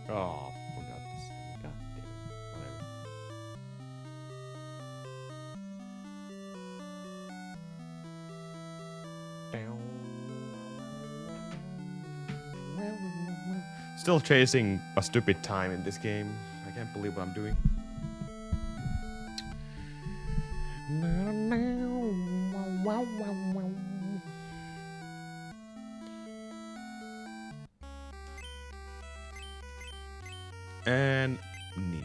Oh, forgot this. God damn it. Whatever. Still chasing a stupid time in this game. I can't believe what I'm doing. And Nin.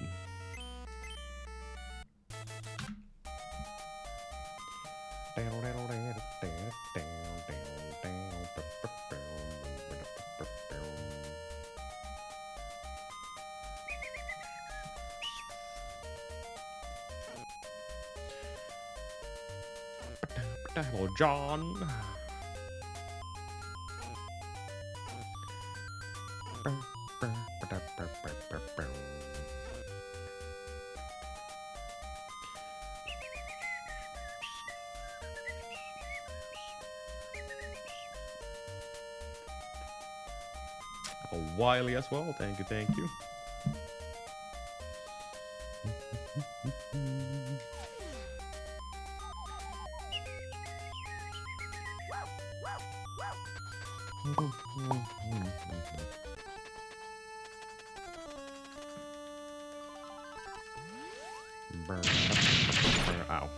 Hello, John. Oh, Wiley as well. Thank you, thank you. Ow.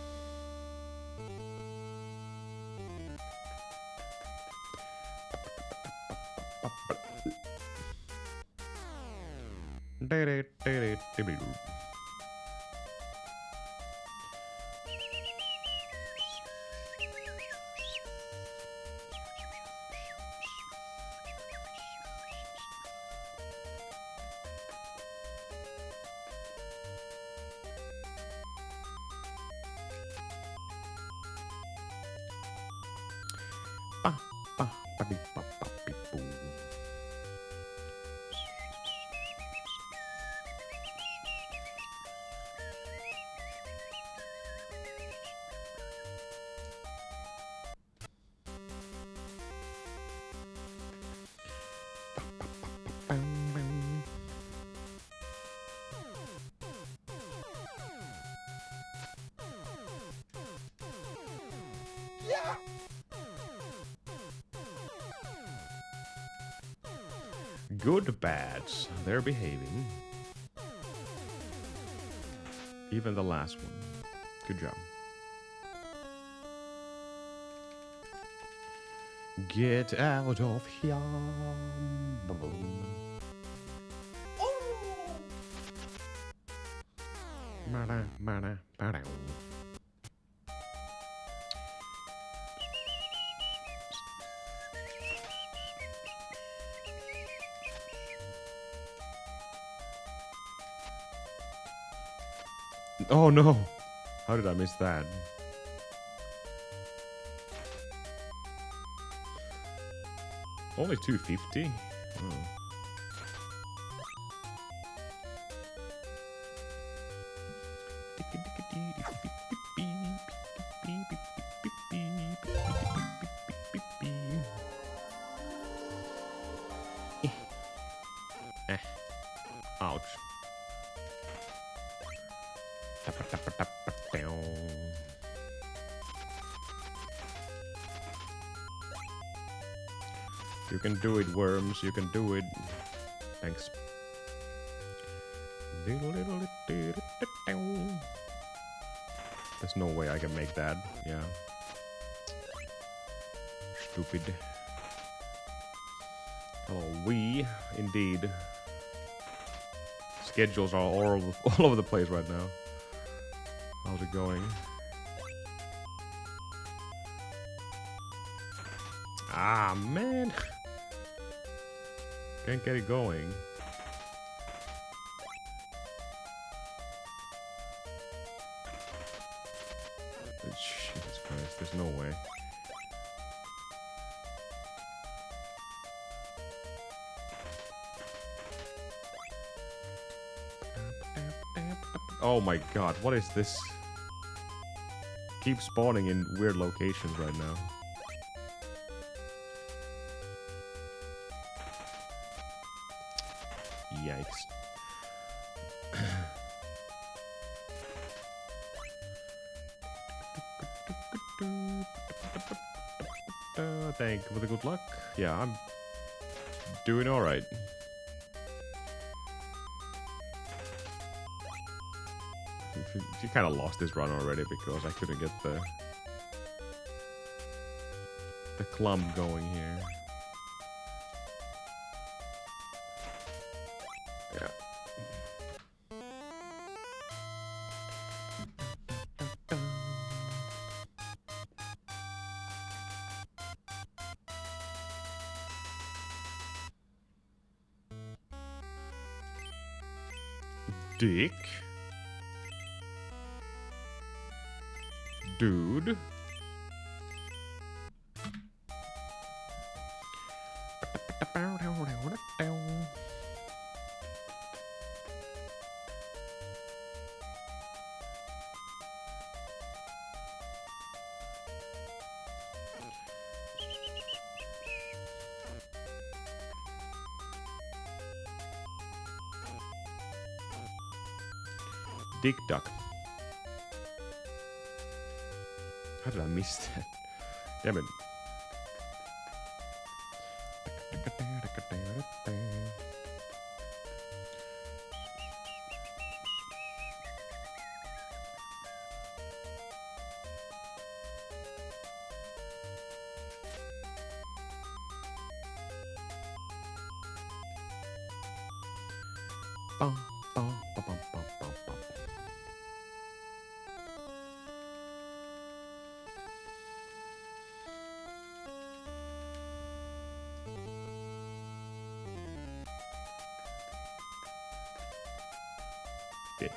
Yeah. Good bats, they're behaving. Even the last one. Good job. Get out of here. Oh no! How did I miss that? Only 250? Oh. Ouch. You can do it, worms. You can do it. Thanks. There's no way I can make that. Yeah. Stupid. Oh, we indeed. Schedules are all over the place right now. How's it going? Ah, man. Can't get it going. Jesus Christ, there's no way. Oh my god, what is this? Keep spawning in weird locations right now. Yikes. Thank you for the good luck. Yeah, I'm doing alright. She kind of lost this run already because I couldn't get the clump going here. Yeah. Dick. Dude. Dick duck. How did I miss that? Damn it. Bum, bum, bum, bum, bum, bum, bum. Bit.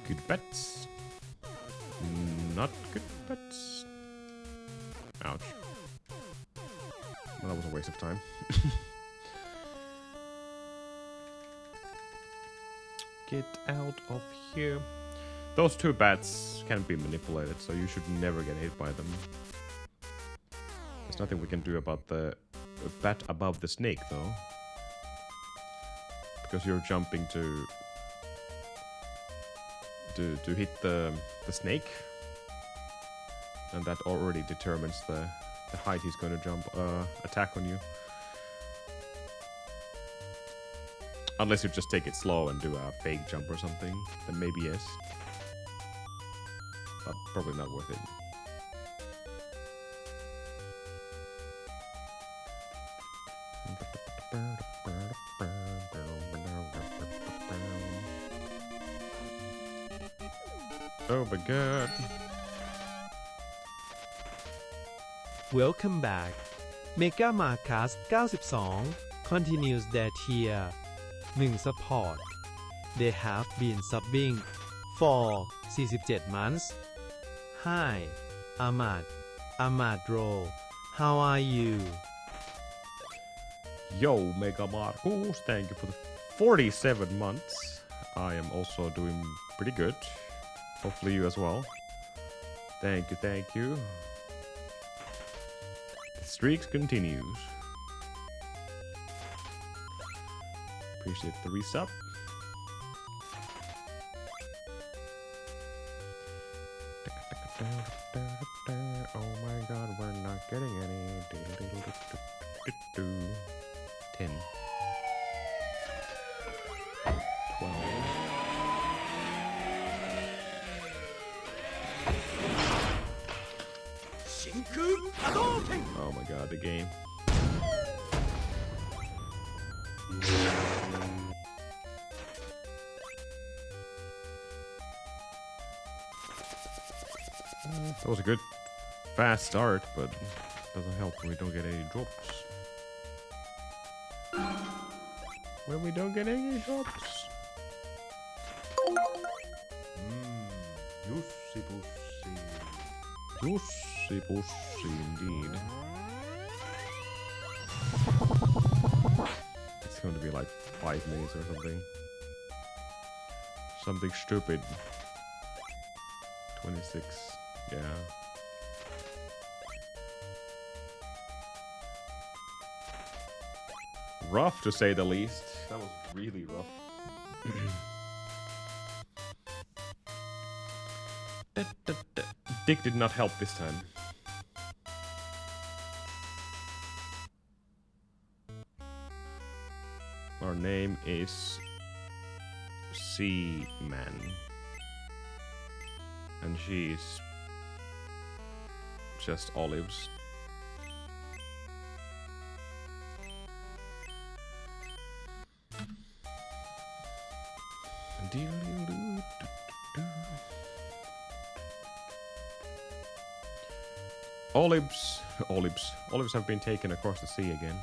Good bets. Not good bets. Ouch. Well, that was a waste of time. Get out of here. Those two bats can be manipulated, so you should never get hit by them. There's nothing we can do about the bat above the snake, though. Because you're jumping to hit the snake. And that already determines the height he's going to jump, attack on you. Unless you just take it slow and do a fake jump or something, then maybe yes. But probably not worth it. Oh my god. Welcome back. Mega Marcus 92 continues their tier 1 support. They have been subbing for 47 months. Hi, Amadro. How are you? Yo, Mega Marcus, thank you for the 47 months. I am also doing pretty good. Hopefully you as well. Thank you, thank you. The streaks continues. Appreciate the resub. Oh my god, we're not getting any. 10. the game. That was a good fast start, but doesn't help when we don't get any drops. When we don't get any drops. Jussi pussi. Jussi pussi indeed. It's going to be like 5 minutes or something. Something stupid. 26. Yeah. Rough to say the least. That was really rough. Dick did not help this time. Our name is Seaman. And she's just olives. Olives have been taken across the sea again.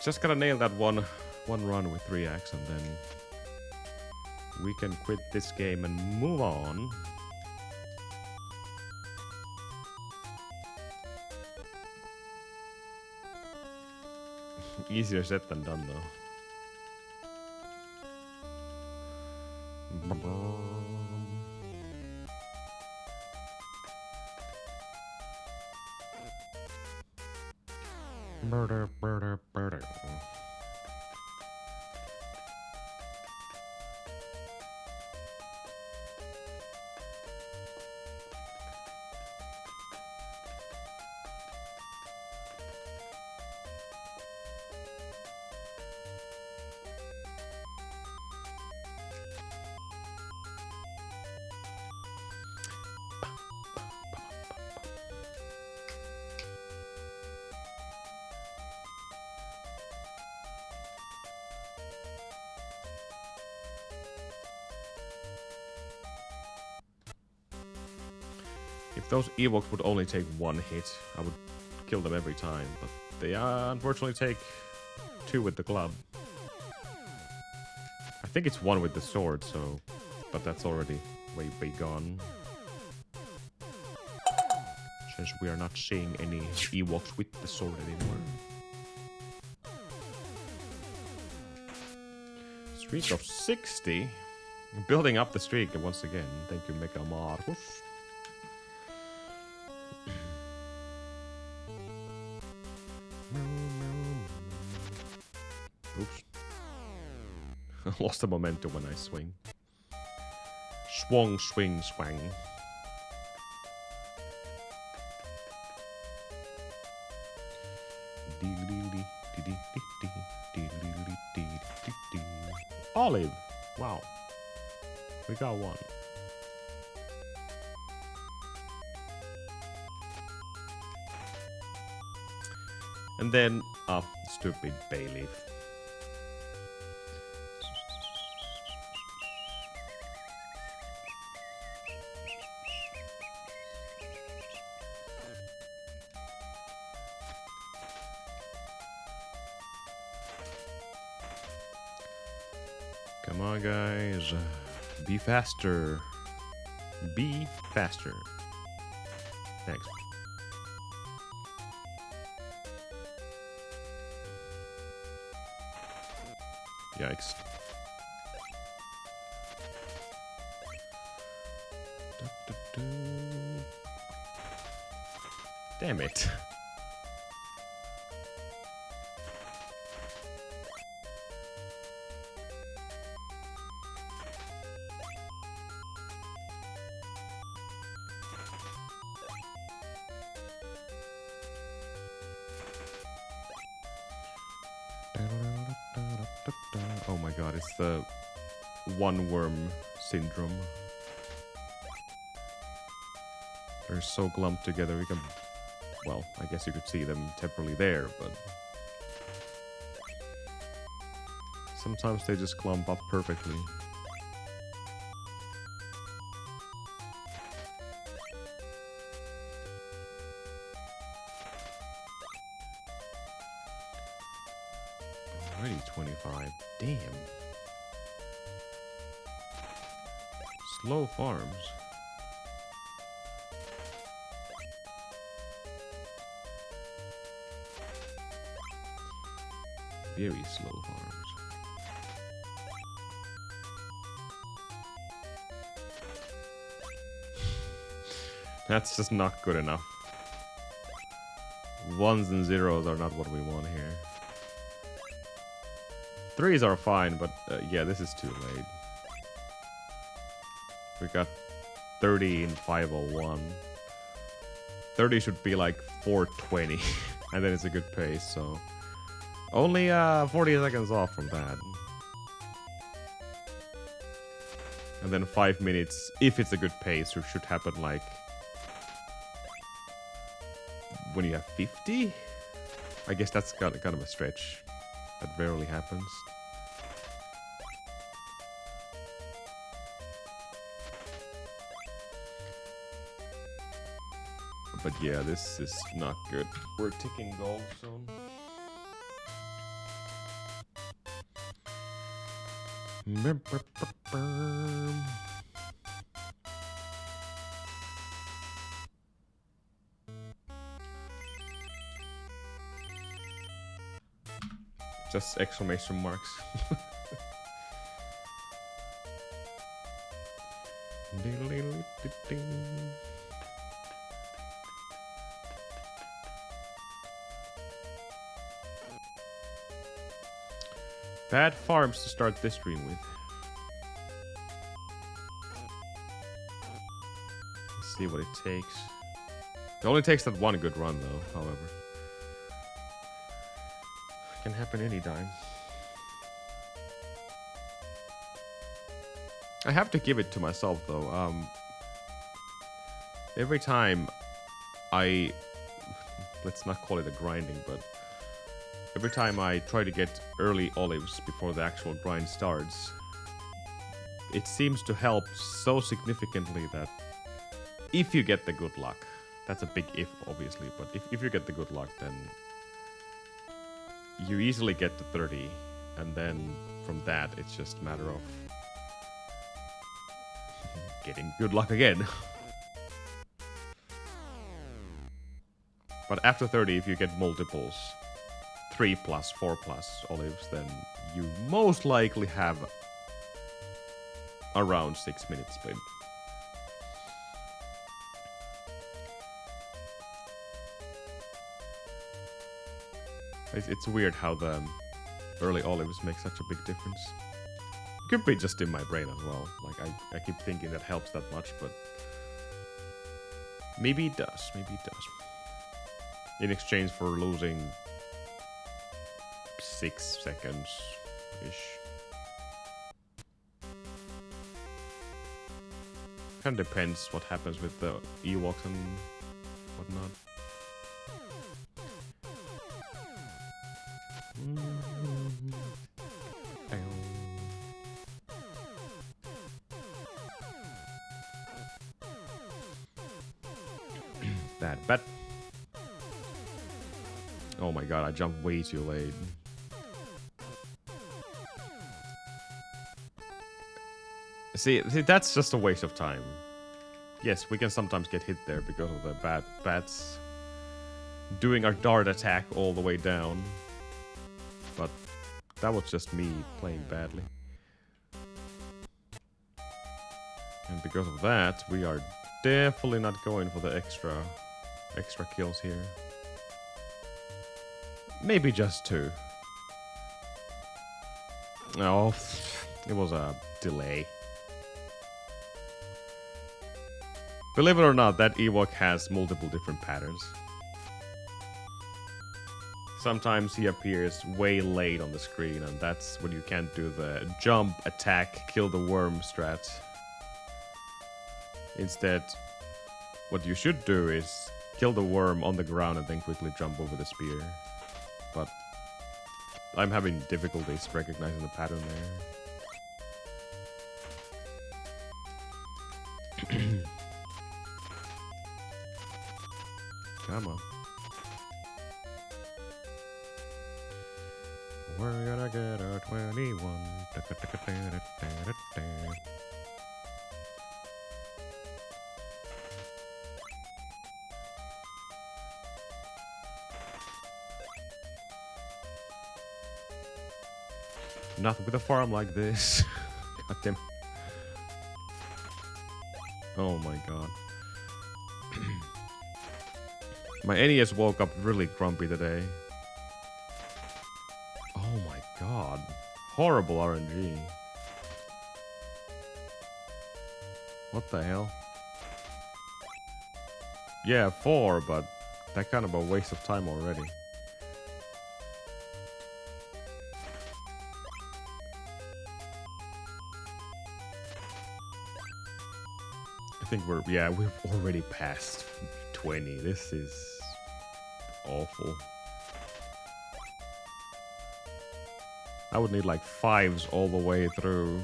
Just gotta nail that one run with 3x and then we can quit this game and move on. Easier said than done though. Murder. If those Ewoks would only take one hit, I would kill them every time, but they unfortunately take 2 with the club. I think it's 1 with the sword, so... but that's already way gone. Since we are not seeing any Ewoks with the sword anymore. Streak of 60? Building up the streak once again. Thank you, Mega Marcus. Oops. Lost the momentum when I swing. Swung, swing, swang. Olive! Wow. We got one. And then, stupid bay leaf. Come on, guys. Be faster. Be faster. Thanks. Yikes. Damn it. Oh my god, it's the one worm syndrome. They're so clumped together, we can... Well, I guess you could see them temporarily there, but... Sometimes they just clump up perfectly. Already 25. Damn. Slow farms. Very slow farms. That's just not good enough. Ones and zeros are not what we want here. Threes are fine, but yeah, this is too late. We got 30 in 501. 30 should be like 420, and then it's a good pace, so... Only 40 seconds off from that. And then 5 minutes, if it's a good pace, it should happen like... When you have 50? I guess that's kind of a stretch. That rarely happens. But yeah, this is not good. We're ticking gold soon. Just exclamation marks. Bad farms to start this stream with. Let's see what it takes. It only takes that one good run though, however. Can happen anytime. I have to give it to myself though. Every time I... Let's not call it a grinding, but... Every time I try to get early olives before the actual grind starts, it seems to help so significantly that if you get the good luck, that's a big if obviously, but if you get the good luck, then you easily get to 30, and then from that it's just a matter of getting good luck again. But after 30, if you get multiples, 3 plus, 4 plus olives, then you most likely have around 6 minutes split. It's weird how the early olives make such a big difference. It could be just in my brain as well. Like, I keep thinking that helps that much, but maybe it does. Maybe it does. In exchange for losing 6 seconds-ish. Kind of depends what happens with the Ewoks and whatnot. Bad bet. Oh my god, I jumped way too late. See, that's just a waste of time. Yes, we can sometimes get hit there because of the bats doing our dart attack all the way down. But that was just me playing badly. And because of that, we are definitely not going for the extra kills here. Maybe just 2. Oh, it was a delay. Believe it or not, that Ewok has multiple different patterns. sometimes he appears way late on the screen, and that's when you can't do the jump, attack, kill the worm strat. Instead, what you should do is kill the worm on the ground and then quickly jump over the spear. But I'm having difficulties recognizing the pattern there. Come on. We're gonna get our 21. Nothing with a farm like this. God damn. Oh my god. My NES woke up really grumpy today. Oh my god. Horrible RNG. What the hell? Yeah, 4, but that kind of a waste of time already. I think we've already passed 20. This is awful. I would need like 5s all the way through.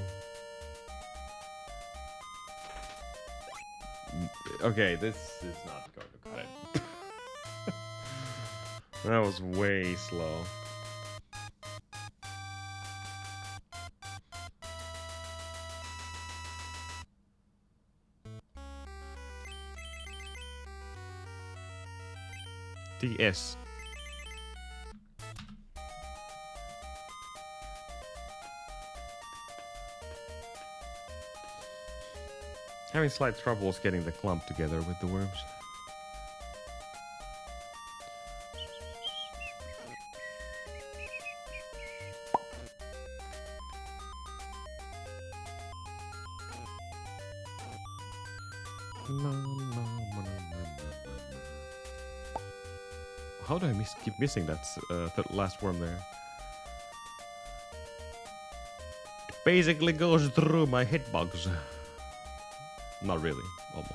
Okay, this is not going to cut it. That was way slow. DS. Having slight troubles getting the clump together with the worms. How do I keep missing that last worm there? It basically goes through my hitbox. Not really, almost.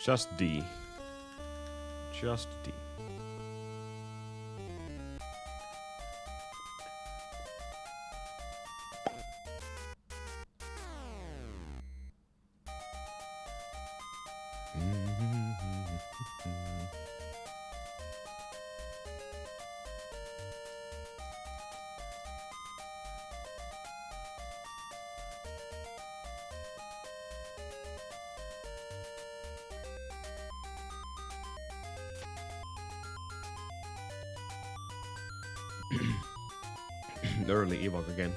Just D. Just D. Early evoke again.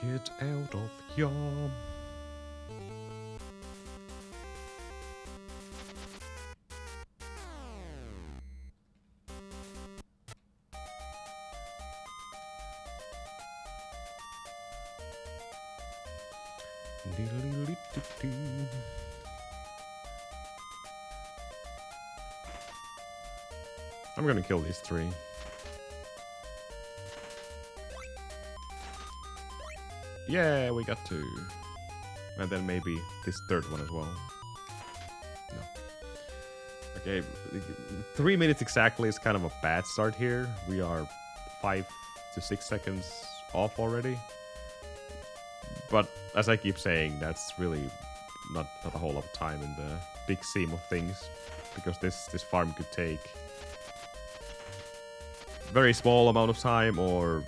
Get out of here. I'm gonna kill these 3. Yeah, we got 2. And then maybe this 3rd one as well. No. Okay, 3 minutes exactly is kind of a bad start here. We are 5 to 6 seconds off already. But as I keep saying, that's really not a whole lot of time in the big scheme of things, because this farm could take very small amount of time or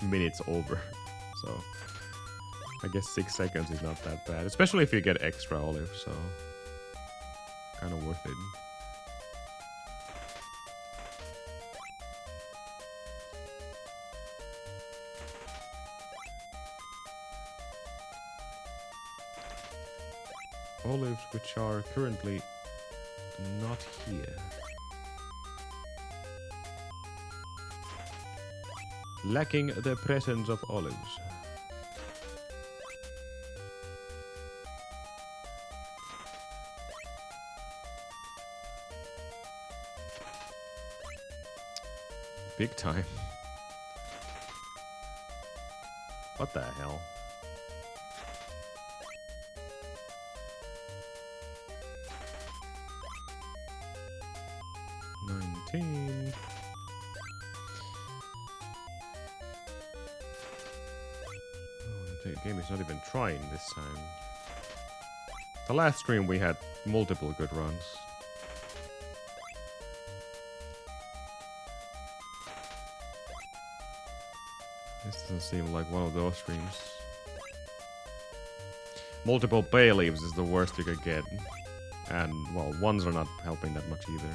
minutes over. So I guess 6 seconds is not that bad, especially if you get extra olive, so kind of worth it. Olives which are currently not here. Lacking the presence of olives. Big time. What the hell? The game is not even trying this time. The last stream we had multiple good runs. This doesn't seem like one of those streams. Multiple bay leaves is the worst you could get. And, well, ones are not helping that much either.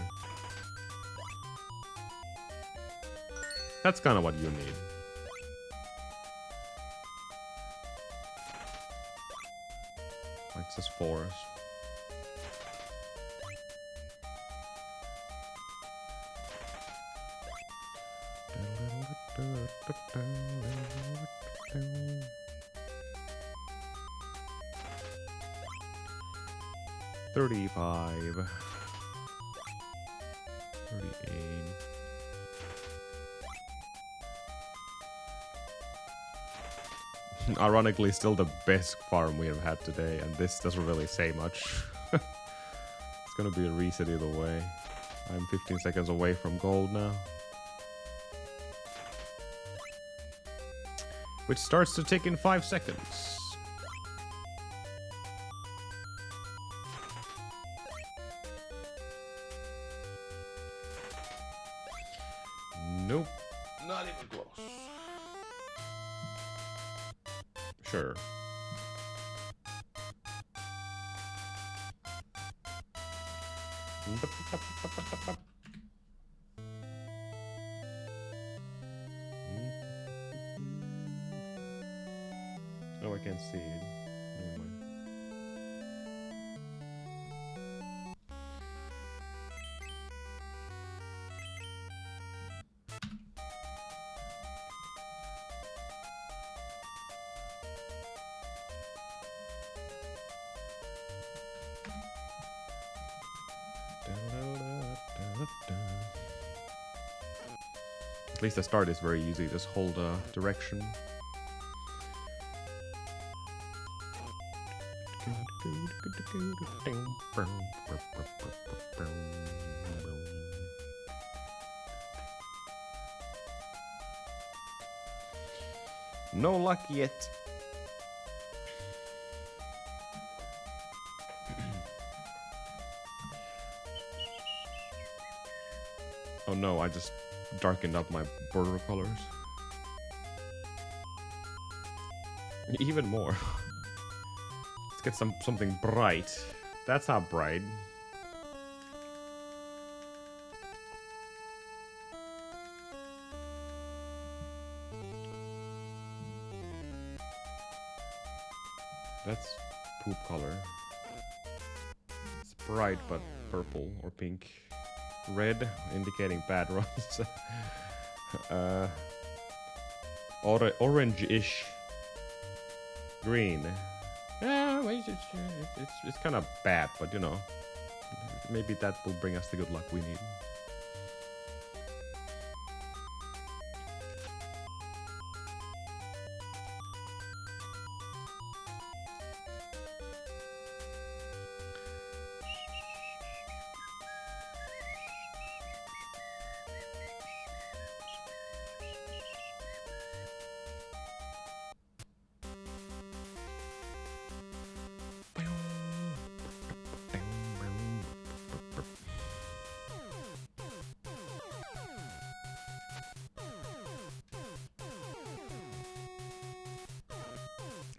That's kind of what you need. Like just forest. $35. $38. Ironically, still the best farm we have had today, and this doesn't really say much. It's gonna be a reset either way. I'm 15 seconds away from gold now. Which starts to tick in 5 seconds. Nope. Not even close. Sure. Oh, I can't see it. Never mind. At least the start is very easy. Just hold a direction. No luck yet. Oh no, I just darkened up my border colors. Even more. Let's get something bright. That's not bright. That's poop color. It's bright but purple or pink. Red, indicating bad runs. Orange-ish. Green. It's kind of bad, but you know, maybe that will bring us the good luck we need.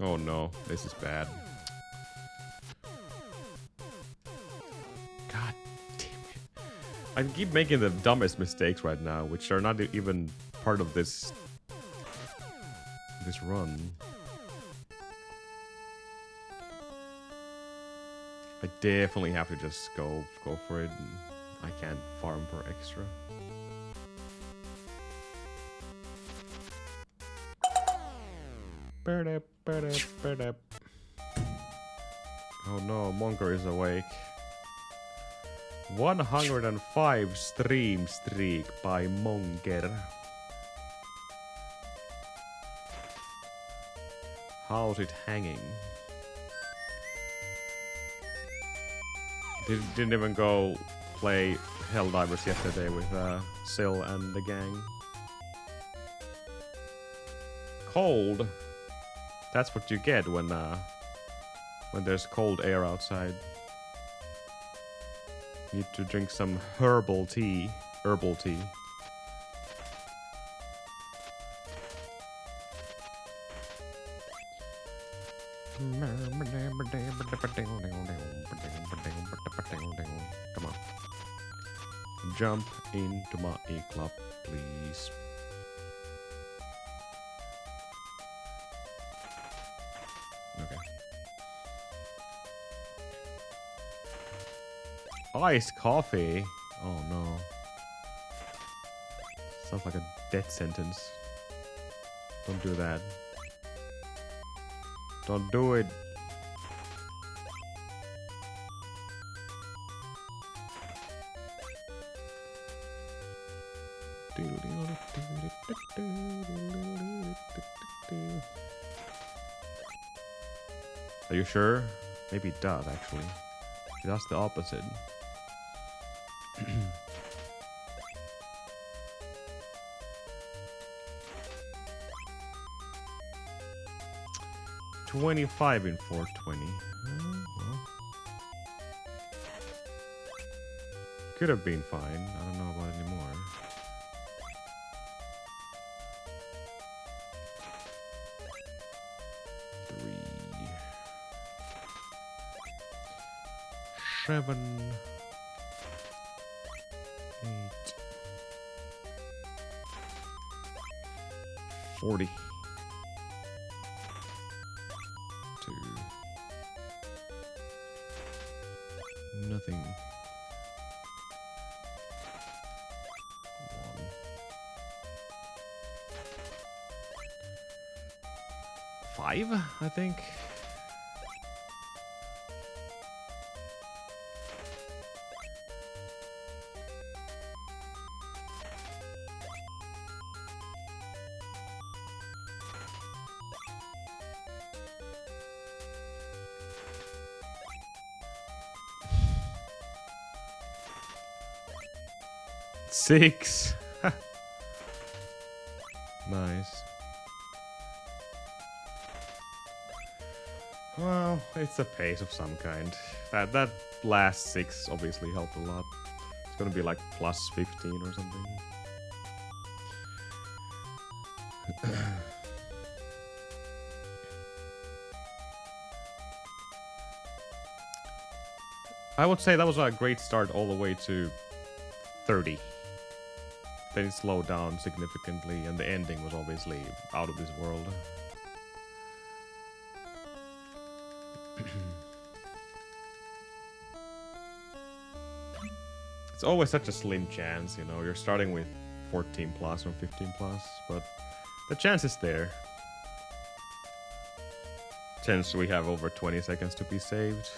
Oh no, this is bad. God damn it. I keep making the dumbest mistakes right now, which are not even part of this run. I definitely have to just go for it. And I can't farm for extra. Oh no, Monker is awake. 105 stream streak by Monker. How's it hanging? Didn't even go play Helldivers yesterday with Sil and the gang. Cold. That's what you get when there's cold air outside. Need to drink some herbal tea. Herbal tea. Come on. Jump into my E-club, please. Okay. Iced coffee? Oh no. Sounds like a death sentence. Don't do that. Don't do it. Are you sure? Maybe it does, actually. It does the opposite. $25 in 420. Well. Could have been fine. I don't know about it anymore. Seven, 8, 40, 2, nothing, 1, 5, I think. Six. Nice. Well, it's a pace of some kind. That last 6 obviously helped a lot. It's gonna be like plus 15 or something. I would say that was a great start all the way to 30. Then it slowed down significantly, and the ending was obviously out of this world. It's always such a slim chance, you know. You're starting with 14 plus or 15 plus, but the chance is there. Chance we have over 20 seconds to be saved.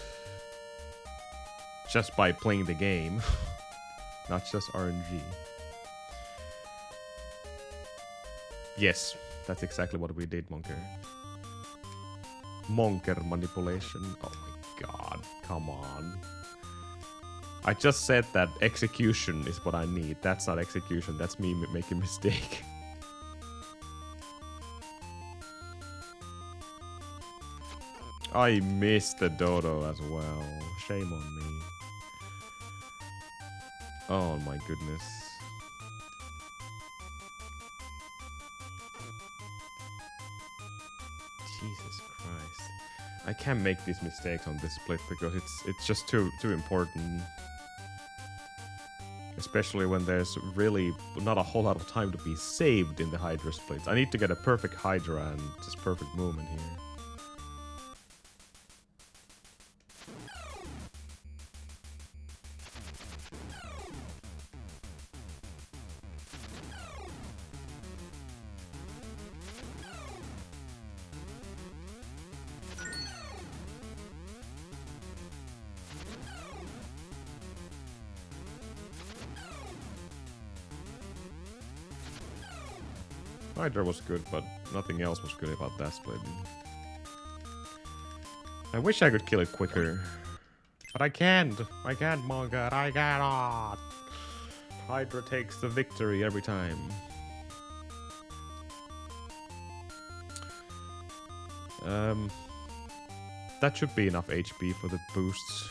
Just by playing the game. Not just RNG. Yes, that's exactly what we did, Monker. Monker manipulation. Oh my god, come on. I just said that execution is what I need. That's not execution, that's me making a mistake. I missed the dodo as well. Shame on me. Oh my goodness. Jesus Christ. I can't make these mistakes on this split because it's just too important. Especially when there's really not a whole lot of time to be saved in the Hydra splits. I need to get a perfect Hydra and just perfect movement here. Hydra was good, but nothing else was good about that split. I wish I could kill it quicker. But I can't! I can't, my god, I cannot! Hydra takes the victory every time. That should be enough HP for the boosts.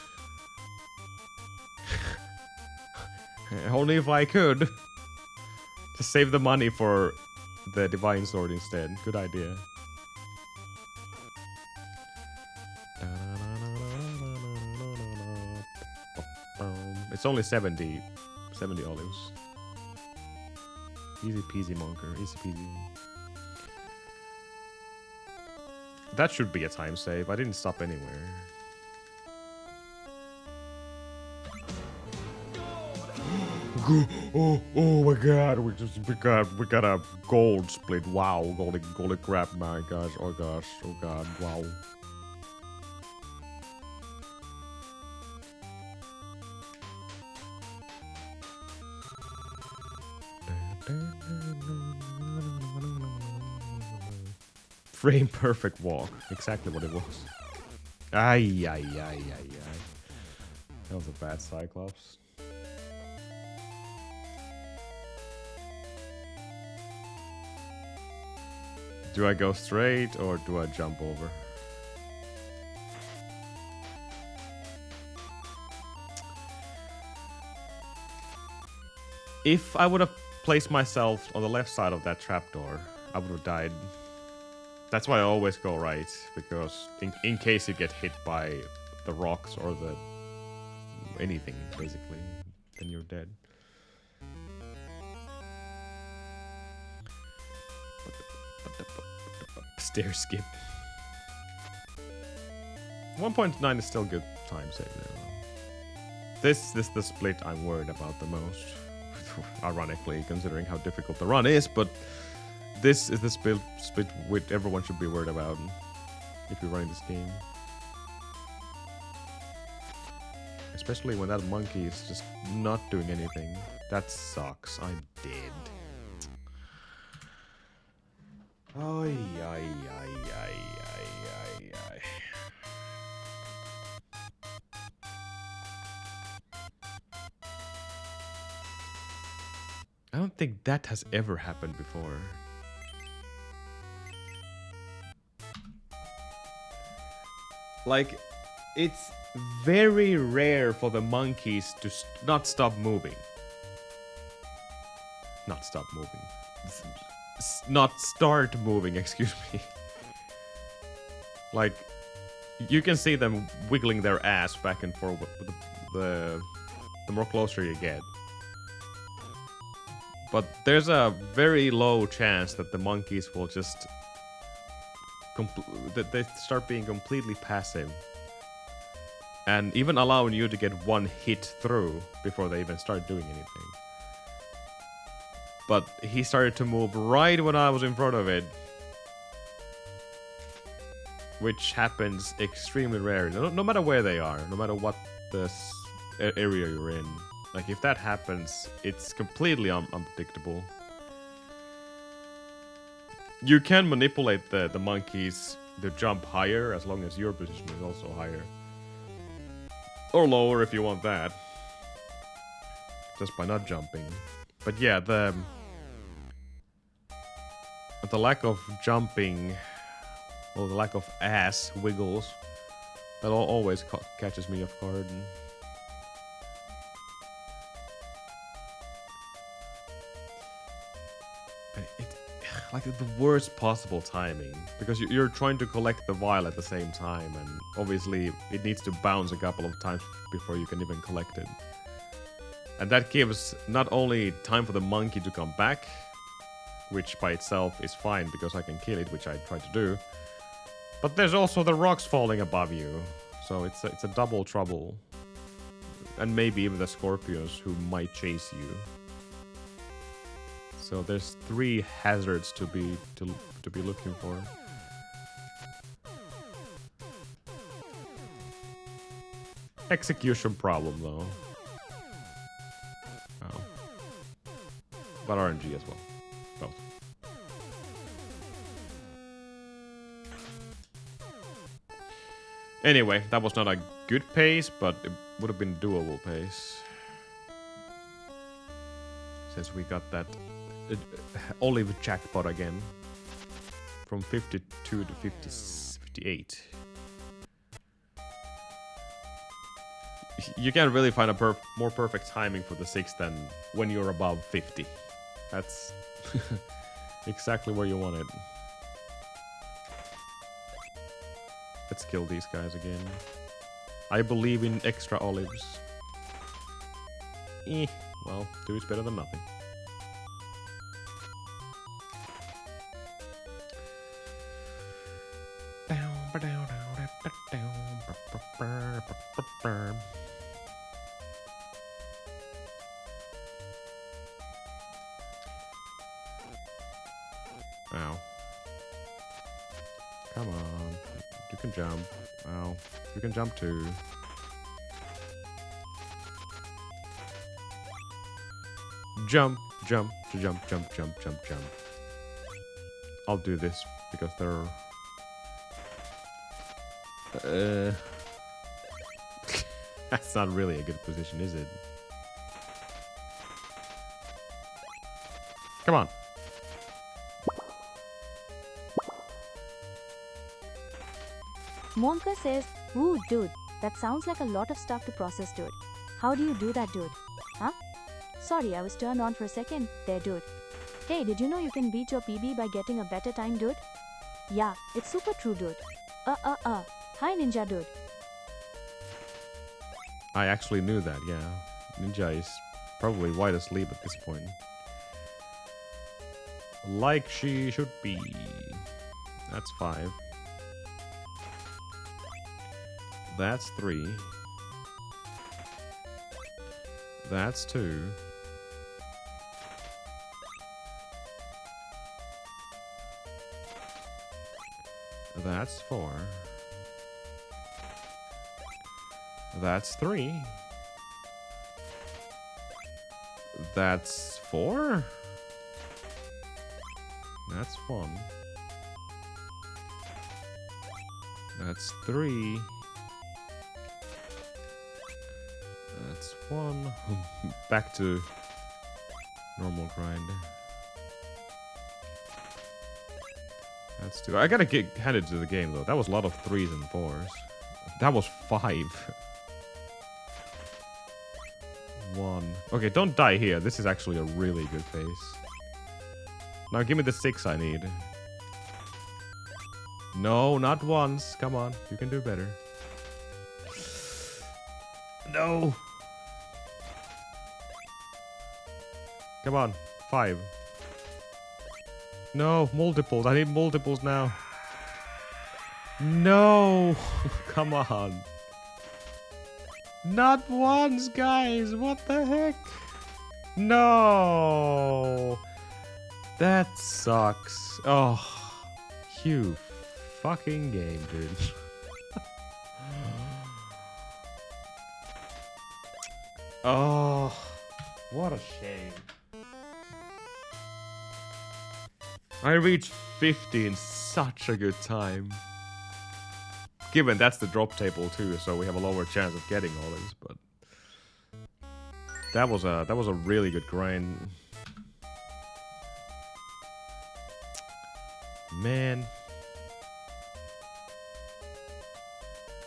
Only if I could. Just save the money for the Divine Sword instead. Good idea. It's only 70 olives. Easy peasy, monker. Easy peasy. That should be a time save. I didn't stop anywhere. Oh my god, we got a gold split. Wow, golden crap, my gosh, oh god, wow. Frame perfect walk, exactly what it was. Ay. That was a bad Cyclops. Do I go straight or do I jump over? If I would have placed myself on the left side of that trapdoor, I would have died. That's why I always go right, because in case you get hit by the rocks or the anything, basically, then you're dead. Stair skip. 1.9 is still good time save there. This is the split I'm worried about the most. Ironically, considering how difficult the run is, but this is the split which everyone should be worried about if you're running this game. Especially when that monkey is just not doing anything. That sucks. I'm dead. Ay. I don't think that has ever happened before. Like, it's very rare for the monkeys to not stop moving. Not stop moving. Not start moving, excuse me. Like, you can see them wiggling their ass back and forth the more closer you get. But there's a very low chance that the monkeys will just that they start being completely passive and even allowing you to get one hit through before they even start doing anything. But he started to move right when I was in front of it, which happens extremely rarely, no matter where they are, no matter what the area you're in. Like, if that happens, it's completely unpredictable. You can manipulate the monkeys to jump higher as long as your position is also higher. Or lower if you want that. Just by not jumping. But yeah, the lack of jumping, or the lack of ass wiggles, that always catches me off guard. like the worst possible timing, because you're trying to collect the vial at the same time, and obviously it needs to bounce a couple of times before you can even collect it. And that gives not only time for the monkey to come back, which by itself is fine because I can kill it, which I try to do, but there's also the rocks falling above you, so it's a double trouble. And maybe even the scorpions who might chase you. So there's 3 hazards to be looking for. Execution problem though. Oh. But RNG as well. Both. Anyway, that was not a good pace, but it would have been doable pace. Since we got that olive jackpot again. From 52 to 58. You can't really find a more perfect timing for the 6 than when you're above 50. That's exactly where you want it. Let's kill these guys again. I believe in extra olives. Well, 2 is better than nothing. Ow. Come on. You can jump. Ow. You can jump too. Jump, jump, jump, jump, jump, jump, jump. I'll do this because they're... That's not really a good position, is it? Come on. Monka says, "Ooh, dude, that sounds like a lot of stuff to process, dude. How do you do that, dude? Huh? Sorry, I was turned on for a second there, dude. Hey, did you know you can beat your PB by getting a better time, dude? Yeah, it's super true, dude. Hi, Ninja, dude. I actually knew that, yeah. Ninja is probably wide asleep at this point. Like she should be. That's 5. That's 3. That's 2. That's 4. That's 3. That's 4. That's 1. That's 3. That's 1. Back to normal grind. That's 2. I gotta get headed to the game though. That was a lot of 3s and 4s. That was 5. 1. Okay, don't die here. This is actually a really good pace. Now give me the 6 I need. No, not once. Come on, you can do better. No. Come on, 5. No, multiples. I need multiples now. No. Come on. Not once, guys. What the heck? No. That sucks. Oh, you fucking game, dude. Oh, what a shame. I reached 50 in such a good time. Given that's the drop table too, so we have a lower chance of getting olives, but that was a really good grind. Man,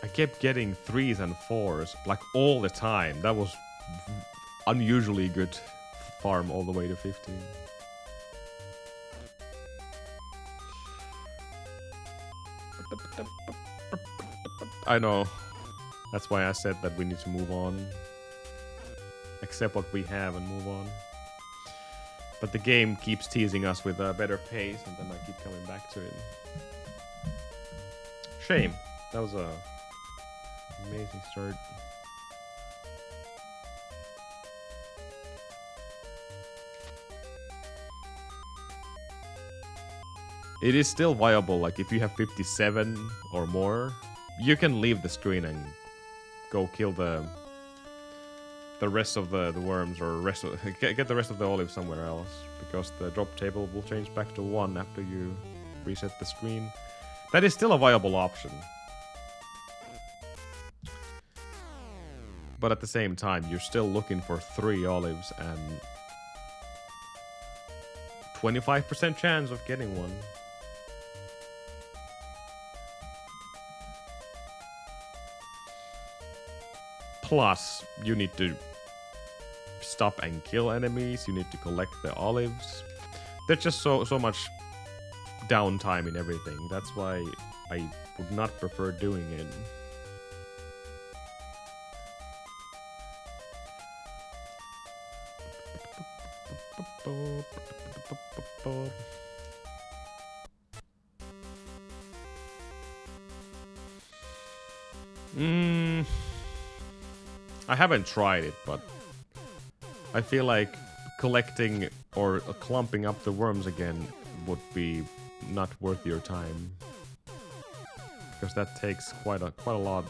I kept getting 3s and 4s like all the time. That was unusually good farm all the way to 15. I know. That's why I said that we need to move on. Accept what we have and move on. But the game keeps teasing us with a better pace, and then I keep coming back to it. Shame. That was a amazing start. It is still viable, like if you have 57 or more, you can leave the screen and go kill the rest of the worms, or get the rest of the olives somewhere else, because the drop table will change back to 1 after you reset the screen. That is still a viable option. But at the same time, you're still looking for 3 olives and 25% chance of getting one. Plus, you need to stop and kill enemies, you need to collect the olives. There's just so much downtime in everything. That's why I would not prefer doing it. I haven't tried it, but I feel like collecting or clumping up the worms again would be not worth your time, because that takes quite a lot,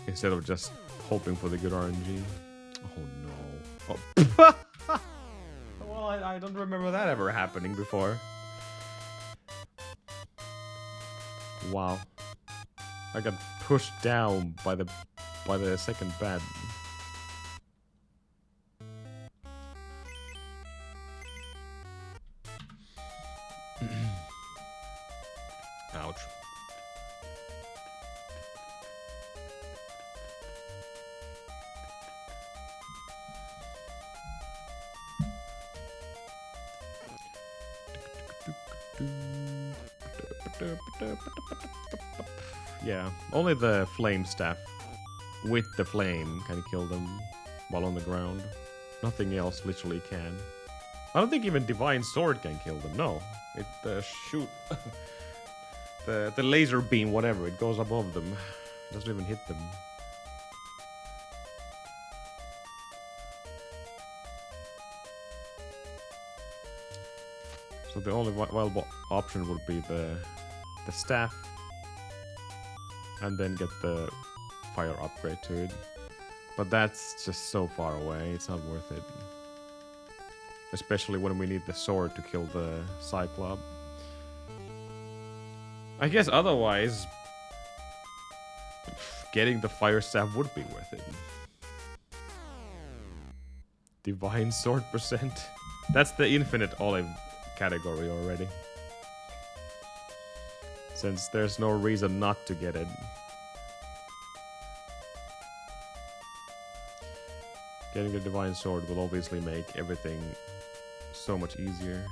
instead of just hoping for the good RNG. Oh no. Oh. Well, I don't remember that ever happening before. Wow. I got pushed down by the second bat. Ouch. Yeah, only the flame staff with the flame can kill them while on the ground. Nothing else literally can. I don't think even Divine Sword can kill them. No, it shoot the laser beam, whatever, it goes above them. It doesn't even hit them. So the only viable option would be the staff, and then get the fire upgrade to it. But that's just so far away, it's not worth it. Especially when we need the sword to kill the Cyclops. I guess otherwise, getting the fire staff would be worth it. Divine Sword percent. That's the infinite olive category already. Since there's no reason not to get it. Getting a Divine Sword will obviously make everything so much easier.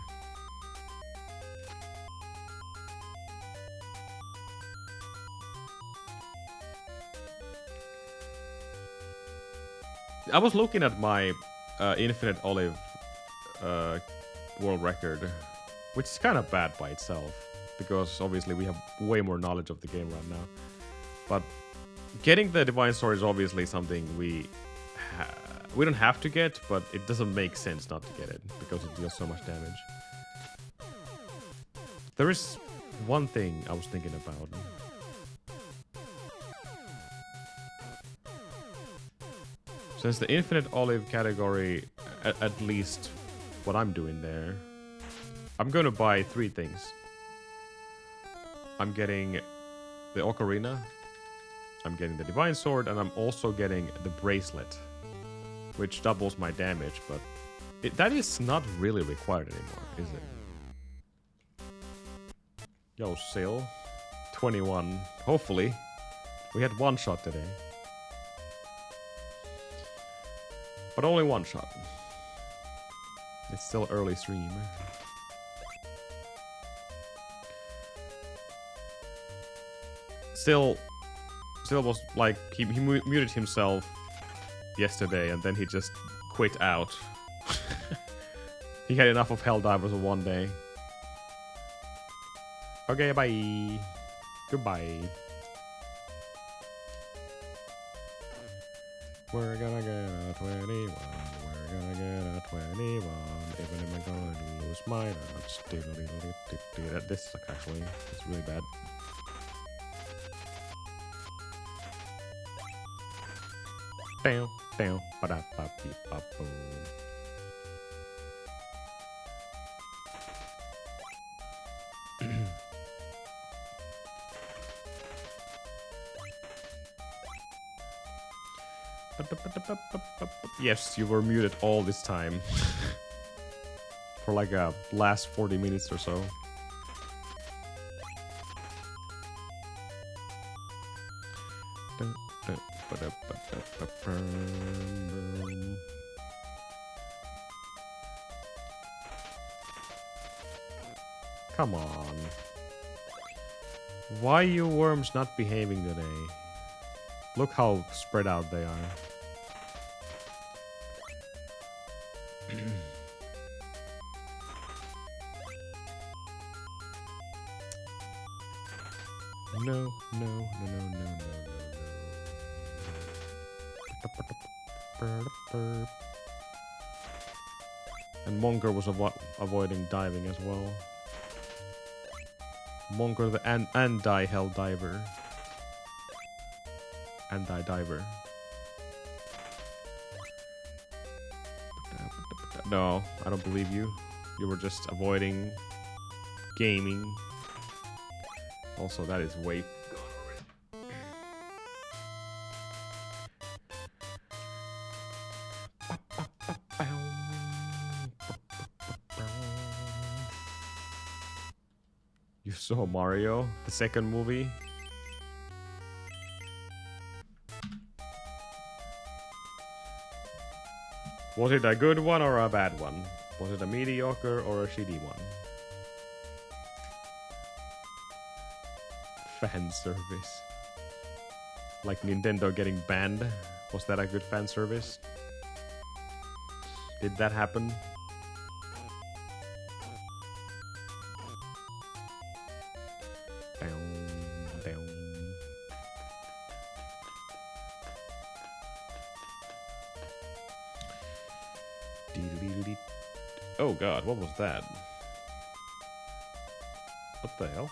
I was looking at my infinite olive world record, which is kind of bad by itself, because obviously we have way more knowledge of the game right now. But getting the Divine Sword is obviously something we don't have to get, but it doesn't make sense not to get it, because it deals so much damage. There is one thing I was thinking about. Since the infinite olive category, at least what I'm doing there, I'm going to buy 3 things. I'm getting the Ocarina, I'm getting the Divine Sword, and I'm also getting the bracelet, which doubles my damage, but that is not really required anymore, is it? Yo, Sil. 21. Hopefully. We had 1 shot today. But only 1 shot. It's still early stream. still was like he muted himself yesterday and then he just quit out. He had enough of Helldivers in one day. Okay, bye. Goodbye. We're gonna get a 21. We're gonna get a 21. Even if I'm gonna lose my nuts. This sucks actually. It's really bad. Down, down, ba da ba beep ba boom. Yes, you were muted all this time. For like a last 40 minutes or so. Come on. Why are you worms not behaving today? Look how spread out they are. No. And Monker was avoiding diving as well. Monker the anti-hell diver. Anti-diver. No, I don't believe you. You were just avoiding gaming. Also, that is way gone already. You saw Mario, the second movie? Was it a good one or a bad one? Was it a mediocre or a shitty one? Fan service. Like Nintendo getting banned. Was that a good fan service? Did that happen? Oh god, what was that? What the hell?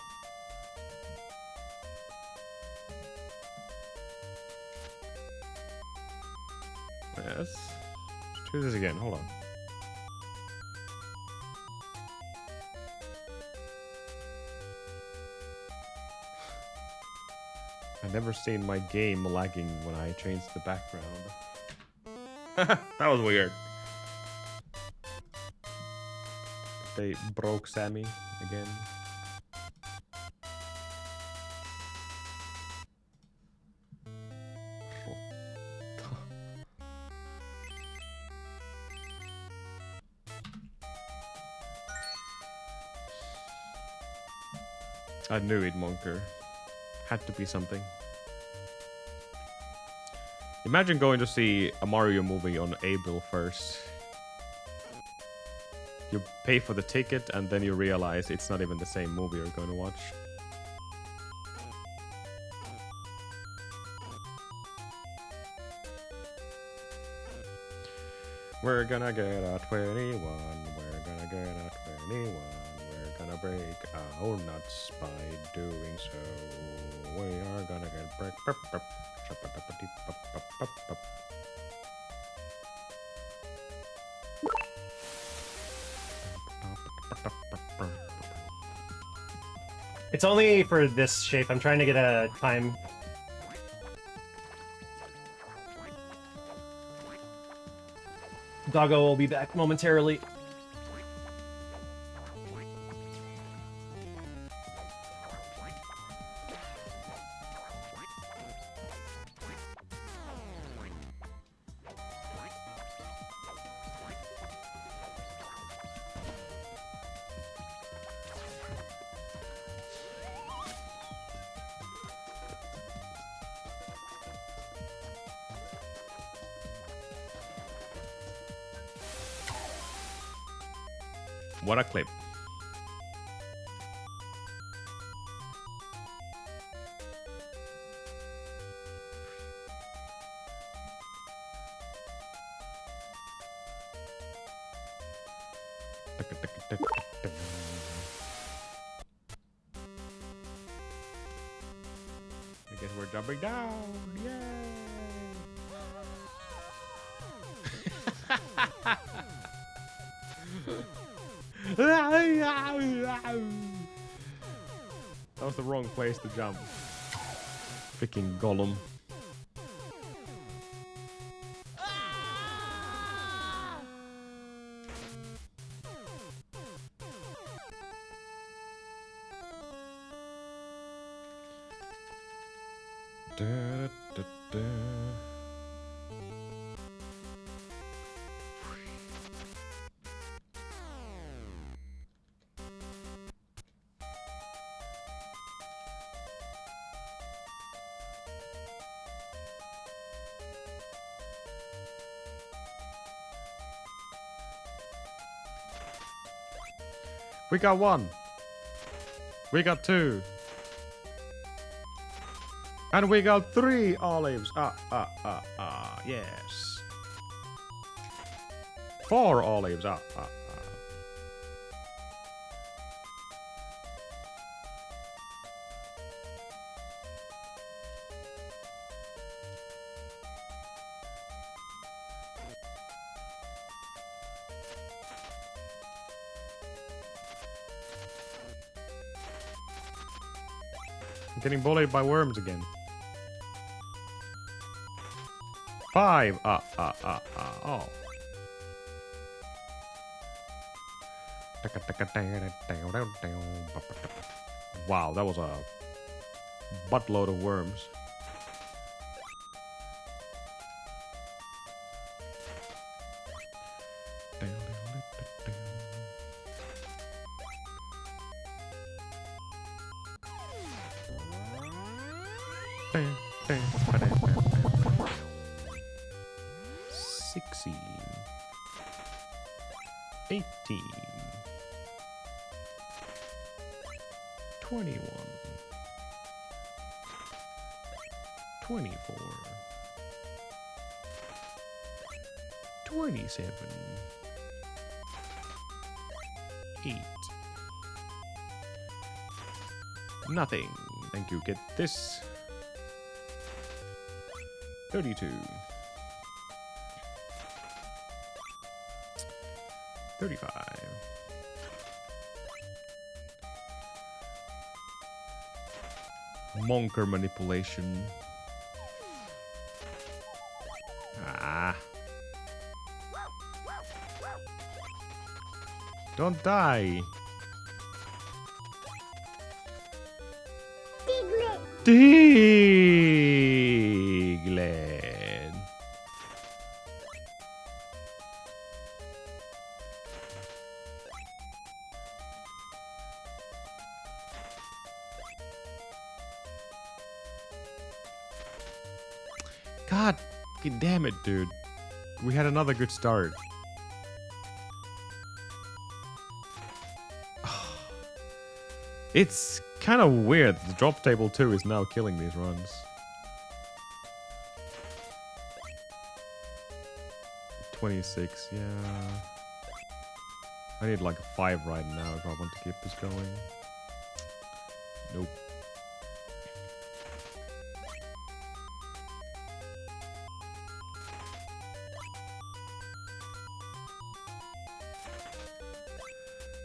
Yes. Let's do this again, hold on. I've never seen my game lagging when I changed the background. That was weird. They broke Sammy again. I knew it, Monker. Had to be something. Imagine going to see a Mario movie on April 1st. You pay for the ticket and then you realize it's not even the same movie you're going to watch. We're gonna get a 21. We're gonna get a 21. We're gonna break our nuts by doing so. We are gonna get break. It's only for this shape. I'm trying to get a time. Doggo will be back momentarily. What a clip. I guess we're jumping down. Yay! That was the wrong place to jump. Freaking Gollum. Da, da, da. We got one. We got two. And we got 3 olives. Yes. 4 olives. I'm getting bullied by worms again. 5. Oh. Wow, that was a buttload of worms. $16, 18, 21, 24, 27, 8. Nothing. Thank you. Get this. 32. 35. Monker manipulation. Ah. Don't die. Diglett. God damn it, dude. We had another good start. It's kind of weird. The drop table 2 is now killing these runs. 26, yeah. I need like a 5 right now if I want to keep this going. Nope.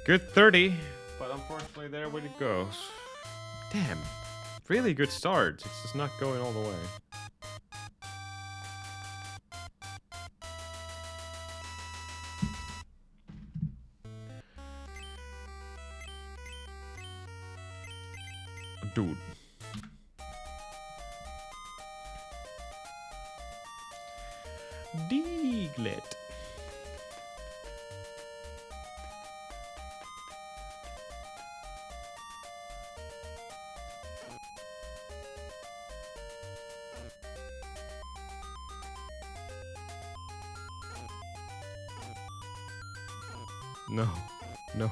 Good 30, but unfortunately there it goes. Damn, really good start. It's just not going all the way. Dude. Diglett. No. No.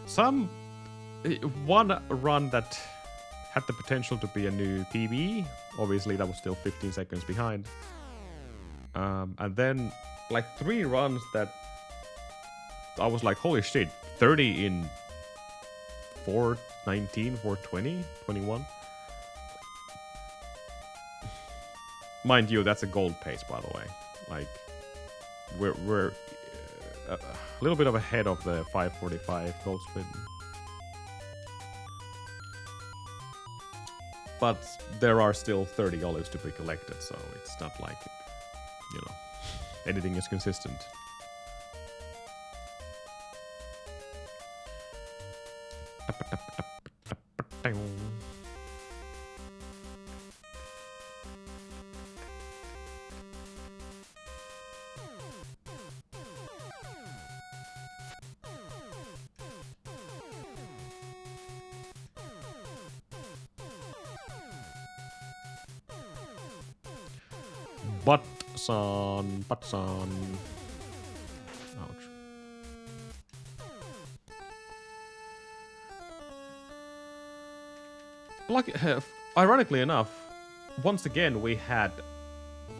Some one run that had the potential to be a new PB. Obviously, that was still 15 seconds behind. And then like 3 runs that I was like, holy shit, 30 in 419, 420, 21. Mind you, that's a gold pace, by the way. Like, we're a little bit of ahead of the 545 gold spin. But there are still 30 olives to be collected, so it's not like, you know, anything is consistent. Butson. Ouch. Ironically enough, once again we had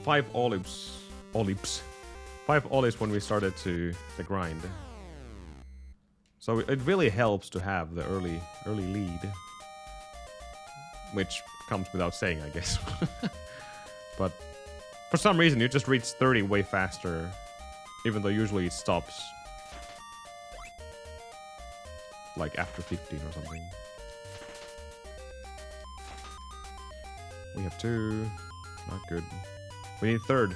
5 olives. 5 olives when we started the grind. So it really helps to have the early lead, which comes without saying, I guess. But for some reason, you just reach 30 way faster, even though usually it stops like after 15 or something. We have 2. Not good. We need 3rd.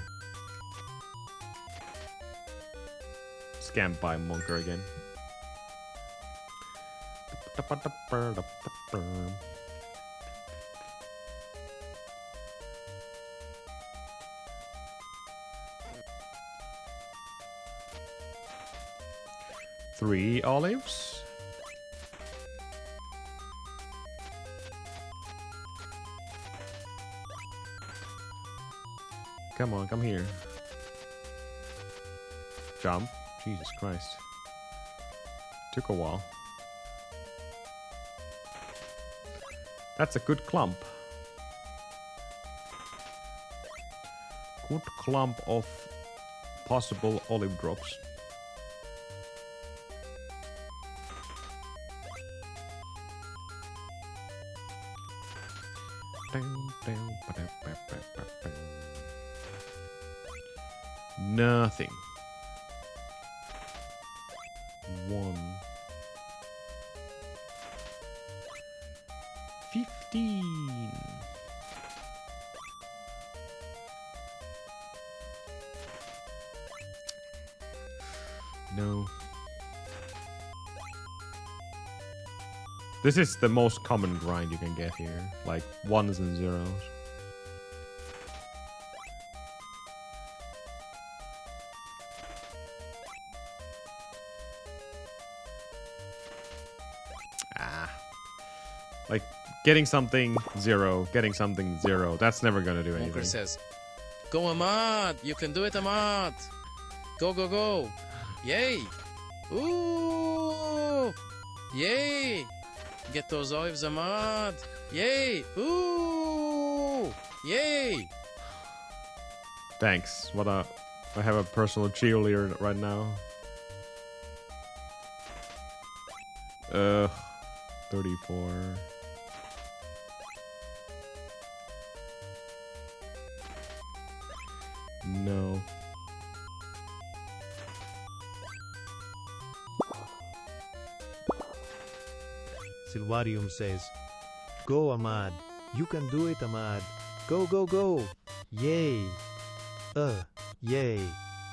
Scammed by Monker again. Three olives. Come on, come here. Jump. Jesus Christ. Took a while. That's a good clump. Good clump of possible olive drops. Nothing. 1. 15. No. This is the most common grind you can get here. Like 1s and 0s. Like, getting something 0, getting something 0, that's never gonna do anything. Monker says, "Go Ahmad! You can do it, Ahmad! Go, go, go! Yay! Ooh! Yay! Get those olives, Ahmad! Yay! Ooh! Yay!" Thanks. I have a personal cheerleader right now. 34. No. Silvarium says, "Go Ahmad, you can do it Ahmad. Go, go, go. Yay. Yay.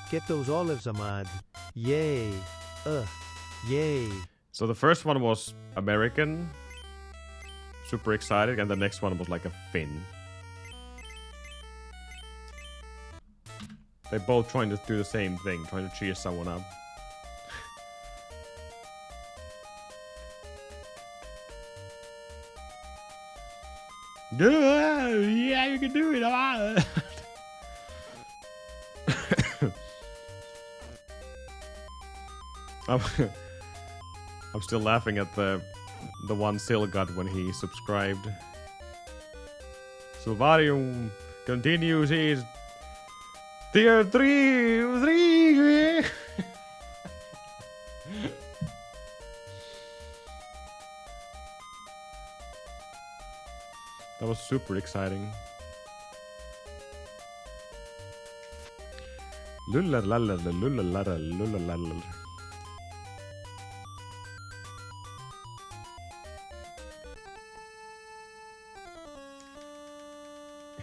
Get those olives, Ahmad. Yay. Yay. So the first one was American, super excited, and the next one was like a Finn. They both trying to do the same thing, trying to cheer someone up. Yeah, you can do it. I'm still laughing at the one Sil got when he subscribed. Silvarium continues his tier 3. That was super exciting.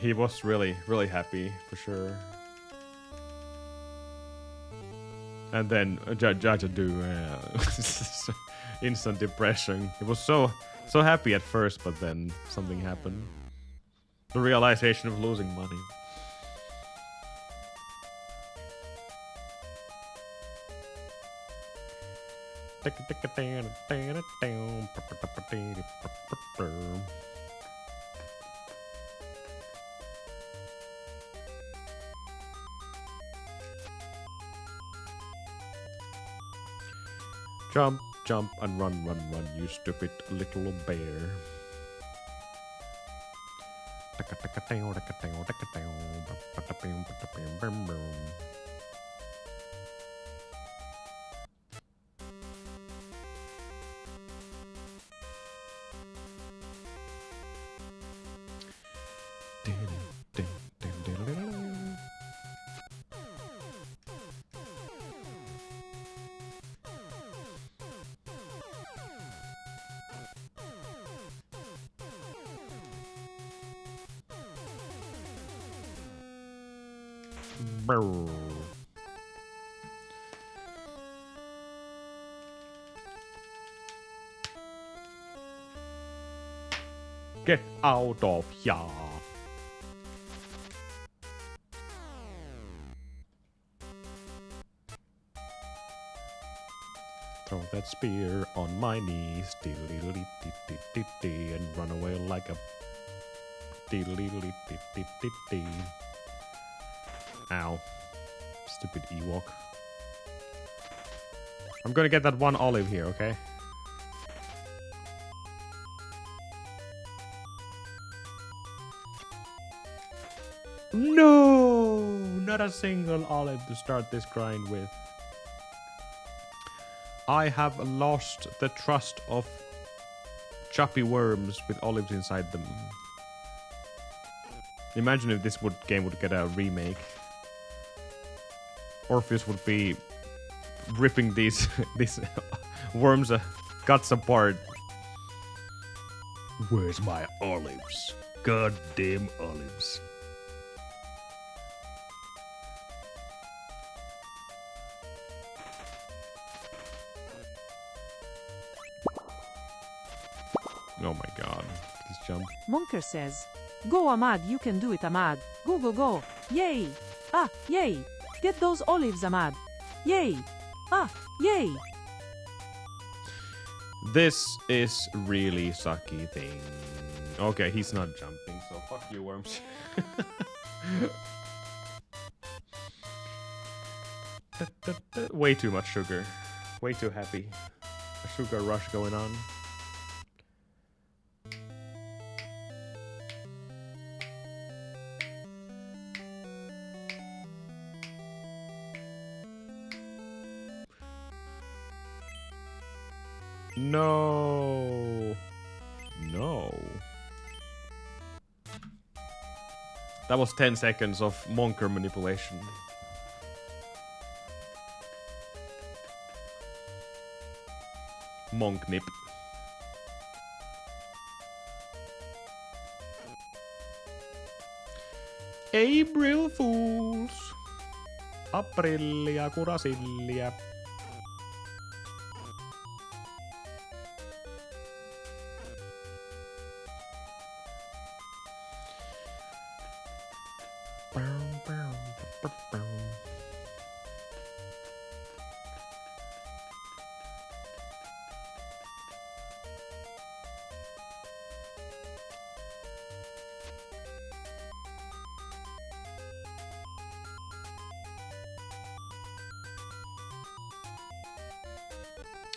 He was really happy for sure. And then Jaja do instant depression. He was so happy at first, but then something happened. The realization of losing money. Jump, jump, and run, you stupid little bear. Get out of here. Throw that spear on my knees, and run away like a Ow. Stupid Ewok. I'm gonna get that one olive here, okay? No! Not a single olive to start this grind with. I have lost the trust of choppy worms with olives inside them. Imagine if this game would get a remake. Orpheus would be ripping these worms' guts apart. Where's my olives? Goddamn olives. Oh my god. Please jump. Monker says, "Go Ahmad, you can do it Ahmad. Go go go. Yay. Ah, yay. Get those olives Ahmad. Yay. Ah, yay." This is really sucky thing. Okay, he's not jumping, so fuck you, worms. Way too much sugar. Way too happy. A sugar rush going on. No. No. That was 10 seconds of monker manipulation. Monk nip. April Fools. Aprillia kurasillia.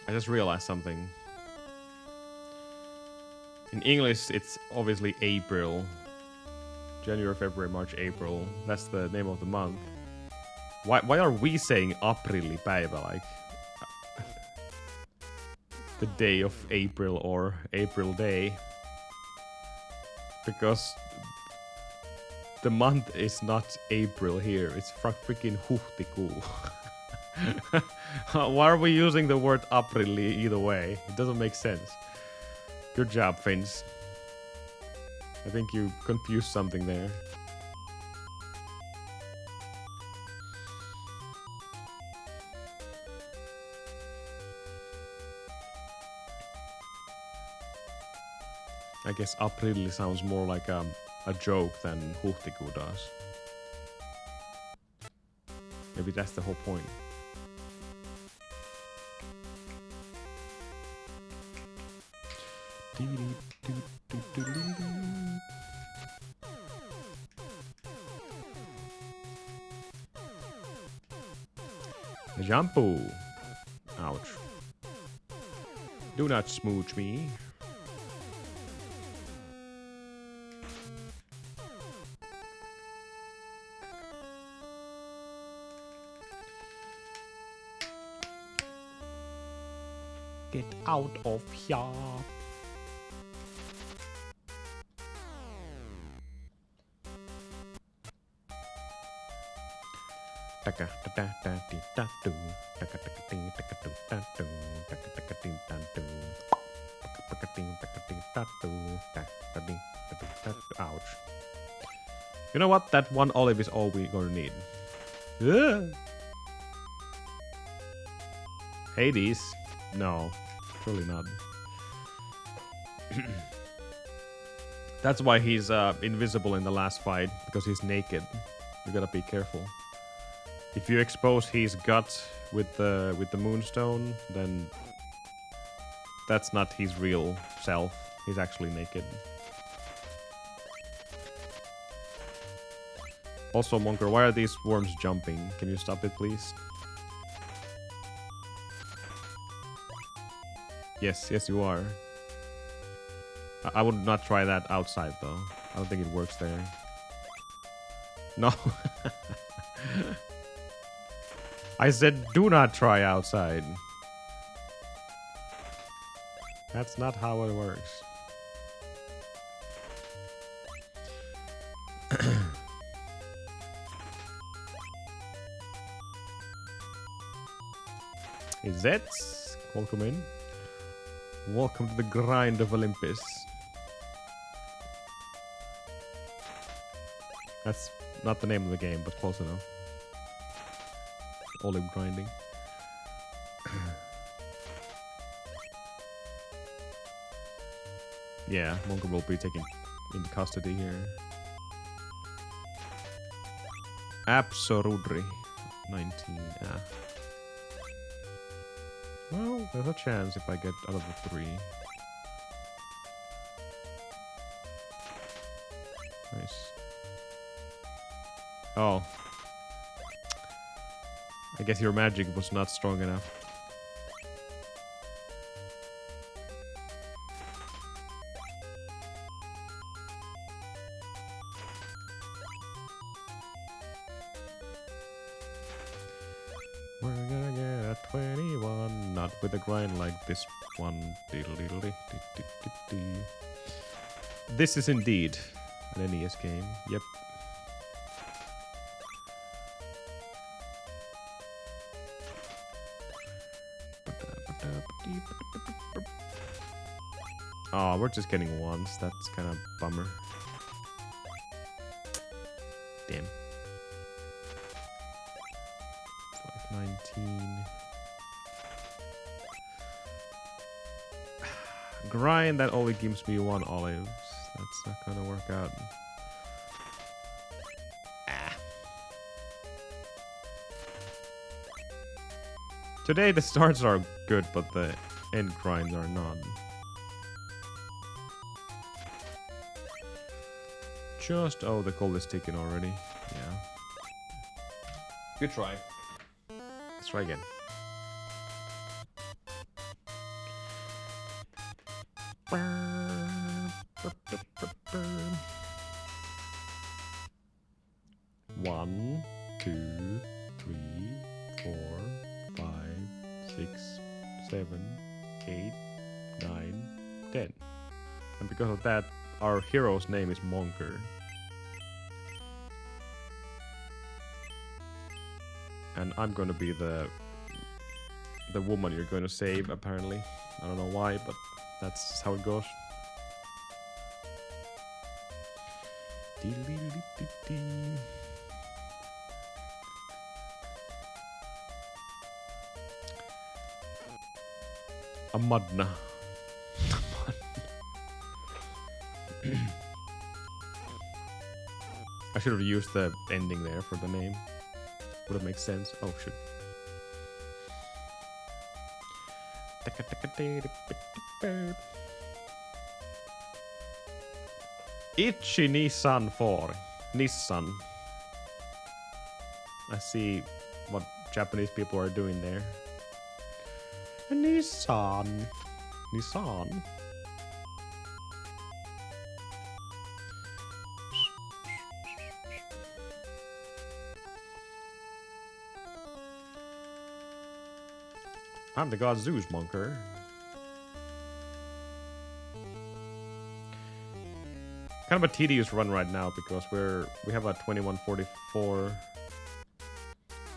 I just realized something. In English, it's obviously April. January, February, March, April. That's the name of the month. Why are we saying aprillipäivä, like the day of April or April day? Because the month is not April here. It's freaking huhtikuu. Why are we using the word aprilli either way? It doesn't make sense. Good job, Finns. I think you confused something there. I guess aprilli sounds more like a joke than huhtikuu does. Maybe that's the whole point. Shampoo. Ouch. Do not smooch me. Get out of here. Ouch. You know what? That one olive is all we're gonna need. Hades? No, surely not. That's why he's invisible in the last fight, because he's naked. You gotta be careful. If you expose his gut with the moonstone, then that's not his real self. He's actually naked. Also, Monker, why are these worms jumping? Can you stop it, please? Yes, you are. I would not try that outside, though. I don't think it works there. No. I said do not try outside. That's not how it works. Is that? Welcome in. Welcome to the grind of Olympus. That's not the name of the game, but close enough. Olive grinding. Yeah, Monker will be taken into custody here. Absolutely. 19, yeah. Well, there's a chance if I get out of the 3. Nice. Oh. I guess your magic was not strong enough. We're gonna get a 21, not with a grind like this one. This is indeed an NES game. Yep. Oh, we're just getting ones. That's kind of bummer. Damn. 519. Grind that only gives me 1 olives. That's not gonna work out. Ah. Today the starts are good, but the end grinds are not. Oh, the goal is taken already. Yeah. Good try. Let's try again. One, 2, 3, 4, 5, 6, 7, 8, 9, 10. And because of that, our hero's name is Monker. And I'm gonna be the woman you're going to save, apparently. I don't know why, but that's how it goes. A Madna. I should have used the ending there for the name. Would have made sense. Oh shit. Ichi Nissan 4. Nissan. I see what Japanese people are doing there. Nissan. Nissan. I'm the god Zeus, Monker. Kind of a tedious run right now because we have a 2144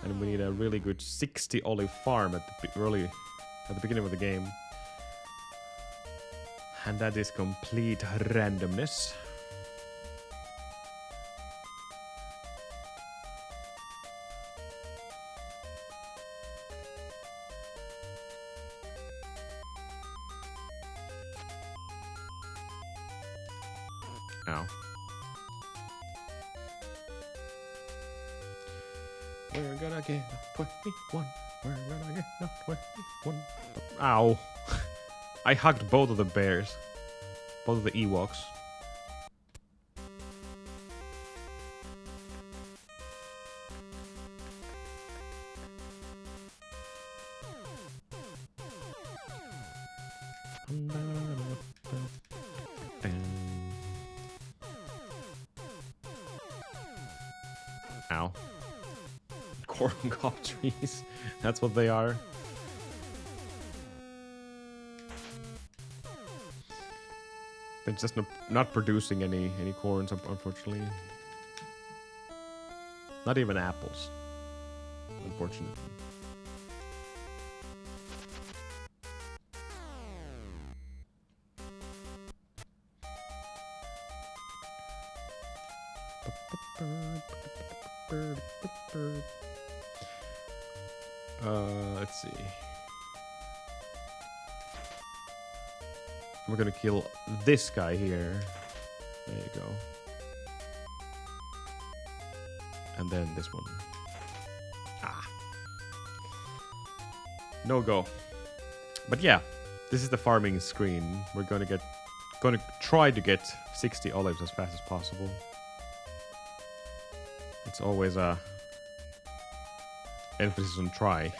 and we need a really good 60 olive farm at the beginning of the game. And that is complete randomness. Ow. We're gonna get a 21. We're gonna get a 21. Ow. I hugged both of the bears. Both of the Ewoks. Ow. Corn cob trees. That's what they are. They're just not producing any corns, unfortunately. Not even apples, unfortunately. Let's see. We're gonna kill this guy here. There you go. And then this one. Ah. No go. But yeah, this is the farming screen. We're gonna try to get 60 olives as fast as possible. It's always a emphasis on try.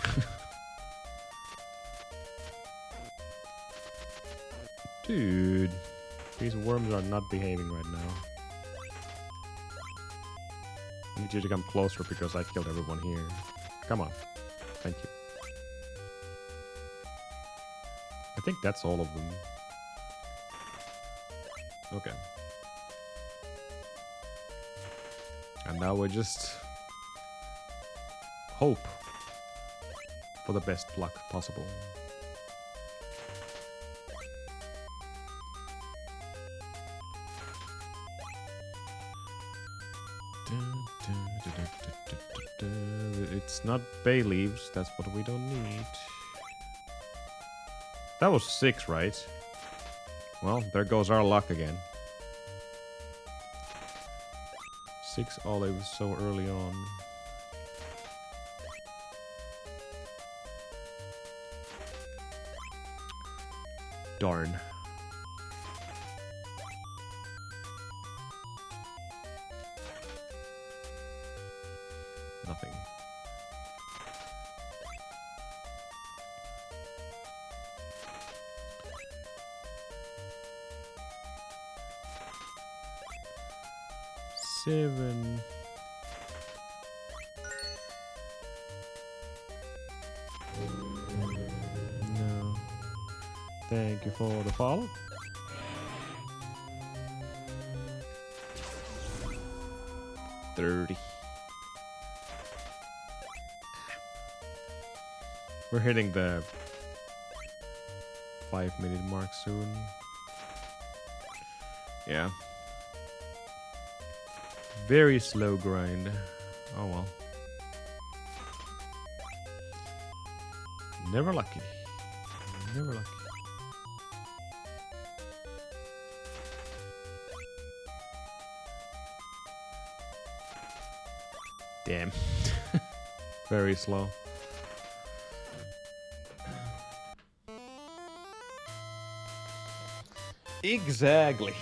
Dude, these worms are not behaving right now. I need you to come closer because I killed everyone here. Come on. Thank you. I think that's all of them. Okay. And now we just hope for the best luck possible. It's not bay leaves, that's what we don't need. That was 6, right? Well, there goes our luck again. 6 olives so early on. Darn. Nothing. Seven. No. Thank you for the follow. $30. We're hitting the 5-minute mark soon. Yeah. Very slow grind. Oh well. Never lucky. Never lucky. Damn. Very slow. Exactly.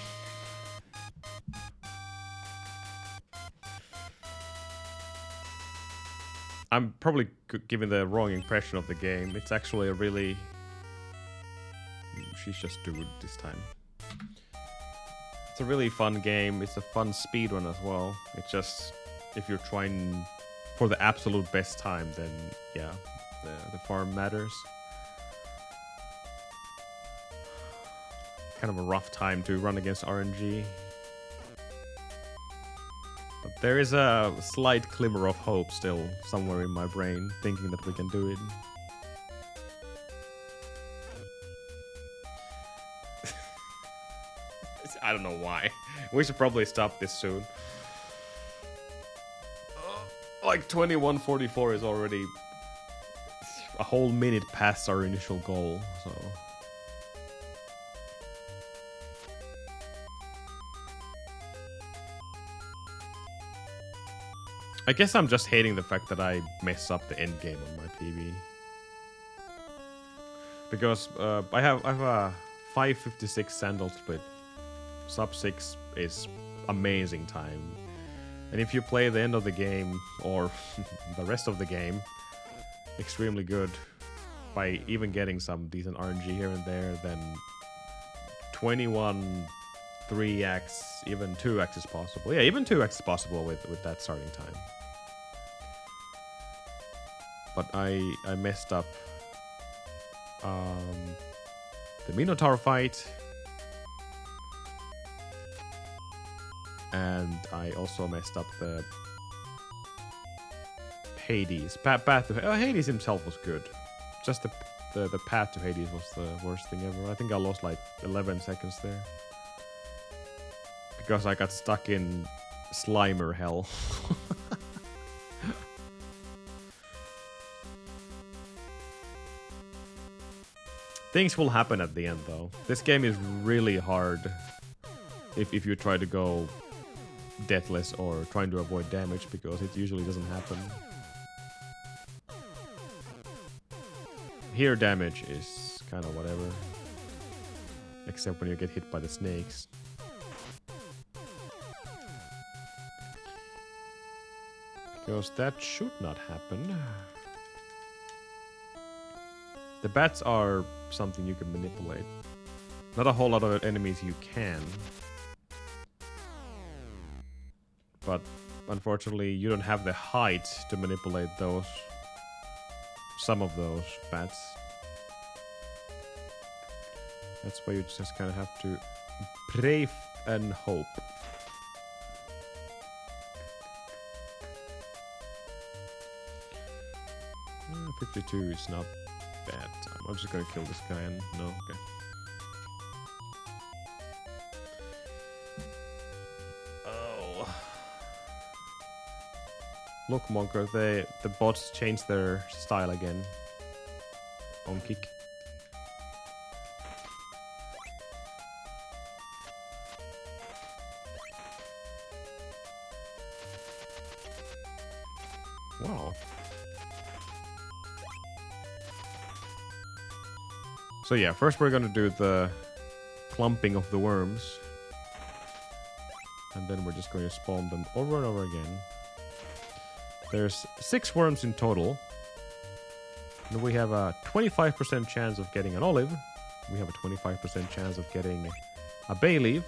I'm probably giving the wrong impression of the game. It's actually a really... She's just doing this time. It's a really fun game. It's a fun speedrun as well. It's just, if you're trying for the absolute best time, then yeah, the farm matters. Kind of a rough time to run against RNG. But there is a slight glimmer of hope still somewhere in my brain, thinking that we can do it. I don't know why. We should probably stop this soon. Like 21:44 is already a whole minute past our initial goal, so... I guess I'm just hating the fact that I mess up the end game on my PB. Because I have a 5:56 sandal split. Sub 6 is amazing time. And if you play the end of the game, or the rest of the game, extremely good, by even getting some decent RNG here and there, then 21 3x, even 2x is possible. Yeah, even 2x is possible with that starting time. But I messed up the Minotaur fight, and I also messed up the Hades path to Hades himself was good. Just the path to Hades was the worst thing ever. I think I lost like 11 seconds there because I got stuck in Slimer hell. Things will happen at the end though. This game is really hard if you try to go deathless or trying to avoid damage, because it usually doesn't happen. Here damage is kind of whatever. Except when you get hit by the snakes. Because that should not happen. The bats are something you can manipulate. Not a whole lot of enemies you can. But unfortunately, you don't have the height to manipulate those. Some of those bats. That's why you just kind of have to pray and hope. Uh, 52 is not bad time. I'm just gonna kill this guy and... No, okay. Oh. Look, Monker, the bots changed their style again. On kick. Wow. So yeah, first we're gonna do the clumping of the worms. And then we're just going to spawn them over and over again. There's 6 worms in total. And we have a 25% chance of getting an olive. We have a 25% chance of getting a bay leaf.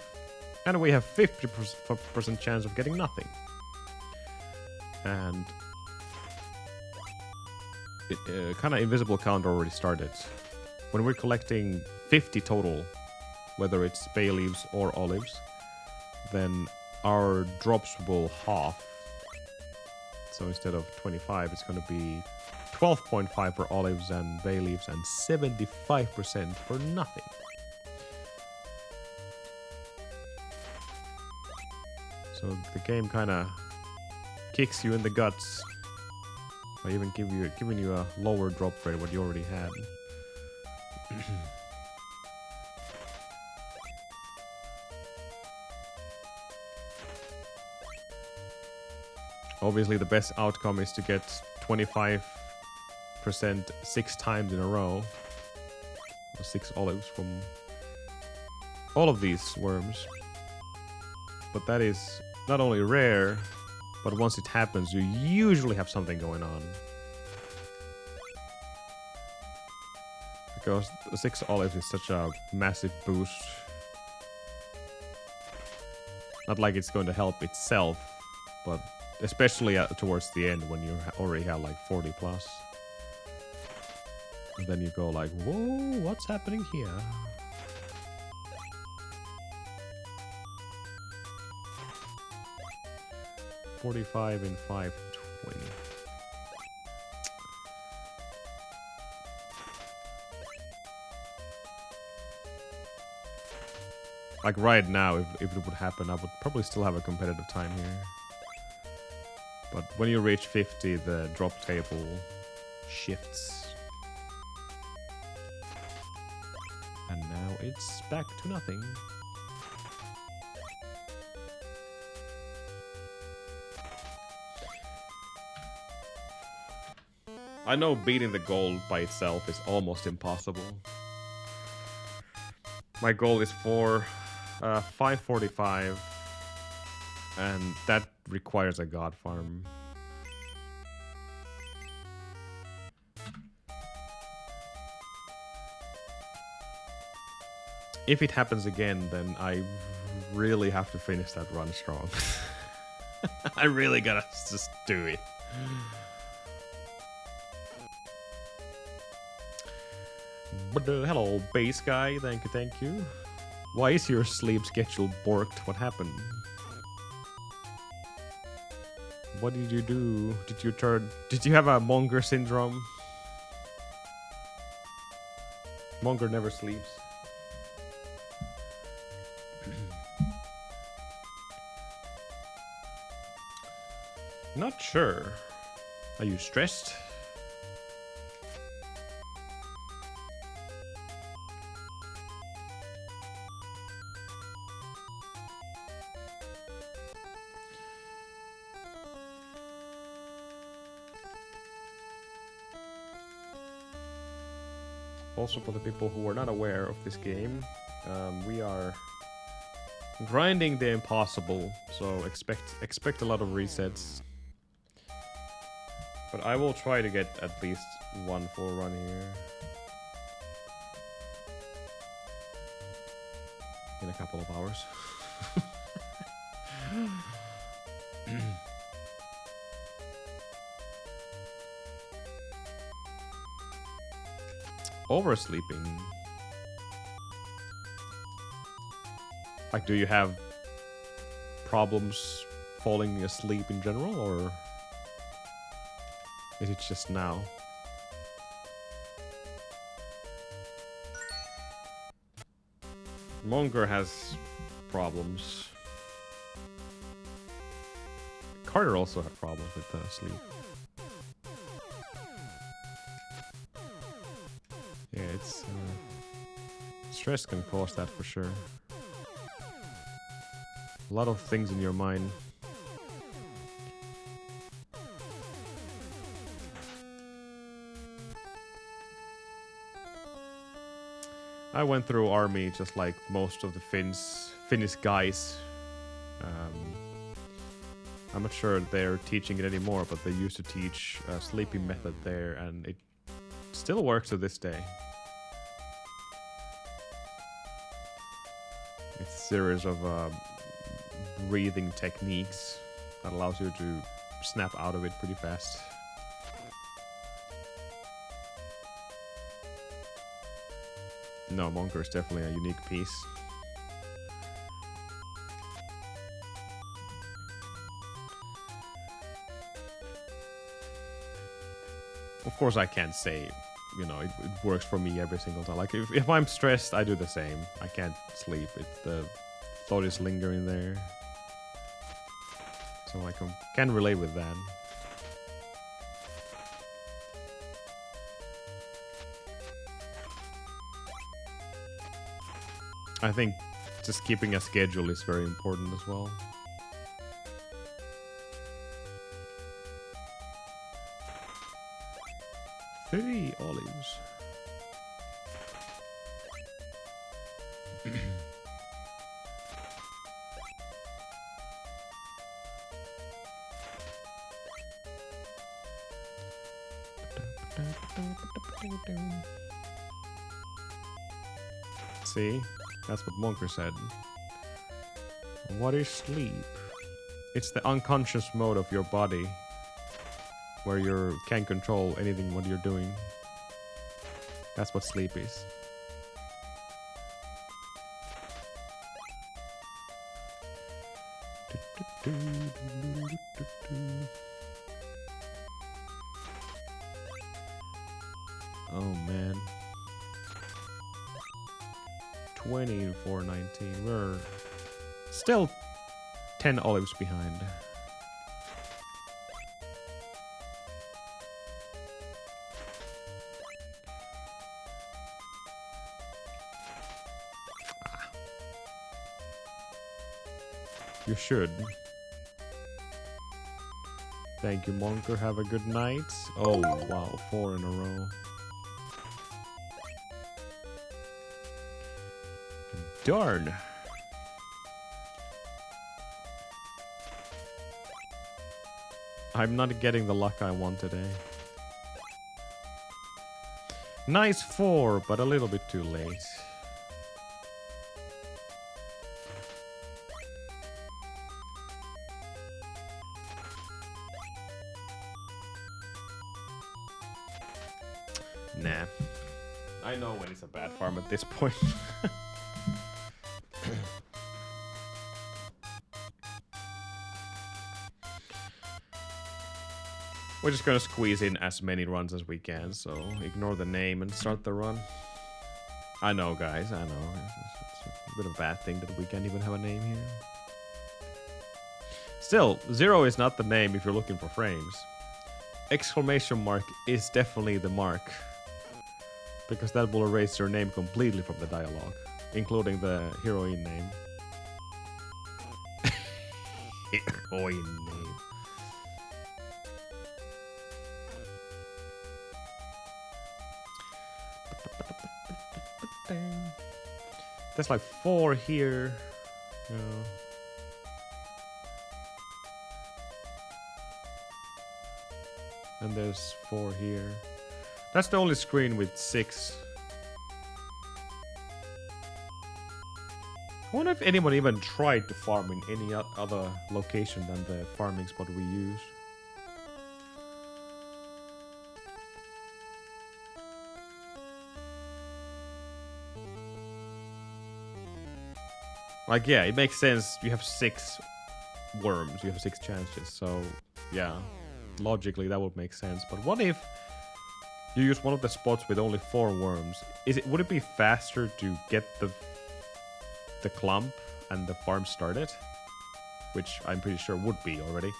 And we have 50% chance of getting nothing. And kind of invisible count already started. When we're collecting 50 total, whether it's bay leaves or olives, then our drops will half. So instead of 25, it's going to be 12.5 for olives and bay leaves and 75% for nothing. So the game kind of kicks you in the guts by even giving you a lower drop rate what you already had. Obviously, the best outcome is to get 25% 6 times in a row. Or 6 olives from all of these worms. But that is not only rare, but once it happens, you usually have something going on. Because the 6 olives is such a massive boost. Not like it's going to help itself, but especially towards the end when you already have like 40 plus. And then you go like, whoa, what's happening here? $45 and $5.20. Like right now, if it would happen, I would probably still have a competitive time here. But when you reach 50, the drop table shifts. And now it's back to nothing. I know beating the goal by itself is almost impossible. My goal is for 545, and that requires a god farm. If it happens again, then I really have to finish that run strong. I really gotta just do it. But hello, base guy. Thank you. Why is your sleep schedule borked? What happened? What did you do? Did you have a Monger syndrome? Monger never sleeps. Not sure. Are you stressed? Also, for the people who are not aware of this game, we are grinding the impossible, so expect a lot of resets. But I will try to get at least one full run here in a couple of hours. Oversleeping. Like, do you have problems falling asleep in general, or is it just now? Monger has problems. Carter also had problems with sleep. Yeah, it's stress can cause that for sure. A lot of things in your mind. I went through army just like most of the Finnish guys. I'm not sure they're teaching it anymore, but they used to teach a sleeping method there, and it still works to this day. It's a series of breathing techniques that allows you to snap out of it pretty fast. No, Monker is definitely a unique piece. Of course, I can't say, you know, it works for me every single time. Like, if I'm stressed, I do the same. I can't sleep. It's the thought is lingering there. So I can relate with that. I think just keeping a schedule is very important as well. Three olives. See? That's what Monker said. What is sleep? It's the unconscious mode of your body where you can't control anything what you're doing. That's what sleep is. Oh man. 20 and 419. We're still 10 olives behind. You should. Thank you, Monker. Have a good night. Oh, wow. 4 in a row. Darn. I'm not getting the luck I want today. Nice 4, but a little bit too late. Nah. I know when it's a bad farm at this point. We're just gonna squeeze in as many runs as we can, so ignore the name and start the run. I know, guys, I know. It's a bit of a bad thing that we can't even have a name here. Still, 0 is not the name if you're looking for frames. Exclamation mark is definitely the mark, because that will erase your name completely from the dialogue, including the heroine name. Heroine name. There's like 4 here. Yeah. And there's 4 here. That's the only screen with 6. I wonder if anyone even tried to farm in any other location than the farming spot we used. Like, yeah, it makes sense. You have 6 worms. You have 6 chances. So, yeah. Logically, that would make sense. But what if you use one of the spots with only 4 worms? Would it be faster to get the clump and the farm started? Which I'm pretty sure would be already.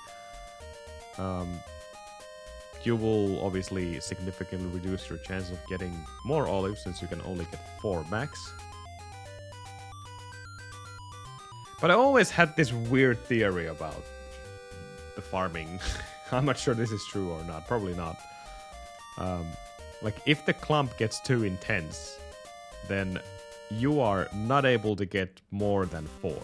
you will obviously significantly reduce your chance of getting more olives since you can only get 4 max. But I always had this weird theory about the farming. I'm not sure this is true or not. Probably not. Like, if the clump gets too intense, then you are not able to get more than 4.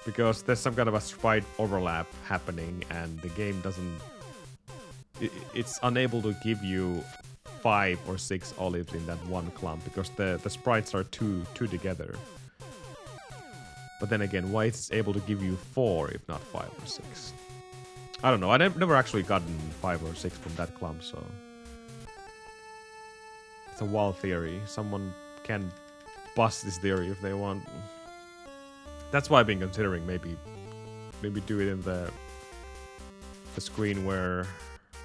Because there's some kind of a sprite overlap happening and the game doesn't... It's unable to give you 5 or 6 olives in that one clump because the sprites are too together. But then again, why it's able to give you 4 if not 5 or 6? I don't know, I never actually gotten 5 or 6 from that clump, so... It's a wild theory. Someone can bust this theory if they want. That's why I've been considering maybe do it in the screen where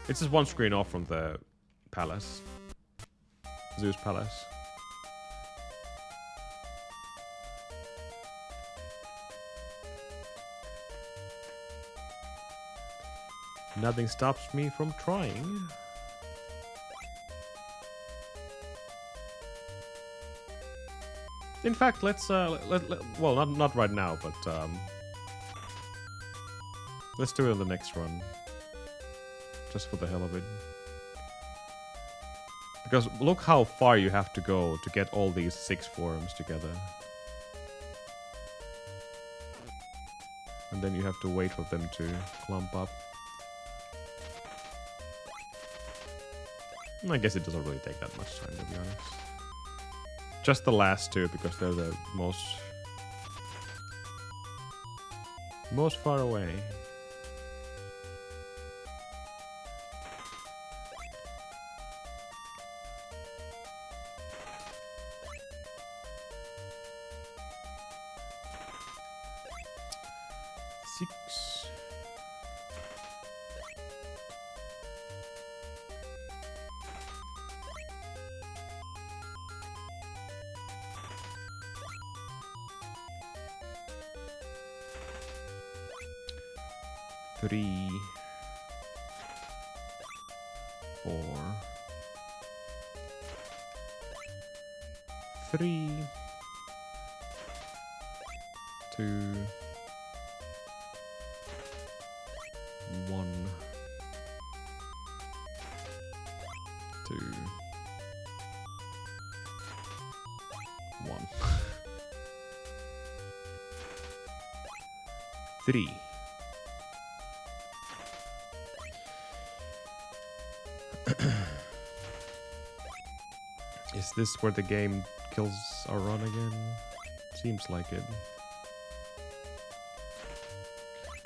it's just one screen off from the palace, Zeus Palace. Nothing stops me from trying. In fact, let's well, not right now, but let's do it on the next run, just for the hell of it. Because look how far you have to go to get all these 6 forums together, and then you have to wait for them to clump up. I guess it doesn't really take that much time, to be honest. Just the last 2, because they're the most far away. Six. Three, 4, 3, 2, 1, 2, 1, 3. Is this where the game kills our run again? Seems like it.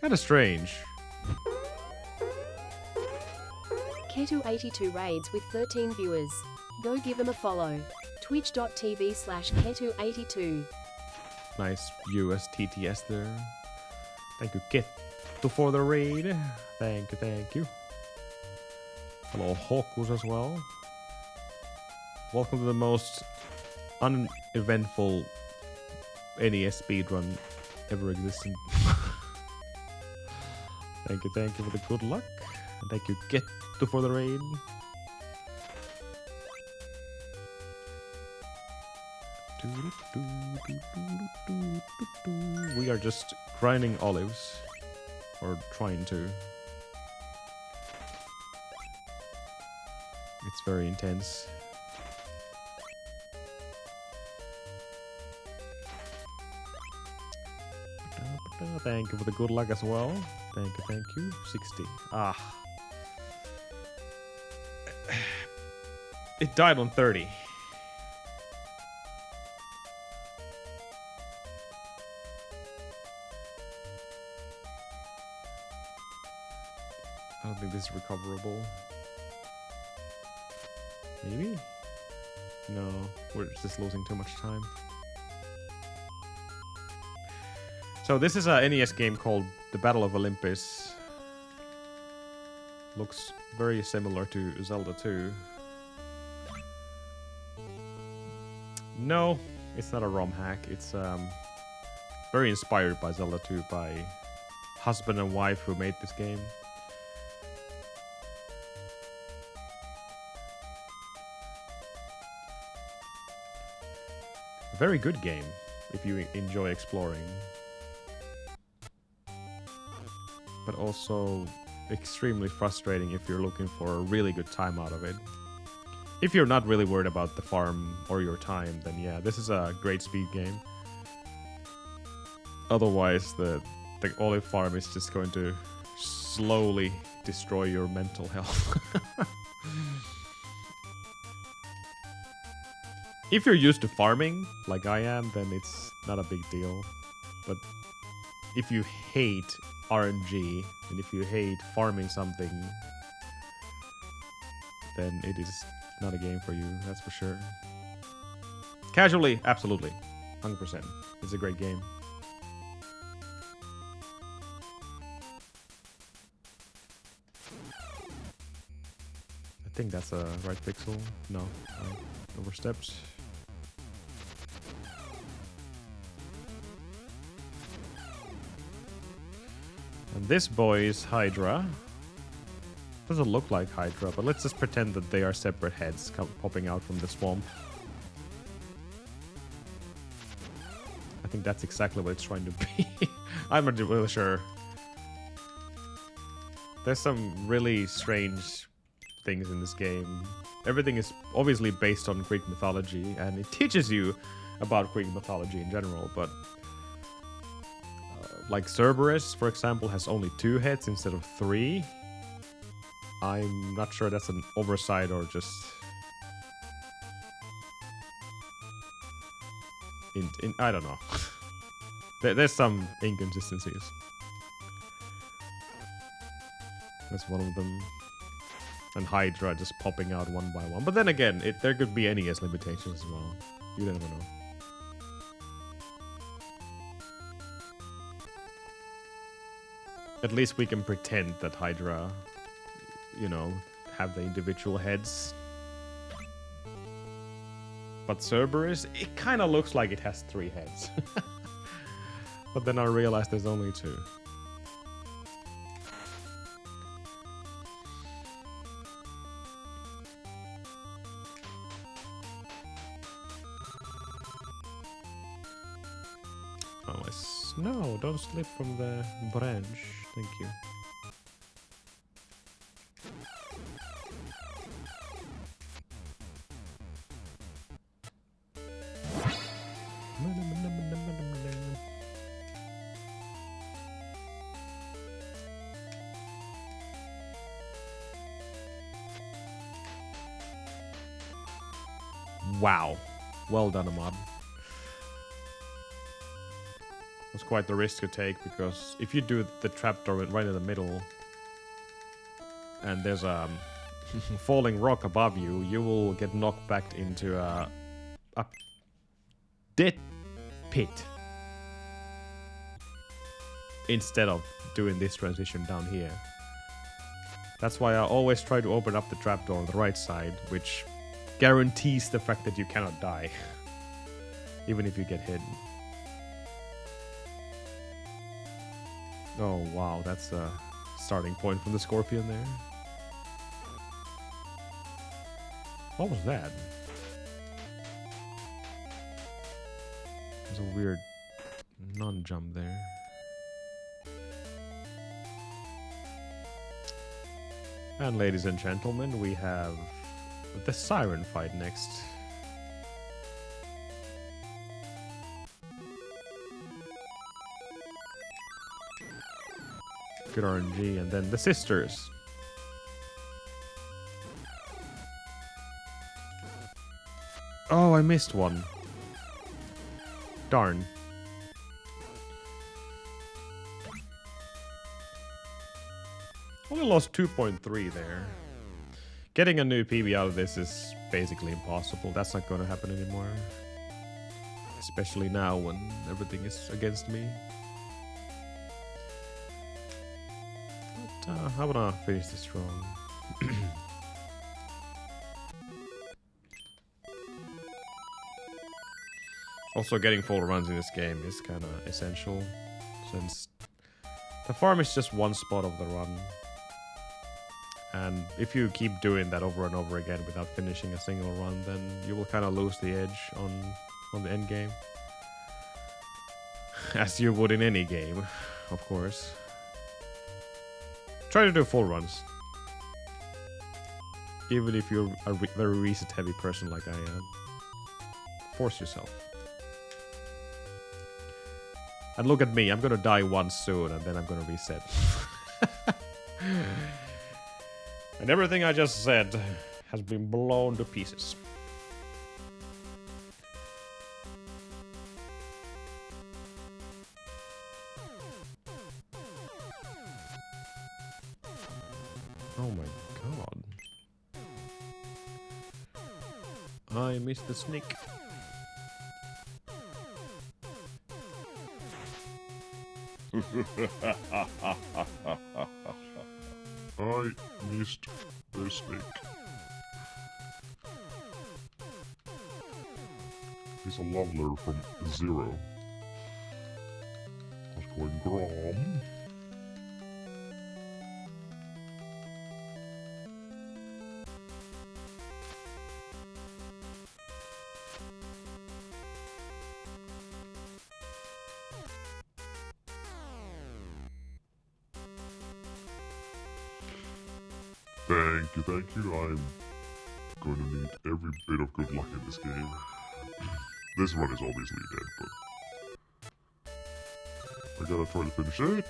Kinda strange. Ketu82 raids with 13 viewers. Go give them a follow. Twitch.tv/Ketu82. Nice US TTS there. Thank you, Ketu, for the raid. Thank you. Hello, Hokus as well. Welcome to the most uneventful NES speedrun ever existing. Thank you for the good luck. And thank you, Ketu, for the raid. We are just grinding olives. Or trying to. It's very intense. Thank you for the good luck as well. Thank you. 60. Ah. It died on 30. I don't think this is recoverable. Maybe? No, we're just losing too much time. So this is a NES game called The Battle of Olympus. Looks very similar to Zelda 2. No, it's not a ROM hack. It's very inspired by Zelda 2 by husband and wife who made this game. A very good game if you enjoy exploring. But also extremely frustrating if you're looking for a really good time out of it. If you're not really worried about the farm or your time, then yeah, this is a great speed game. Otherwise, the olive farm is just going to slowly destroy your mental health. If you're used to farming, like I am, then it's not a big deal. But if you hate RNG, and if you hate farming something, then it is not a game for you, that's for sure. Casually, absolutely. 100%. It's a great game. I think that's a right pixel. No, overstepped. And this boy is Hydra. Doesn't look like Hydra, but let's just pretend that they are separate heads popping out from the swamp. I think that's exactly what it's trying to be. I'm not really sure. There's some really strange things in this game. Everything is obviously based on Greek mythology, and it teaches you about Greek mythology in general, but like Cerberus, for example, has only 2 heads instead of 3. I'm not sure that's an oversight or just I don't know. There's some inconsistencies. That's one of them. And Hydra just popping out one by one. But then again, there could be NES limitations as well. You never know. At least we can pretend that Hydra, you know, have the individual heads. But Cerberus, it kind of looks like it has 3 heads. But then I realized there's only 2. Oh, no, don't slip from the branch. Thank you. Wow. Well done, Ahmad. It's quite the risk to take, because if you do the trapdoor right in the middle and there's a falling rock above you, you will get knocked back into a dead pit instead of doing this transition down here. That's why I always try to open up the trapdoor on the right side, which guarantees the fact that you cannot die even if you get hit. Oh wow, that's a starting point from the scorpion there. What was that? There's a weird non-jump there. And ladies and gentlemen, we have the siren fight next. Good RNG, and then the sisters. Oh, I missed one. Darn. Only lost 2.3 there. Getting a new PB out of this is basically impossible. That's not going to happen anymore. Especially now when everything is against me. But I wanna finish this strong. Also, getting full runs in this game is kind of essential, since The farm is just one spot of the run. And if you keep doing that over and over again without finishing a single run, then you will kind of lose the edge on the end game. As you would in any game, of course. Try to do full runs. Even if you're a very reset heavy person like I am. Force yourself. And look at me, I'm gonna die once soon and then I'm gonna reset. And everything I just said has been blown to pieces. Oh my god. I missed the sneak. I missed the snake. He's a leveler from 0. I was going Grom. Thank you. I'm going to need every bit of good luck in this game. This run is obviously dead, but I gotta try to finish it.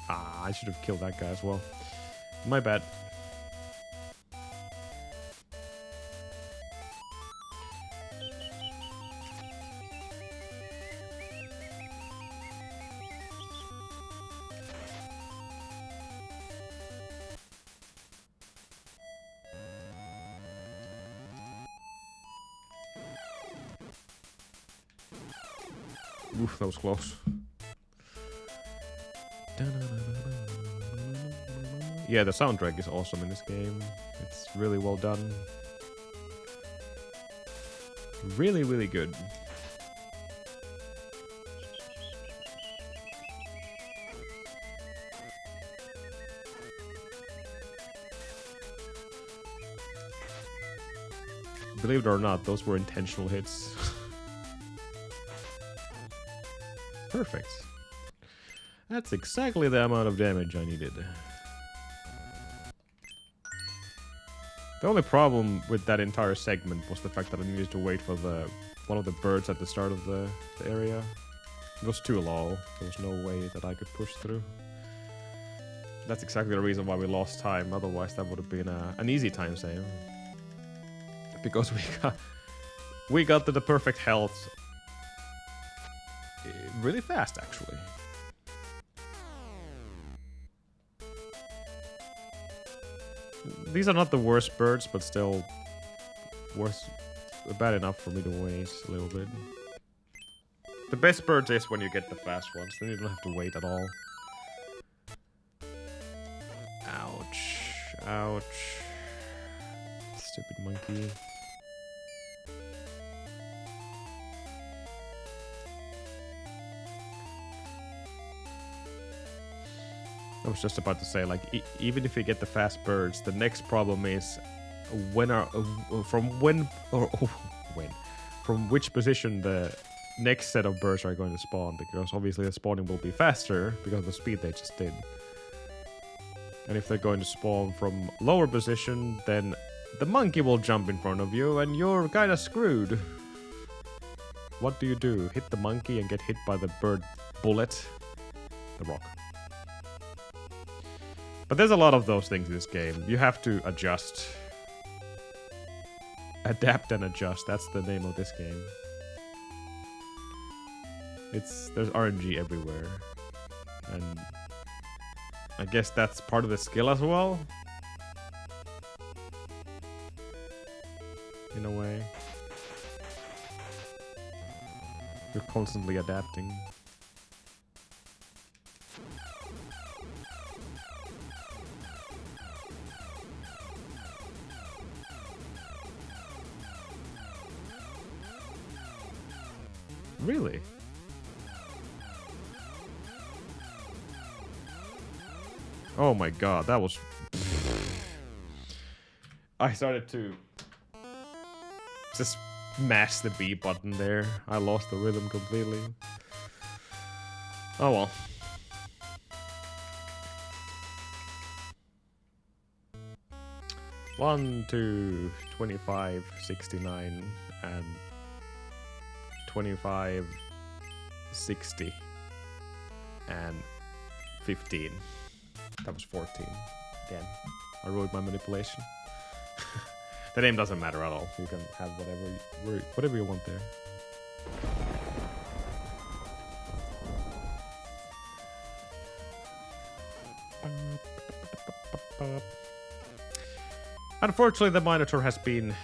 Ah, I should have killed that guy as well. My bad. Oof, that was close. Yeah, the soundtrack is awesome in this game. It's really well done. Really, really good. Believe it or not, those were intentional hits. Perfect. That's exactly the amount of damage I needed. The only problem with that entire segment was the fact that I needed to wait for one of the birds at the start of the area. It was too low. There was no way that I could push through. That's exactly the reason why we lost time. Otherwise, that would have been an easy time save. Because we got to the perfect health really fast, actually. These are not the worst birds, but still bad enough for me to waste a little bit. The best birds is when you get the fast ones, then you don't have to wait at all. Ouch. Ouch. Stupid monkey. I was just about to say, like, even if you get the fast birds, the next problem is from which position the next set of birds are going to spawn, because obviously the spawning will be faster because of the speed they just did. And if they're going to spawn from lower position, then the monkey will jump in front of you and you're kind of screwed. What do? Hit the monkey and get hit by the bird bullet? The rock. But there's a lot of those things in this game. You have to adjust. Adapt and adjust. That's the name of this game. There's RNG everywhere. And I guess that's part of the skill as well. In a way. You're constantly adapting. Really? Oh my god, that was... I started to just smash the B button there. I lost the rhythm completely. Oh well. One, 2, 25, 69, and 25, 60, and 15. That was 14. Damn, I ruined my manipulation. The name doesn't matter at all. You can have whatever you want there. Unfortunately, the Minotaur has been...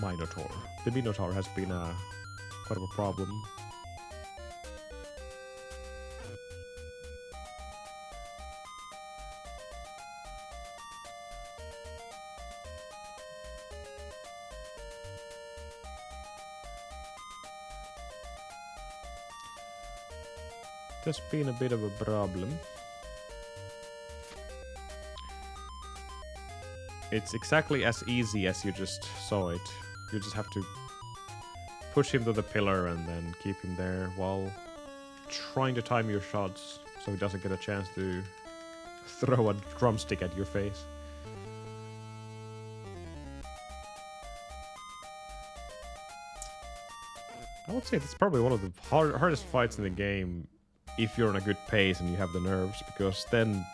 The Minotaur has been quite of a problem. There's been a bit of a problem. It's exactly as easy as you just saw it. You just have to push him to the pillar and then keep him there while trying to time your shots so he doesn't get a chance to throw a drumstick at your face. I would say that's probably one of the hardest fights in the game if you're on a good pace and you have the nerves, because then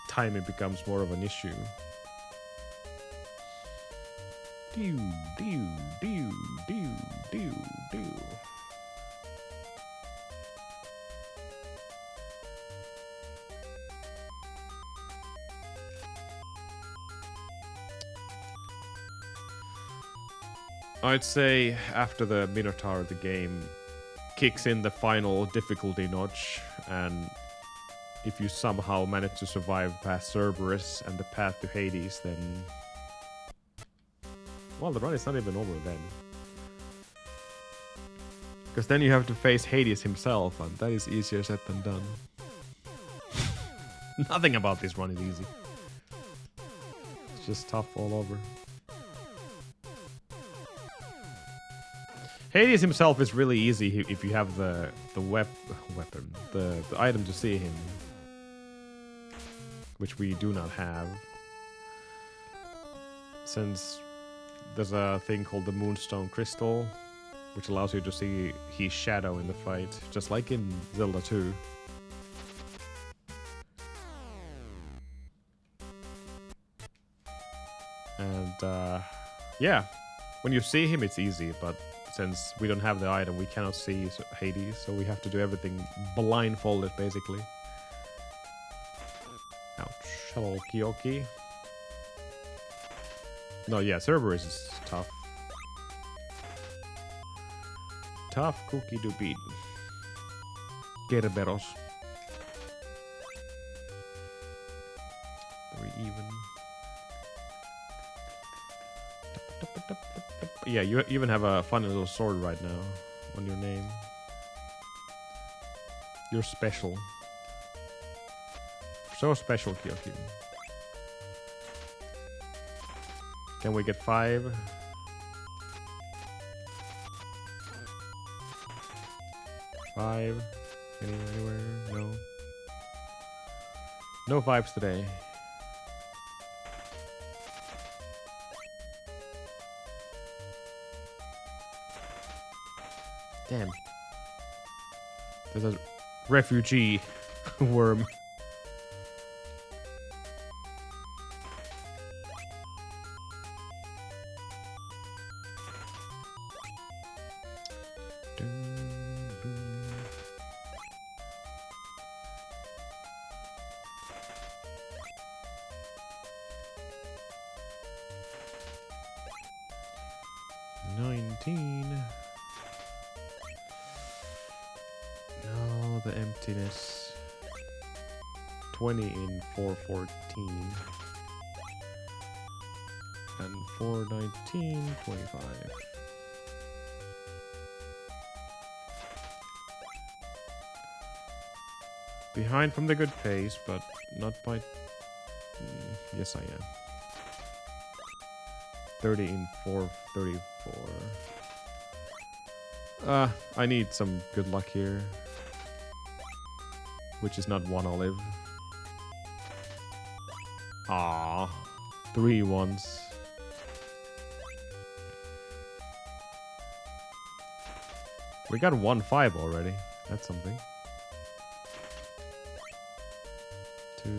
timing becomes more of an issue. Do, do, do, do, do, do. I'd say after the Minotaur, the game kicks in the final difficulty notch, and if you somehow manage to survive past Cerberus and the path to Hades, then... well, the run is not even over then. Because then you have to face Hades himself, and that is easier said than done. Nothing about this run is easy. It's just tough all over. Hades himself is really easy if you have the weapon, the item to see him, which we do not have, since there's a thing called the Moonstone Crystal, which allows you to see his shadow in the fight, just like in Zelda 2. And yeah, when you see him, it's easy, but since we don't have the item, we cannot see Hades, so we have to do everything blindfolded, basically. Ouch. Hello, Kyoki. No, yeah, Cerberus is tough. Tough cookie to beat. Kerberos. Very even. Yeah, you even have a funny little sword right now on your name. You're special. So special, Kyoki. Can we get 5? Anywhere? No. No 5s today. Damn. There's a refugee worm. The emptiness. 20 in 414. And 419, 25. Behind from the good pace, but not by... yes, I am. 30 in 4:34. I need some good luck here. Which is not 1 olive. Ah, 3 ones. We got 1-5 already. That's something. 2.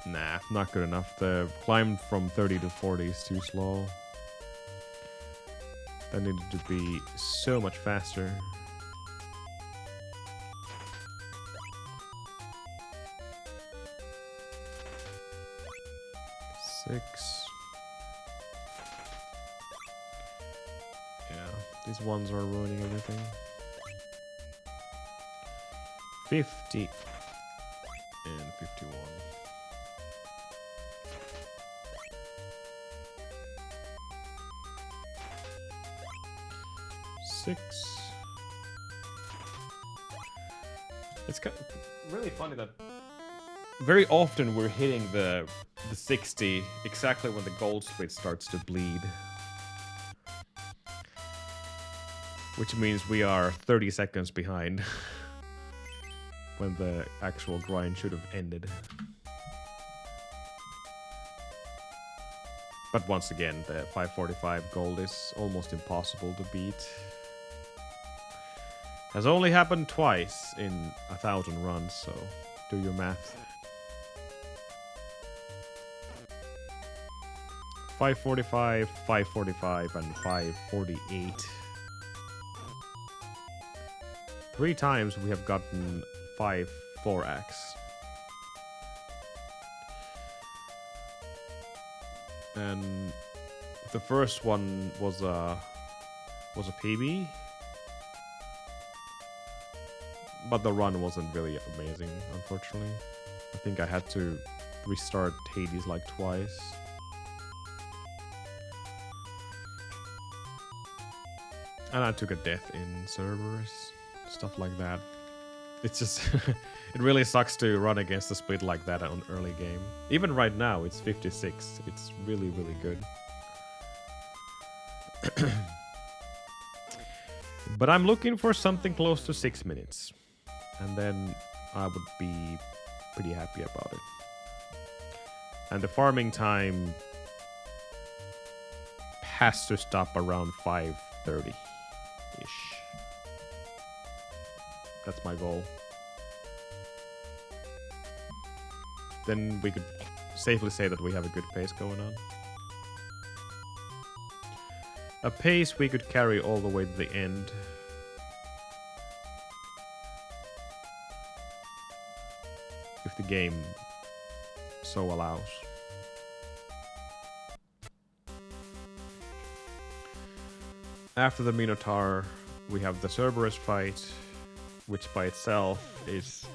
Nah, not good enough. The climb from 30 to 40 is too slow. That needed to be so much faster. Yeah, these ones are ruining everything. 50 and 51. It's really funny that very often we're hitting the 60 exactly when the gold split starts to bleed. Which means we are 30 seconds behind when the actual grind should have ended. But once again, the 545 gold is almost impossible to beat. Has only happened twice in 1,000 runs, so do your math. 545, 545, and 548. 3 times we have gotten 5-4x. And the first one was a PB. But the run wasn't really amazing, unfortunately. I think I had to restart Hades like twice. And I took a death in servers, stuff like that. It's just, it really sucks to run against the split like that on early game. Even right now, it's 56. It's really, really good. But I'm looking for something close to 6 minutes. And then I would be pretty happy about it. And the farming time has to stop around 5:30-ish. That's my goal. Then we could safely say that we have a good pace going on. A pace we could carry all the way to the end. If the game so allows. After the Minotaur, we have the Cerberus fight, which by itself is...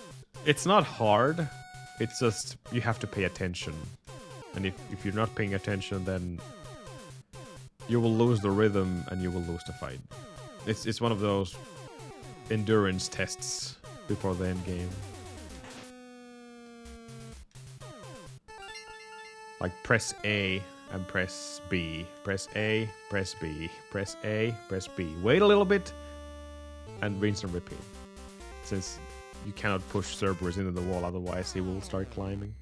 It's not hard, it's just you have to pay attention. And if you're not paying attention, then you will lose the rhythm and you will lose the fight. It's one of those endurance tests before the end game. Like press A and press B. Press A, press B. Press A, press B. Wait a little bit and rinse and repeat. Since you cannot push Cerberus into the wall, otherwise he will start climbing.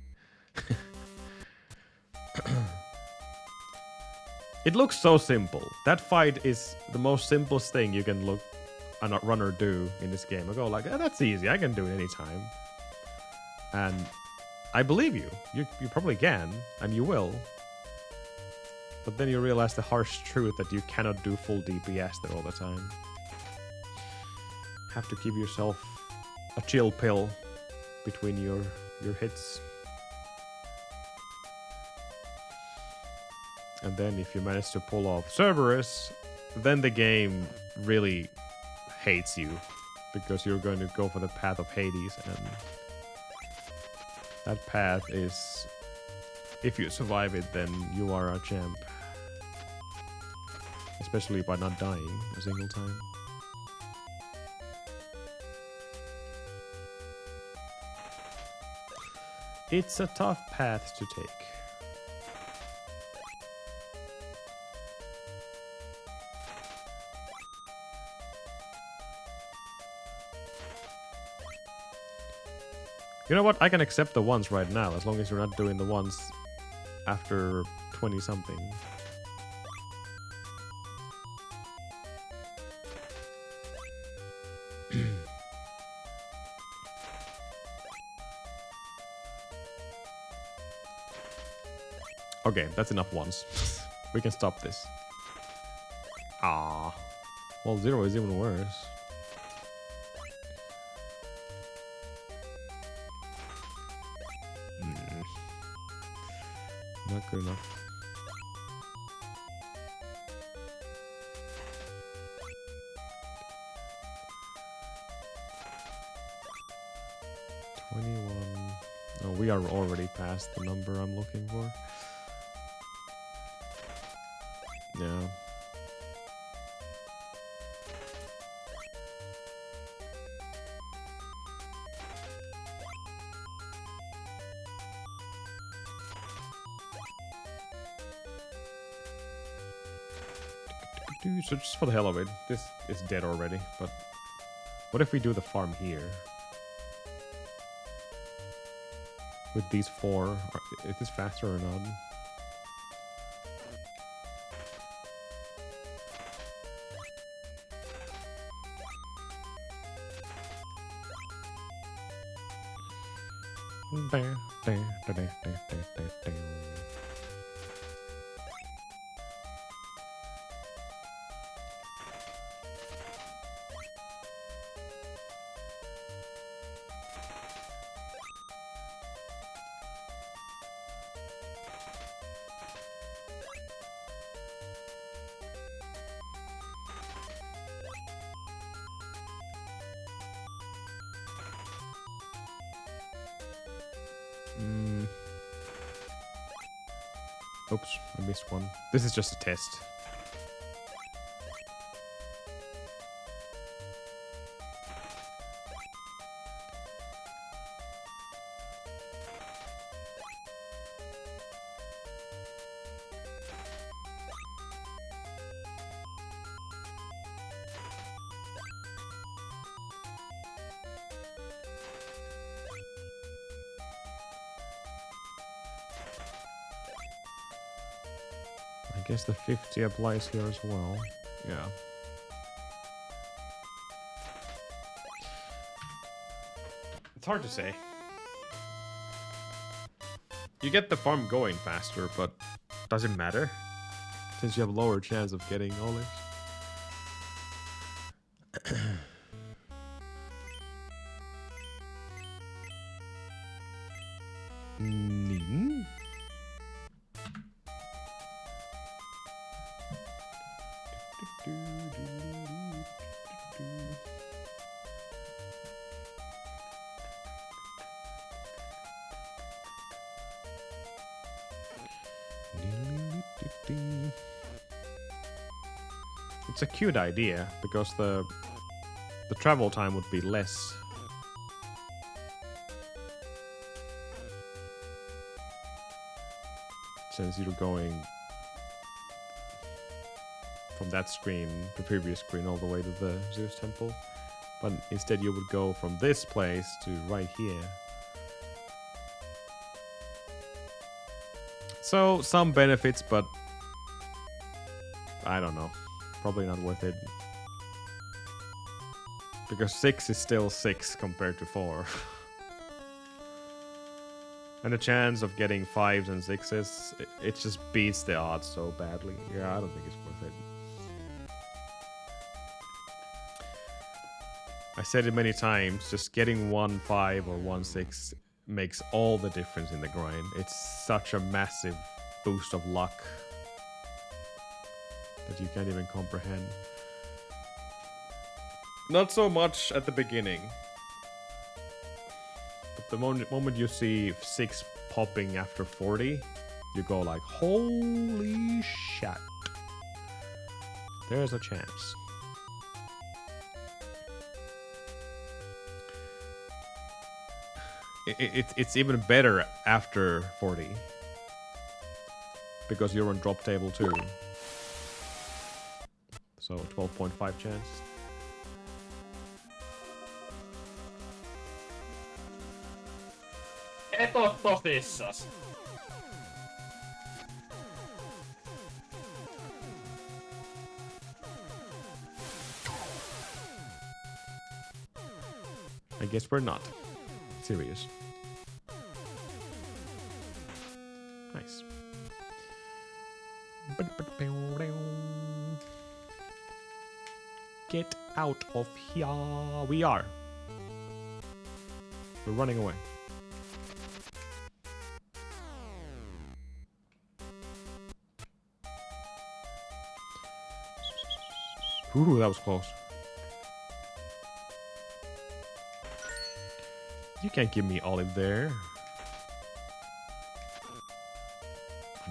It looks so simple. That fight is the most simplest thing you can look a runner do in this game. I go like, oh, that's easy. I can do it anytime. And I believe you. You probably can, and you will. But then you realize the harsh truth that you cannot do full DPS there all the time. Have to give yourself a chill pill between your hits. And then if you manage to pull off Cerberus, then the game really hates you. Because you're going to go for the path of Hades, and that path is, if you survive it, then you are a champ. Especially by not dying a single time. It's a tough path to take. You know what? I can accept the ones right now, as long as you're not doing the ones after 20 something. Okay, that's enough ones. We can stop this. Ah, well, 0 is even worse. Not good enough. Oh, we are already past the number I'm looking for. Yeah. So just for the hell of it, this is dead already, but what if we do the farm here? With these 4, is this faster or not? Oops, I missed one. This is just a test. I guess the 50 applies here as well. Yeah. It's hard to say. You get the farm going faster, but does it matter? Since you have a lower chance of getting olives. Nin? It's a cute idea because the travel time would be less. Since you're going from that screen, the previous screen, all the way to the Zeus temple. But instead you would go from this place to right here. So, some benefits, but I don't know. Probably not worth it. Because 6 is still 6 compared to 4. And the chance of getting 5s and 6s, it just beats the odds so badly. Yeah, I don't think it's worth it. I said it many times, just getting 1 5 or 1 6 makes all the difference in the grind. It's such a massive boost of luck that you can't even comprehend. Not so much at the beginning. But the moment you see 6 popping after 40, you go like, holy shit. There's a chance. it's even better after 40. Because you're on drop table too. So 12.5 chance. Et oo tosissas. I guess we're not serious. Nice. Get out of here. We are. We're running away. Ooh, that was close. You can't give me olive there.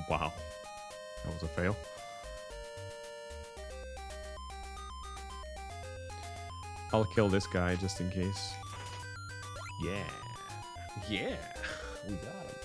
Wow. That was a fail. I'll kill this guy just in case. Yeah. Yeah. We got him.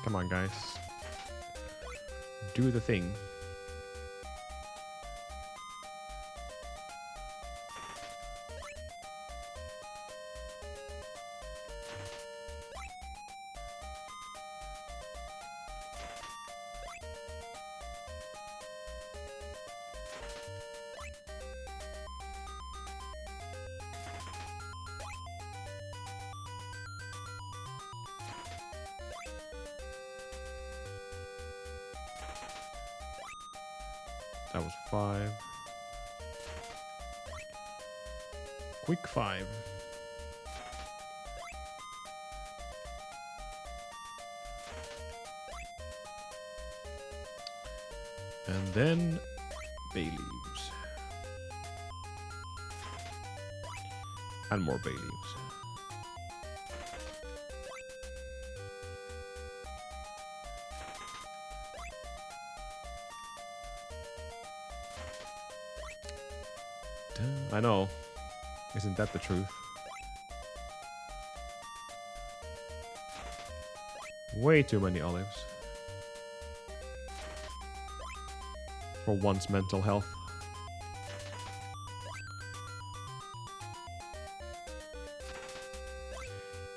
Come on, guys. Do the thing. That was 5. Quick 5. And then bay leaves. And more bay leaves. I know. Isn't that the truth? Way too many olives. For one's mental health.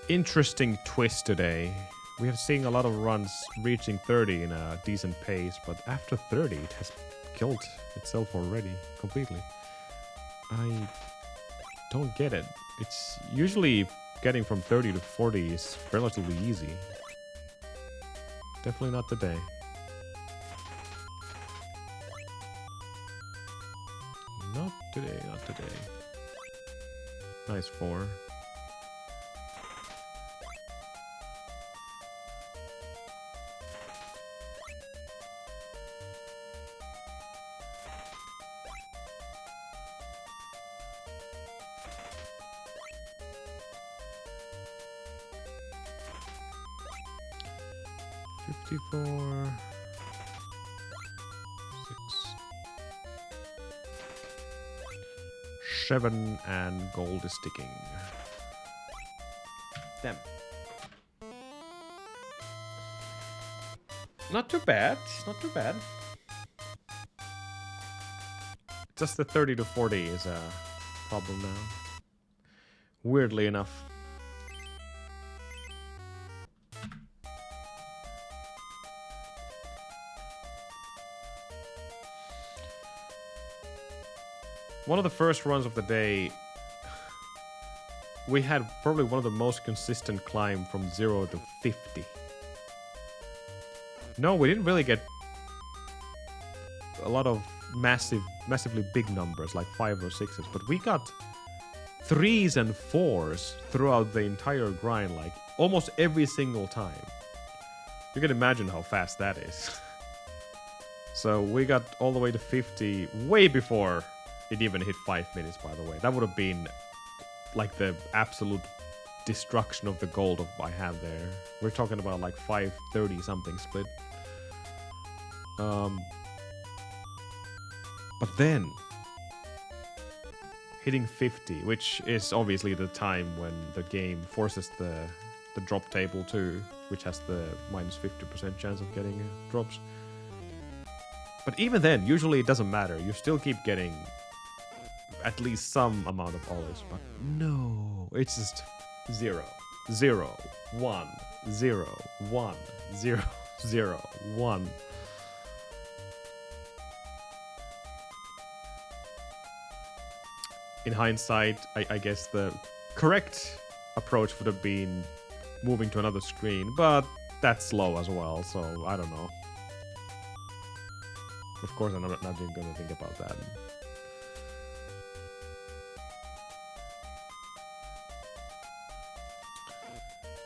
Interesting twist today. We have seen a lot of runs reaching 30 in a decent pace, but after 30 it has killed itself already, completely. I don't get it. It's usually getting from 30 to 40 is relatively easy. Definitely not today. Not today, not today. Nice 4. $54. 6. 7 and gold is sticking. Damn. Not too bad. Not too bad. Just the 30 to 40 is a problem now. Weirdly enough. One of the first runs of the day, we had probably one of the most consistent climb from 0 to 50. No, we didn't really get a lot of massively big numbers, like 5 or 6s, but we got 3s and 4s throughout the entire grind, like almost every single time. You can imagine how fast that is. So we got all the way to 50 way before it even hit 5 minutes, by the way. That would have been like the absolute destruction of the gold of I have there. We're talking about like 5:30 something split. But then hitting 50, which is obviously the time when the game forces the drop table too, which has the minus 50% chance of getting drops. But even then, usually it doesn't matter. You still keep getting at least some amount of olives. But no, it's just 0, 0, 1, 0, 1, 0, 0, 1. In hindsight, I guess the correct approach would have been moving to another screen, but that's slow as well, so I don't know. Of course, I'm not even going to think about that.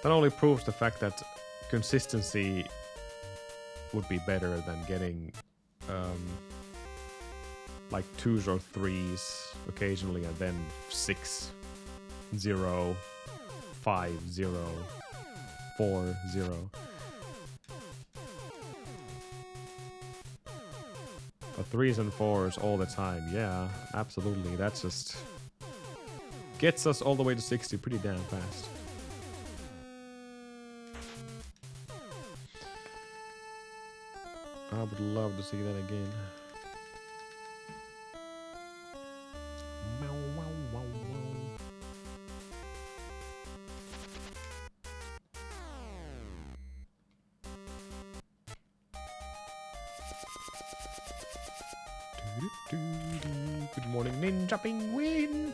That only proves the fact that consistency would be better than getting like 2s or 3s occasionally, and then 6, 0, 5, 0, 4, 0. But 3s and 4s all the time, yeah, absolutely. That just gets us all the way to 60 pretty damn fast. I would love to see that again. Good morning, Ninja Penguin.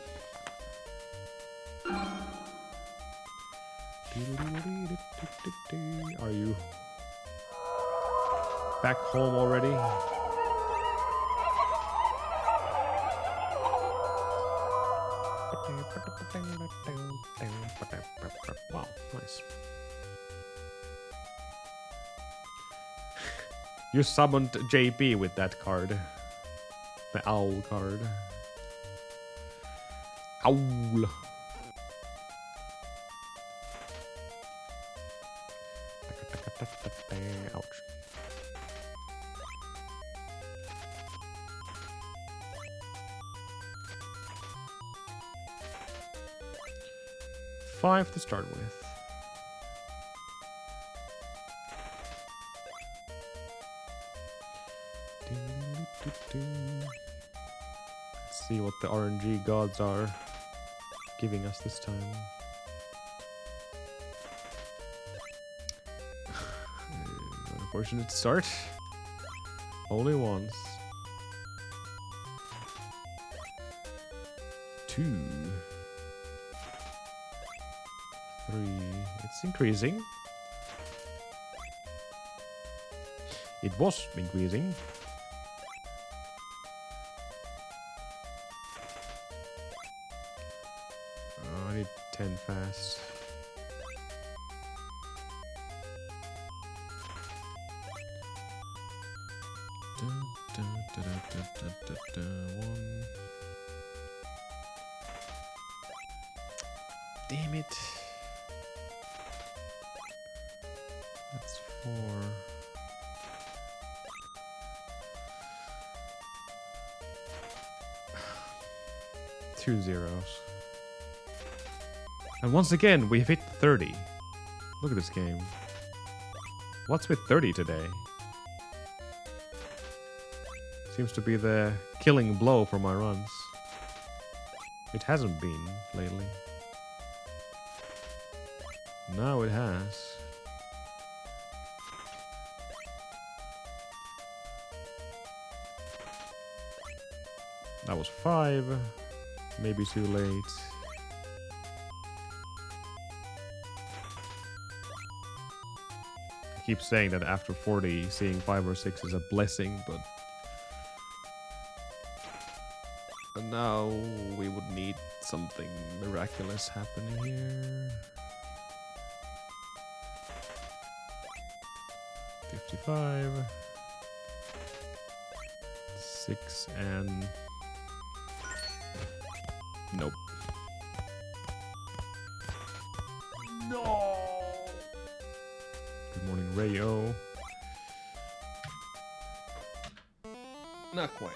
Are you back home already? Wow, nice. You summoned JP with that card. The owl card. Owl. Ouch. Five to start with. Let's see what the RNG gods are giving us this time. Unfortunate start. Only once. 2. 3. It's increasing. It was increasing. I need 10 fast. One. Damn it. That's 4. 2 zeros. And once again, we've hit 30. Look at this game. What's with 30 today? Seems to be the killing blow for my runs. It hasn't been lately. Now it has. That was 5. Maybe too late. I keep saying that after 40, seeing 5 or 6 is a blessing, but now we would need something miraculous happening here. 55. 6 and... Nope. No! Good morning, Rayo. Not quite.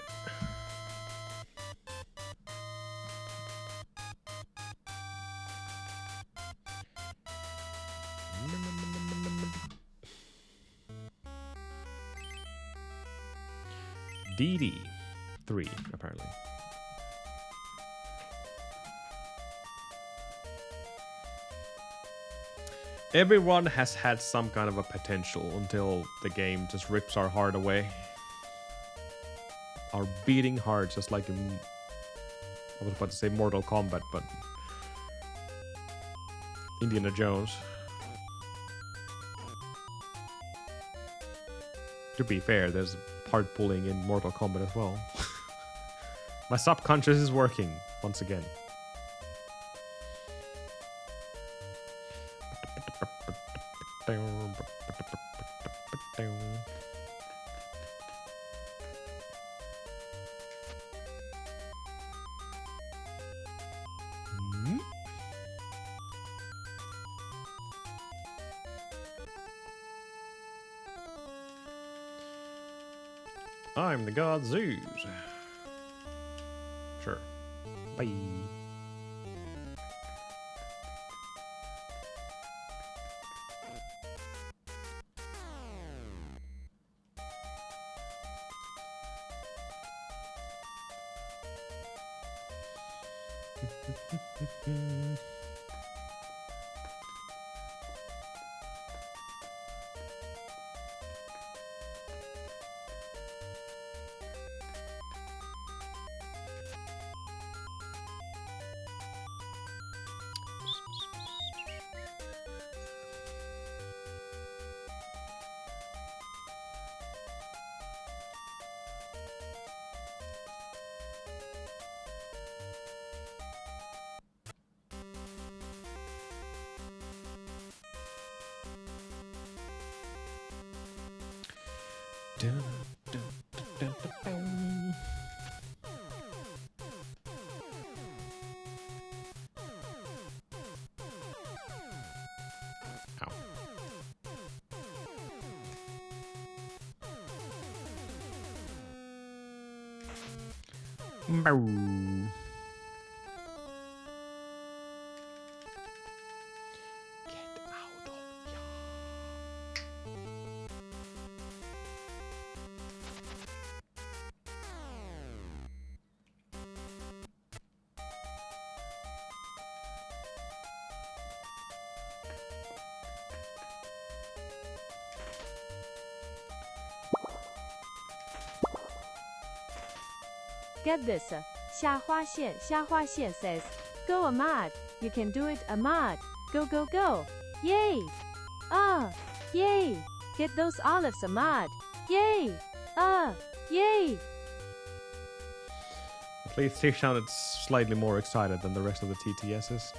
DD 3, apparently. Everyone has had some kind of a potential until the game just rips our heart away. Our beating heart, just like in... I was about to say Mortal Kombat, but... Indiana Jones. To be fair, there's heart pulling in Mortal Kombat as well. My subconscious is working once again. I'm the god Zeus. Sure. Bye. Dun, dun, dun, dun, dun. Ow. Bow. Get out of here. Get this. 虾花蟹 says, Go Ahmad, you can do it Ahmad. Go go go. Yay. Yay. Get those olives Ahmad. Yay. Yay. At least he sounded slightly more excited than the rest of the TTSs.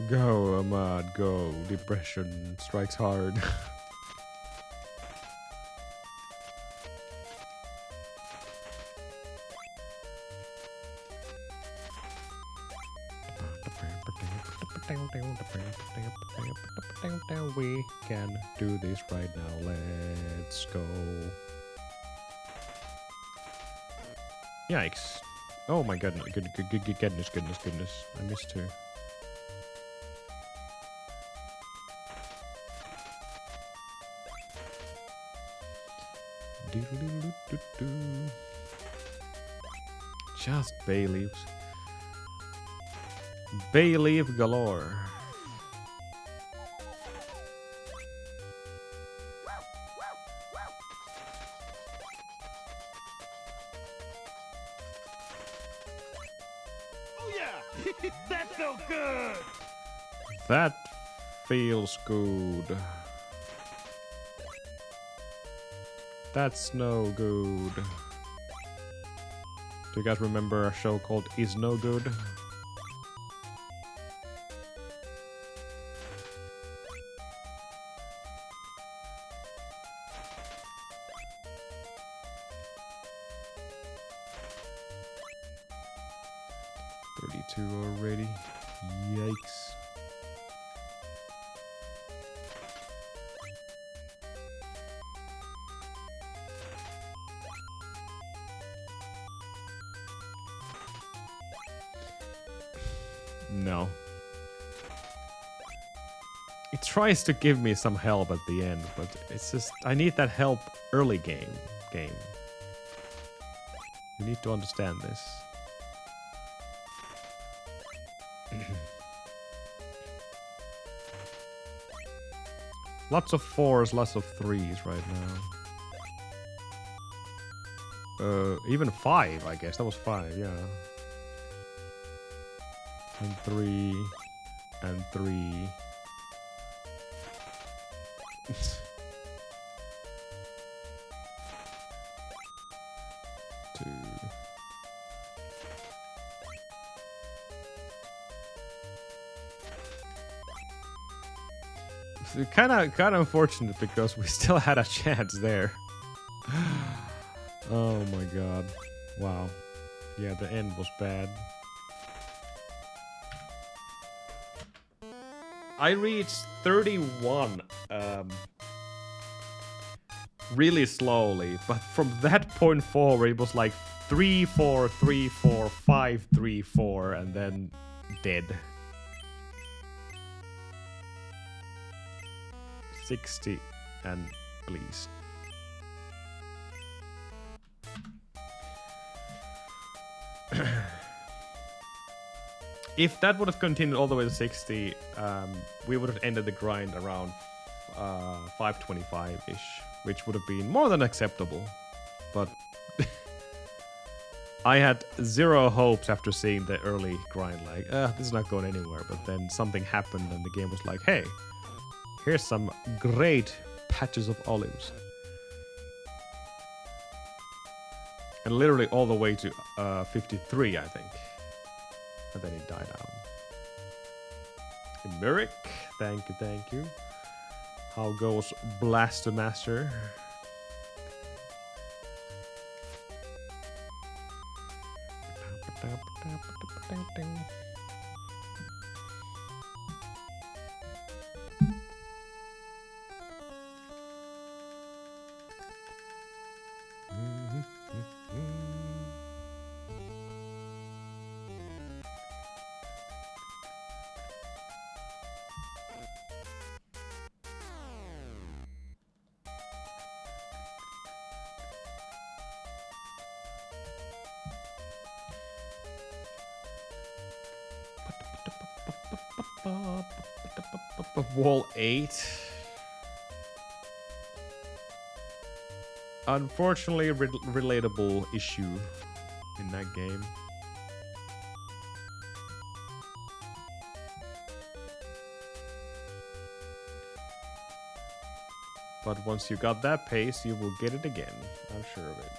Go, Ahmad, go. Depression strikes hard. We can do this right now. Let's go. Yikes. Oh my goodness. Goodness. I missed two. Doodle-doo-doo-doo-doo. Just bay leaves. Bay leaf galore. That felt good! That feels good. That's no good. Do you guys remember a show called Is No Good? 32 already. Yikes. No. It tries to give me some help at the end, but it's just I need that help early game. You need to understand this. Lots of 4s, lots of 3s right now. Even 5, I guess. That was 5, yeah. And 3. And 3. Two. It's kind of unfortunate because we still had a chance there. Oh my god. Wow. Yeah, the end was bad. I reached 31 really slowly, but from that point forward it was like 3 4 3 4 5 3 4 and then dead. 60 and please. If that would have continued all the way to 60, we would have ended the grind around 525-ish, which would have been more than acceptable. But I had zero hopes after seeing the early grind, like, this is not going anywhere. But then something happened and the game was like, hey, here's some great patches of olives. And literally all the way to 53, I think. And then it died out. Merrick, thank you, thank you. How goes Blaster Master? Wall 8. Unfortunately, relatable issue in that game. But once you got that pace, you will get it again. I'm sure of it.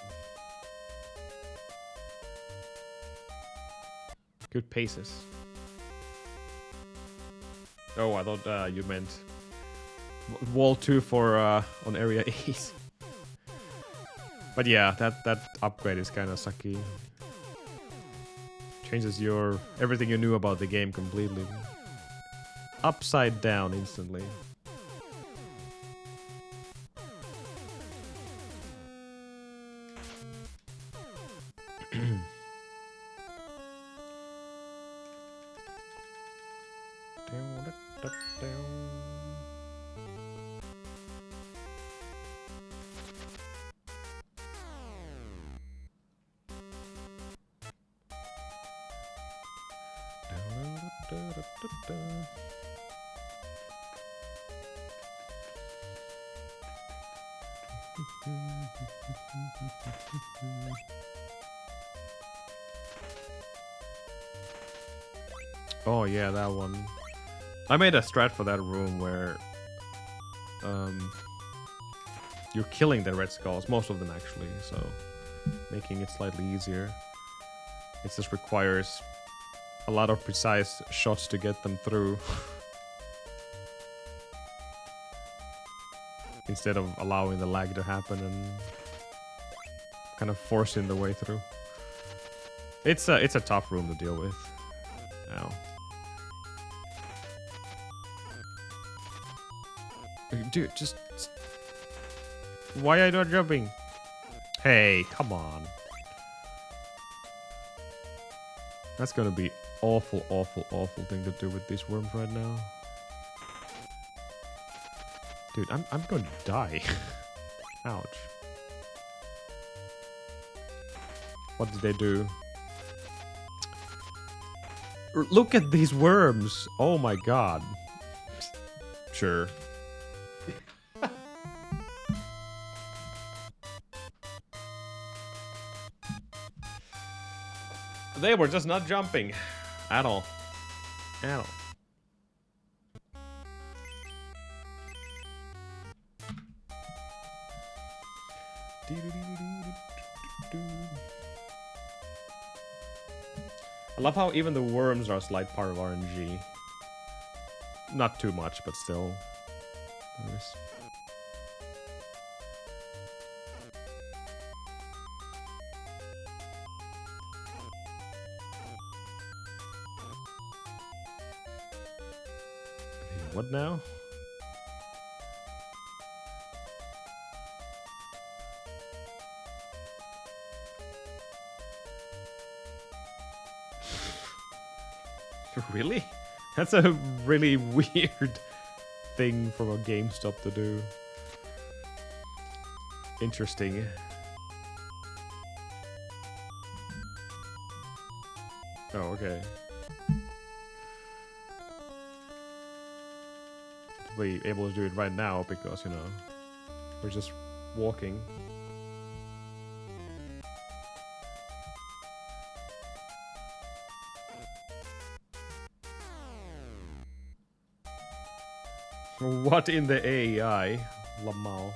Good paces. Oh, I thought you meant wall 2 for on area 8. But yeah, that upgrade is kind of sucky. Changes your everything you knew about the game completely. Upside down instantly. Oh yeah, that one. I made a strat for that room where you're killing the red skulls, most of them actually, so making it slightly easier. It just requires a lot of precise shots to get them through. Instead of allowing the lag to happen and kind of forcing the way through. It's a tough room to deal with. Ow. Dude, just... Why are you not jumping? Hey, come on. That's gonna be awful, awful, awful thing to do with these worms right now. Dude, I'm going to die. Ouch. What did they do? Look at these worms! Oh my god. Sure. They were just not jumping. At all. At all. I love how even the worms are a slight part of RNG. Not too much, but still. Nice. What now? Really? That's a really weird thing from a GameStop to do. Interesting. Oh, okay. Be able to do it right now because, you know, we're just walking. What in the AI? Lamau.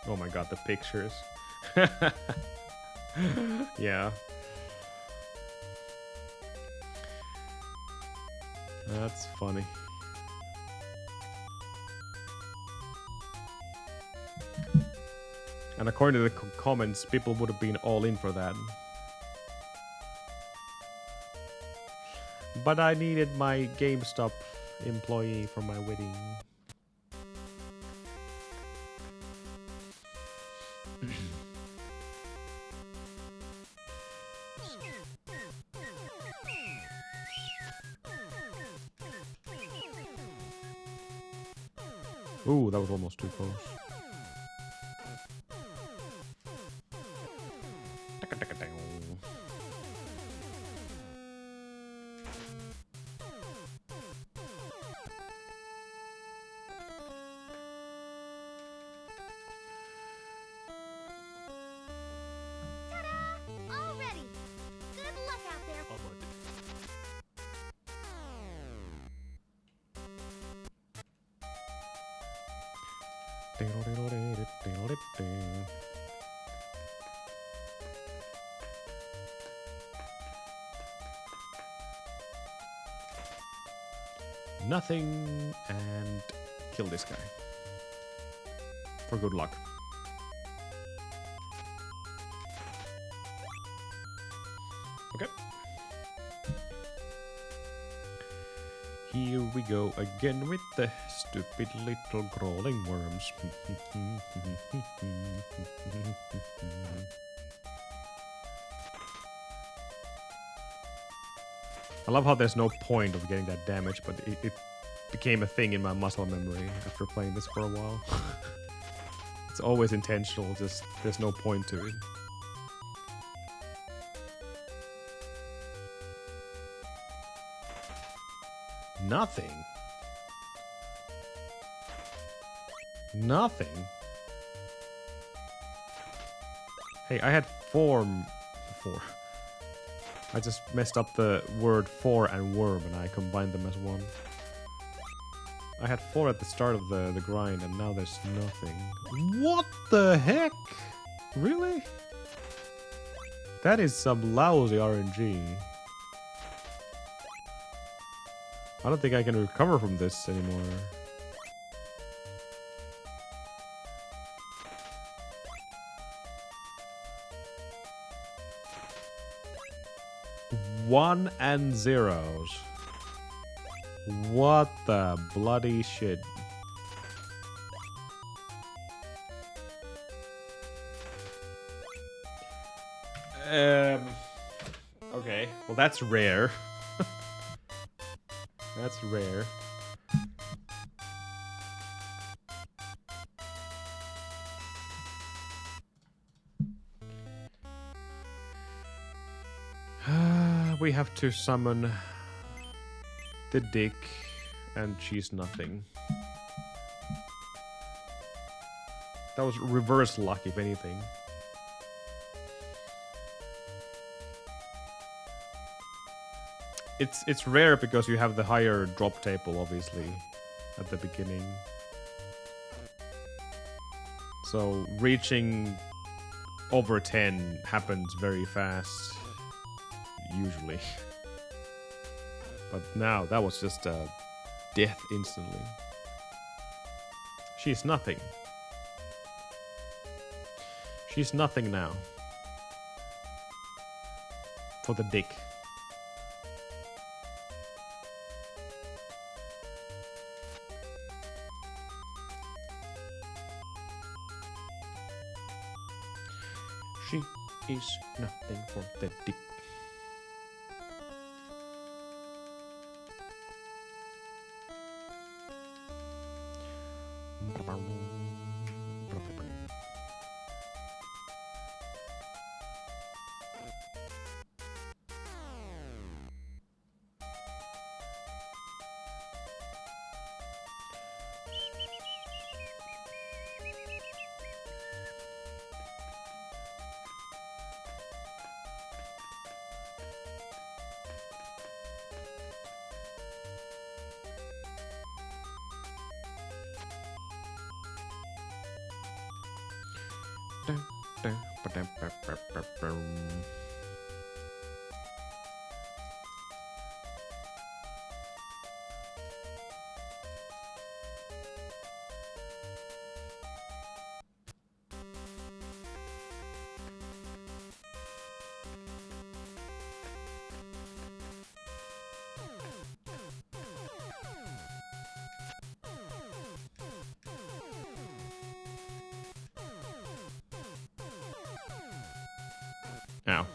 Oh my god, the pictures. Yeah. That's funny. And according to the comments, people would have been all in for that. But I needed my GameStop employee for my wedding. Ooh, that was almost too close. Already. Good luck out there. Nothing, and kill this guy. For good luck. Okay. Here we go again with the stupid little crawling worms. I love how there's no point of getting that damage, but it became a thing in my muscle memory after playing this for a while. It's always intentional, just there's no point to it. Nothing? Nothing? Hey, I had four. I just messed up the word for and worm and I combined them as one. I had 4 at the start of the grind and now there's nothing. What the heck? Really? That is some lousy RNG. I don't think I can recover from this anymore. 1 and zeros. What the bloody shit? Okay. Well, that's rare. That's rare. We have to summon the dick, and she's nothing. That was reverse luck, if anything. It's rare because you have the higher drop table, obviously, at the beginning. So reaching over 10 happens very fast, usually. But now, that was just death instantly. She's nothing. She's nothing now. For the dick. She is nothing for the dick. Ow.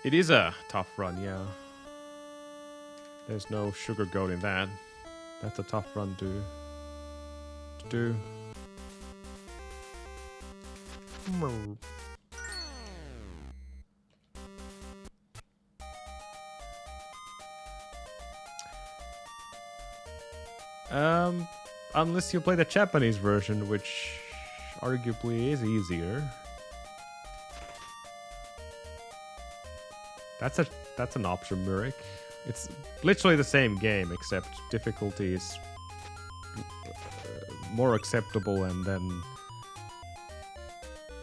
It is a tough run, yeah. There's no sugarcoating that. That's a tough run to do. Unless you play the Japanese version, which arguably is easier. That's an option, Murik. It's literally the same game, except difficulty is more acceptable, and then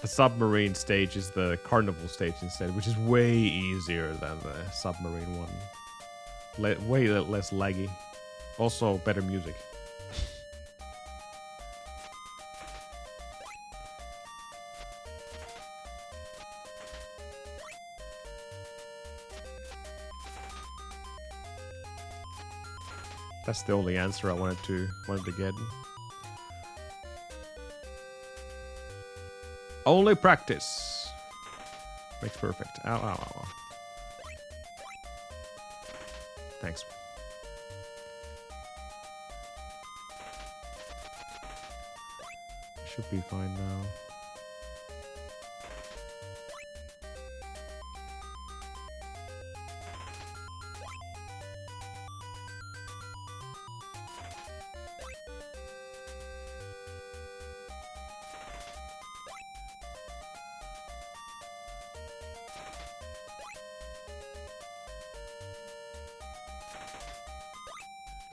the submarine stage is the carnival stage instead, which is way easier than the submarine one. Way less laggy. Also, better music. That's the only answer I wanted to get. Only practice makes perfect. Ow, ow, ow, ow. Thanks. Should be fine now.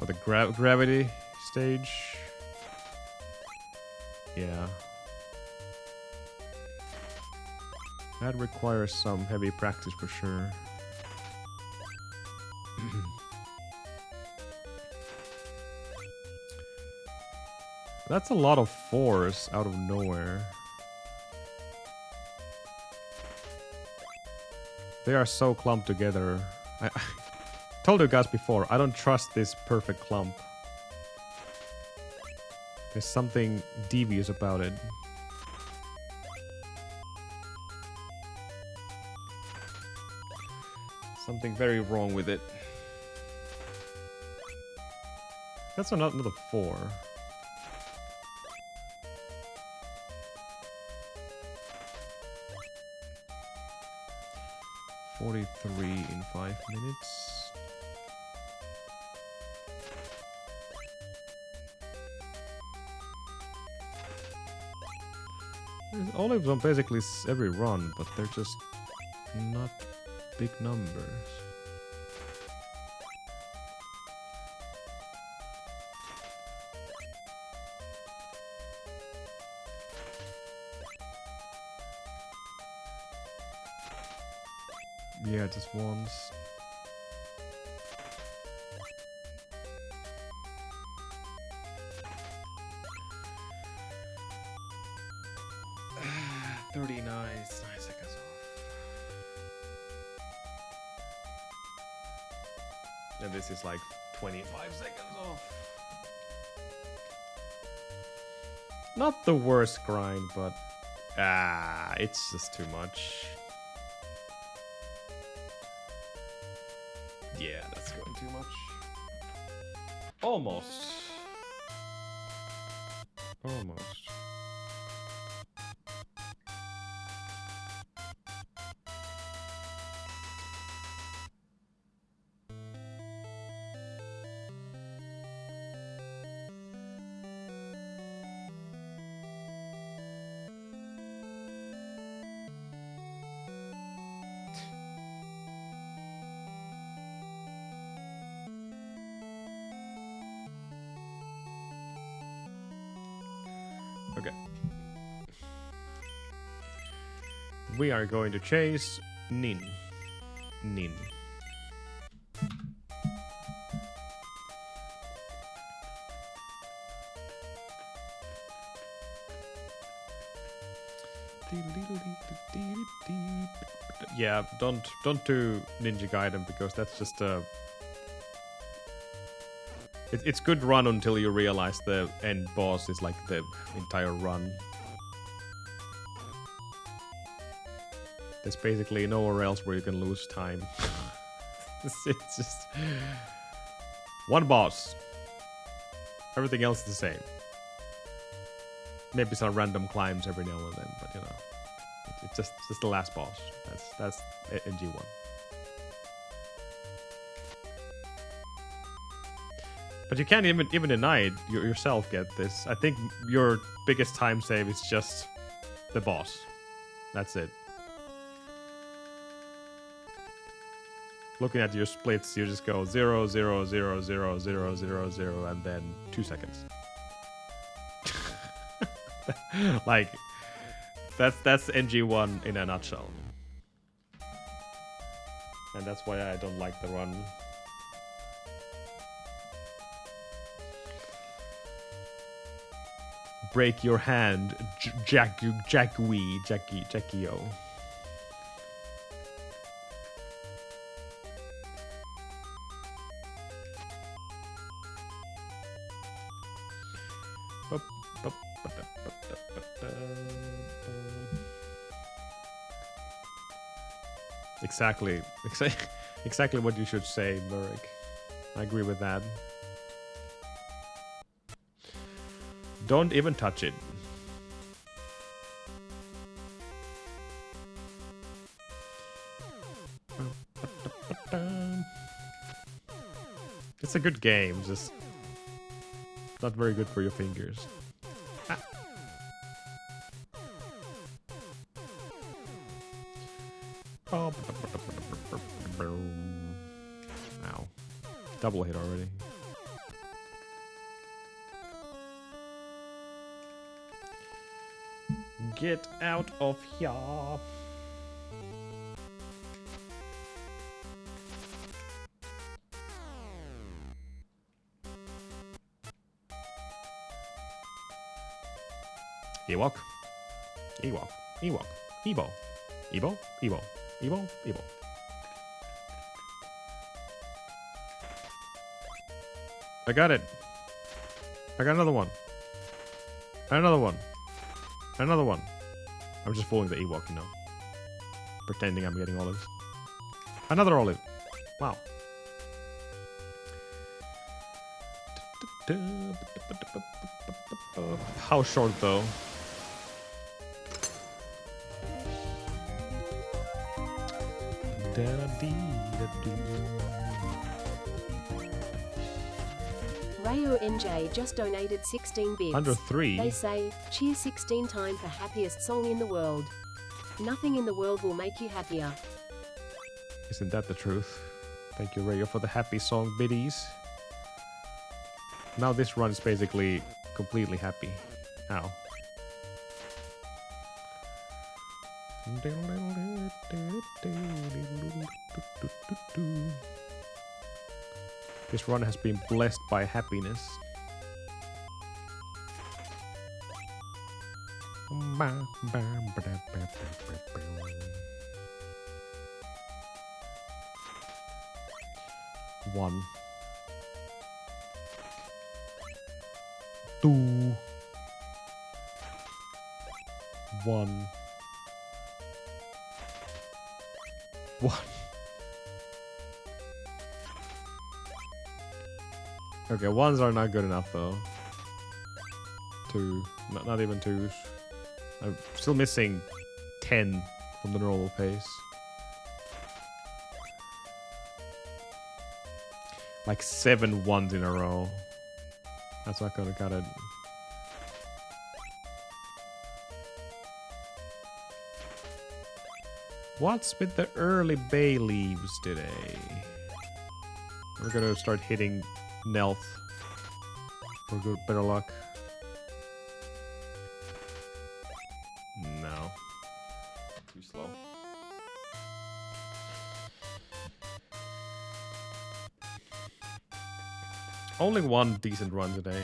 Oh, the gravity stage. Yeah. That requires some heavy practice for sure. That's a lot of force out of nowhere. They are so clumped together. I told you guys before, I don't trust this perfect clump. There's something devious about it. Something very wrong with it. That's another 4. $43 in 5 minutes. There's olives on basically every run, but they're just not big numbers. Yeah, just once. $39, 9 seconds off. And this is like 25 seconds off. Not the worst grind, but it's just too much. Yeah, that's going too much. Almost. Almost. Okay. We are going to chase Nin. Nin. Yeah, don't do Ninja Gaiden because that's just a. It's good run until you realize the end boss is like the entire run. There's basically nowhere else where you can lose time. It's just one boss. Everything else is the same. Maybe some random climbs every now and then, but you know, it's just the last boss. That's NG1. But you can't even deny it yourself. Get this. I think your biggest time save is just the boss. That's it. Looking at your splits, you just go 0, 0, 0, 0, 0, 0, 0, and then 2 seconds. Like, that's NG1 in a nutshell. And that's why I don't like the run. Break your hand, Jackie-O. Exactly what you should say, Murik. I agree with that. Don't even touch it. It's a good game, just not very good for your fingers. Ah. Ow. Double hit already. Get out of here. Ewok. Ewok. Ewok. Ebo. Ebo. Ebo. Ebo. Ebo. I got it. I got another one. Another one. Another one. I'm just fooling the Ewok, you know. Pretending I'm getting olives. Another olive. Wow. How short though? Rayo NJ just donated 16 bits. Under 3. They say, cheer 16 times the happiest song in the world. Nothing in the world will make you happier. Isn't that the truth? Thank you, Rayo, for the happy song biddies. Now this run is basically completely happy. Ow. This run has been blessed by happiness. One. Two. One. One. Okay, ones are not good enough though. Two. Not even twos. I'm still missing 10 from the normal pace. Like 7 ones in a row. That's not gonna cut it. What's with the early bay leaves today? We're gonna start hitting Nelth for good, better luck. No. Too slow. Only one decent run today.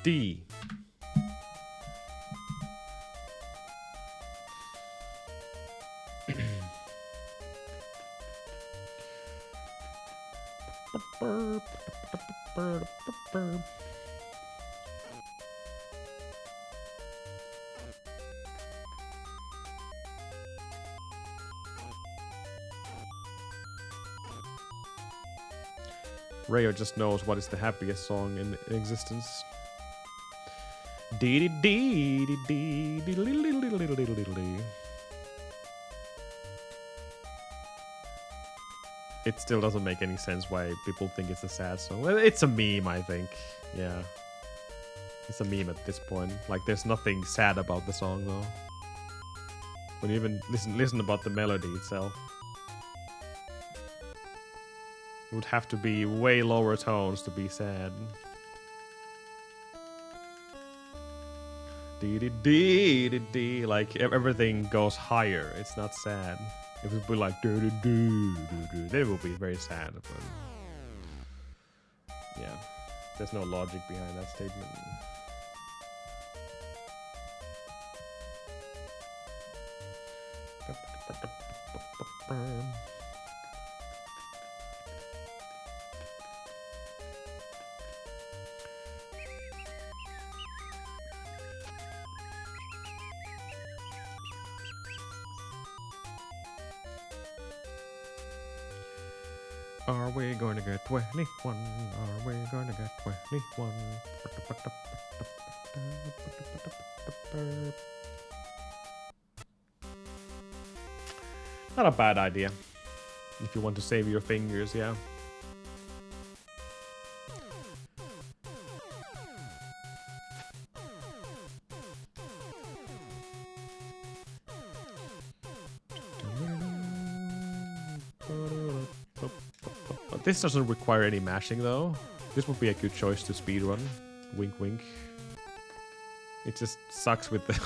D. Rayo just knows what is the happiest song in existence. Dee dee dee dee dee dee. It still doesn't make any sense why people think it's a sad song. Well, it's a meme, I think. Yeah. It's a meme at this point. Like, there's nothing sad about the song, though. When you even listen about the melody itself. It would have to be way lower tones to be sad. Dee dee dee dee dee. Like, everything goes higher. It's not sad. If it would be like doo doo doo doo doo, then it would be very sad. But yeah, there's no logic behind that statement. Are we going to get 21? Are we going to get 21? Not a bad idea. If you want to save your fingers, yeah. This doesn't require any mashing though. This would be a good choice to speedrun. Wink wink. It just sucks with the...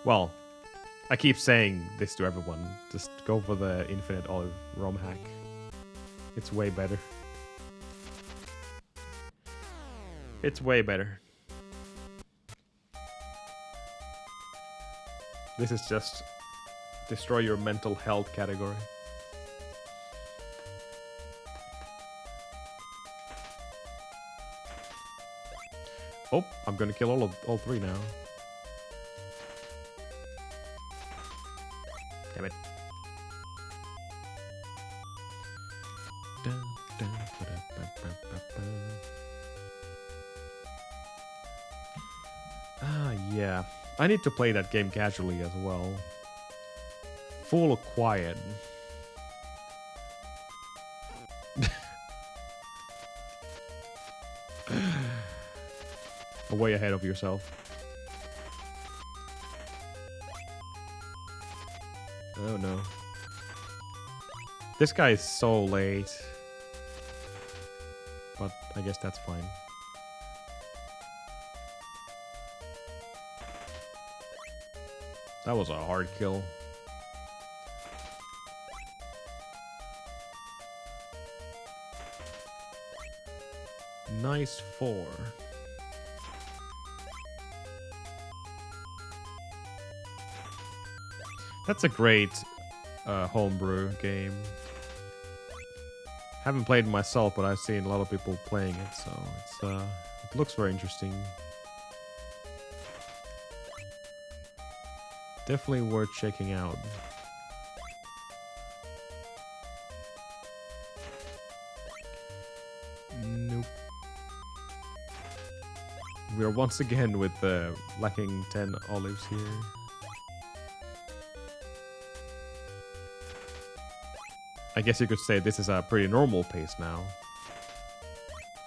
Well, I keep saying this to everyone. Just go for the infinite olive ROM hack. It's way better. It's way better. This is just destroy your mental health category. Oh, I'm gonna kill all three now. Damn it. Ah, yeah. I need to play that game casually as well. Full quiet. Way ahead of yourself. Oh no. This guy is so late. But I guess that's fine. That was a hard kill. Nice 4. That's a great homebrew game. Haven't played it myself, but I've seen a lot of people playing it, so it's it looks very interesting. Definitely worth checking out. Nope. We are once again with lacking 10 olives here. I guess you could say this is a pretty normal pace now.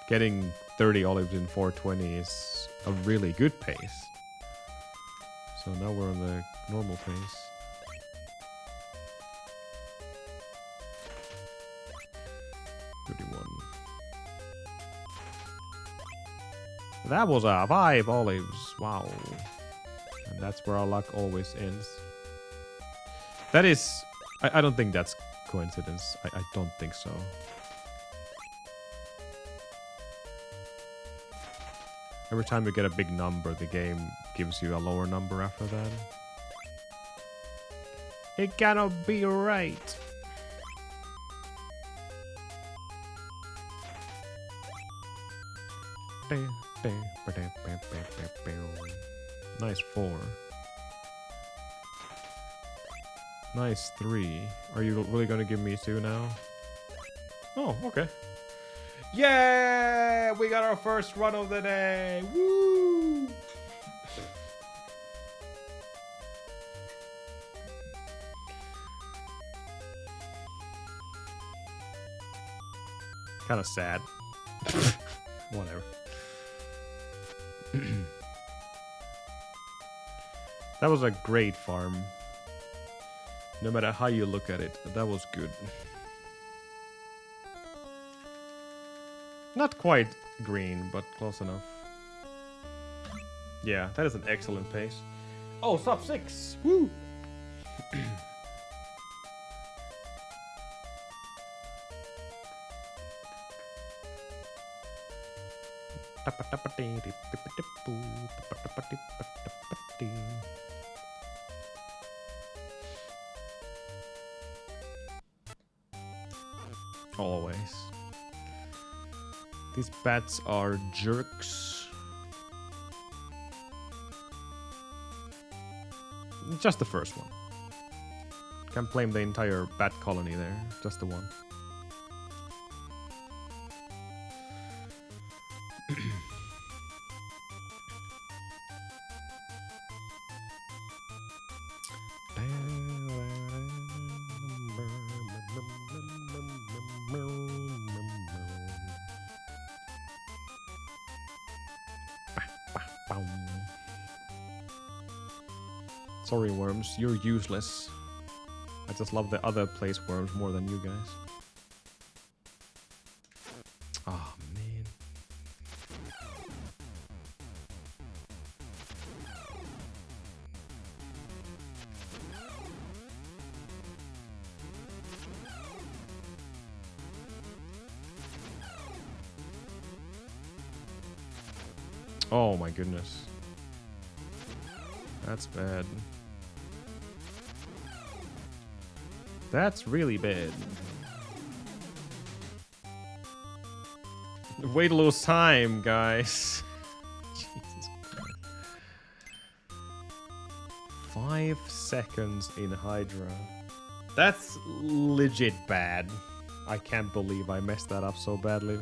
Getting 30 olives in 420 is a really good pace. So now we're on the normal pace. That was a 5 olives. Wow. And that's where our luck always ends. That is... I don't think that's coincidence. I don't think so. Every time you get a big number, the game gives you a lower number after that. It cannot be right. Nice 4. Nice 3. Are you really gonna give me 2 now? Oh, okay. Yeah! We got our first run of the day! Woo! Kind of sad. Whatever. That was a great farm. No matter how you look at it, that was good. Not quite green, but close enough. Yeah, that is an excellent pace. Oh, sub 6! Woo! Always. These bats are jerks. Just the first one. Can't blame the entire bat colony there. Just the one. Sorry, worms, you're useless. I just love the other place worms more than you guys. Oh, man. Oh my goodness. That's bad. That's really bad. Way to lose time, guys. Jesus Christ. 5 seconds in Hydra. That's legit bad. I can't believe I messed that up so badly.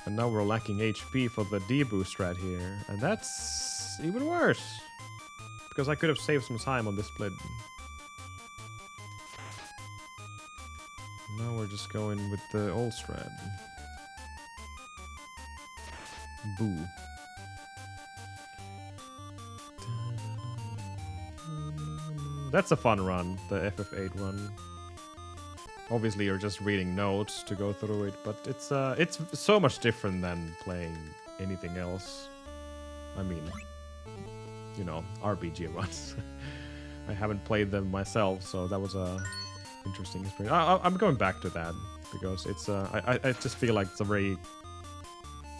And now we're lacking HP for the deboost strat here. And that's even worse. Because I could have saved some time on this split. Now we're just going with the old strat. Boo. That's a fun run, the FF8 run. Obviously you're just reading notes to go through it, but it's so much different than playing anything else. I mean, you know, RPG runs. I haven't played them myself, so that was a interesting experience. I'm going back to that because it's I just feel like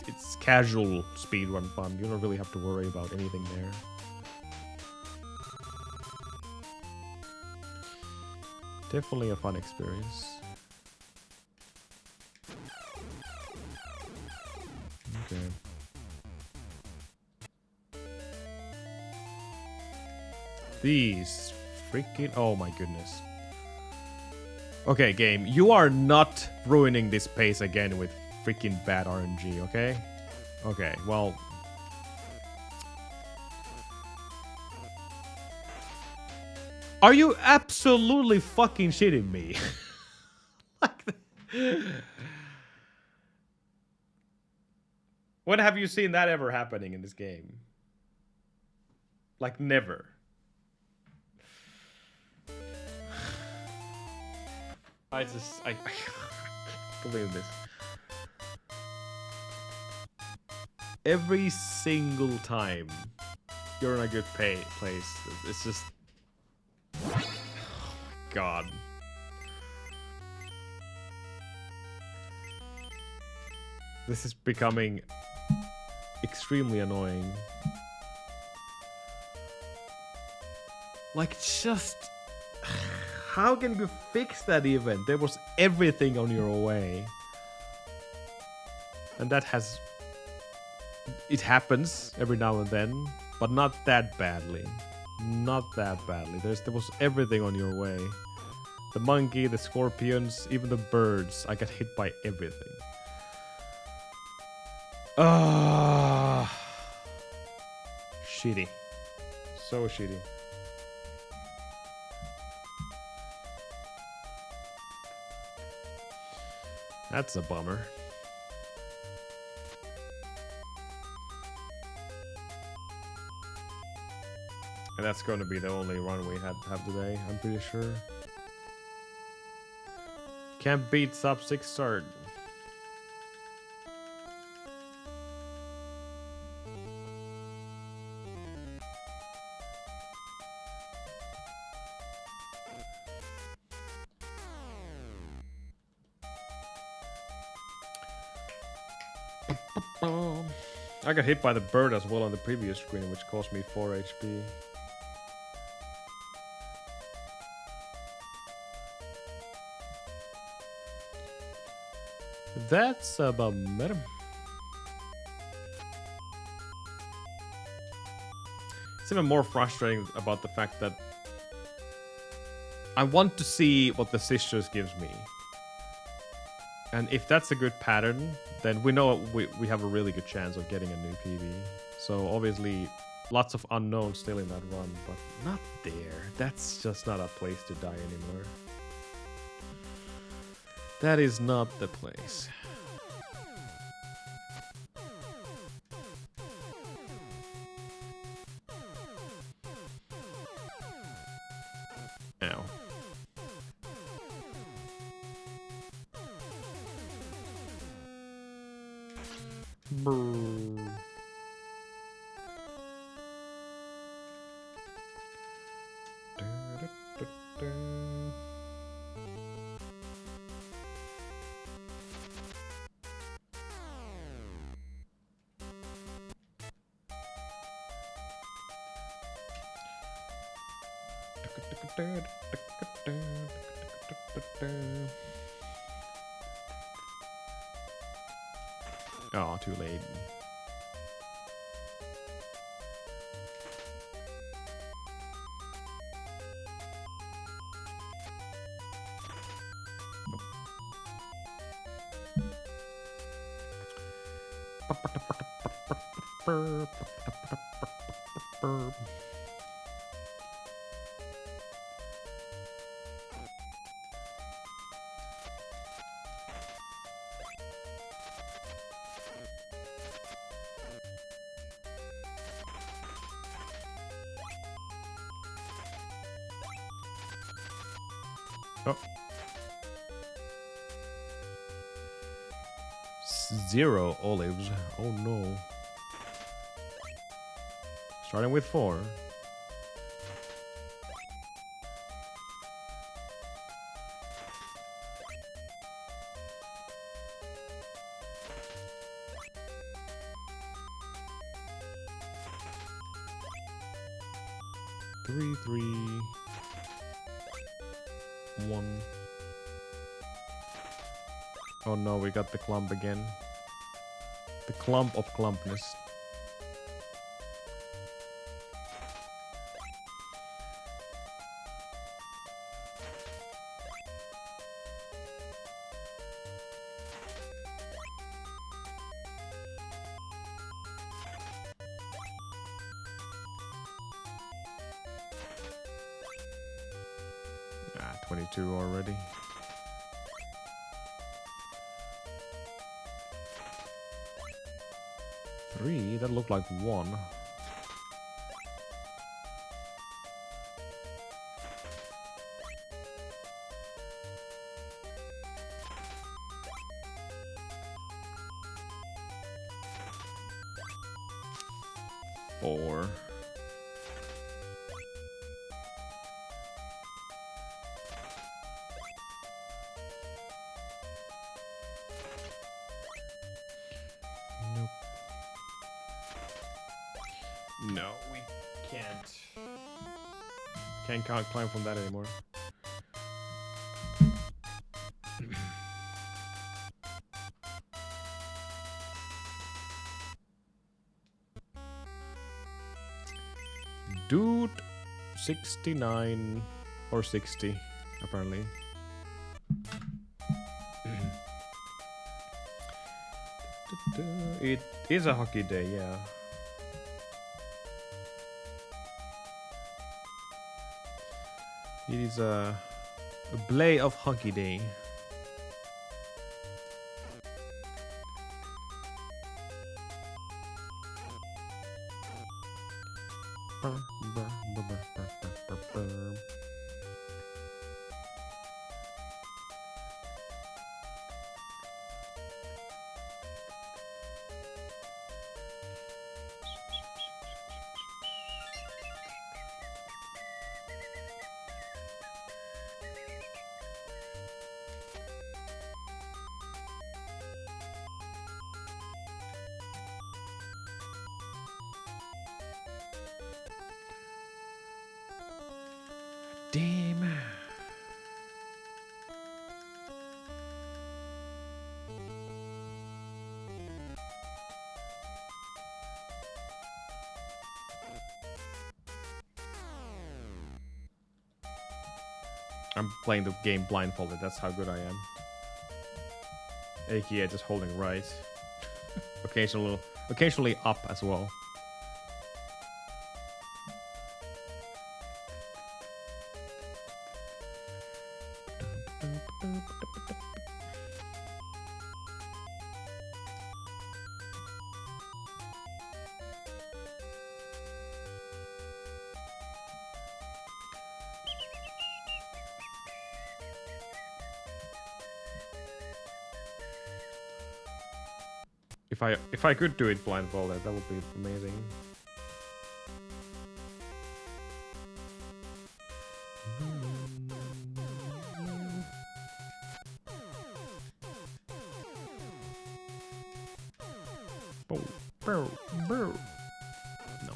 it's casual speedrun fun. You don't really have to worry about anything there. Definitely a fun experience. Okay. These freaking... Oh my goodness. Okay, game. You are not ruining this pace again with freaking bad RNG, okay? Okay, well... Are you absolutely fucking shitting me? Like when have you seen that ever happening in this game? Like never. I can't believe this. Every single time you're in a good place, it's just... God. This is becoming extremely annoying. Like, just... How can you fix that even? There was everything on your way. And that has... It happens every now and then, but not that badly. Not that badly. There was everything on your way. The monkey, the scorpions, even the birds. I got hit by everything. Shitty. So shitty. That's a bummer. And that's going to be the only run we have today, I'm pretty sure. Can't beat sub 6 start. I got hit by the bird as well on the previous screen, which cost me 4 HP. That's a bummer. It's even more frustrating about the fact that I want to see what the sisters gives me. And if that's a good pattern, then we know we have a really good chance of getting a new PB. So obviously, lots of unknowns still in that run, but not there. That's just not a place to die anymore. That is not the place. Ow. Brrr. Oh, too late. Oh. 0 olives. Oh no. Starting with 4. Three, 1. Oh no, we got the clump again. The clump of clumpness. Ah, 22 already. Three, that looked like 1. Four. Nope. No, we can't. Can't climb from that anymore. Dude, 69 or 60, apparently. It is a hockey day, yeah. It is a play of hockey day. Damn. I'm playing the game blindfolded, that's how good I am. AKA just holding right. Occasionally up as well. If I could do it blindfolded, that would be amazing. No.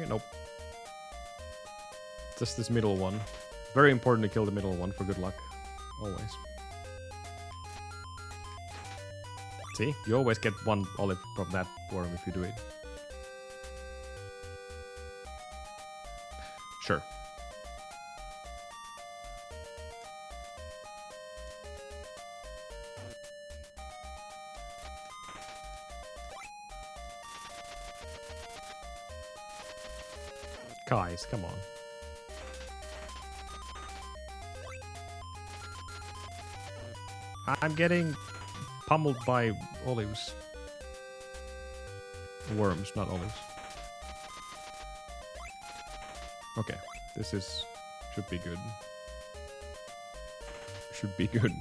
Nope. Just this middle one. Very important to kill the middle one for good luck. Always. See? You always get one olive from that worm if you do it. Sure. Guys, come on. I'm getting pummeled by olives. Worms, not olives. Okay, this is... should be good. Should be good.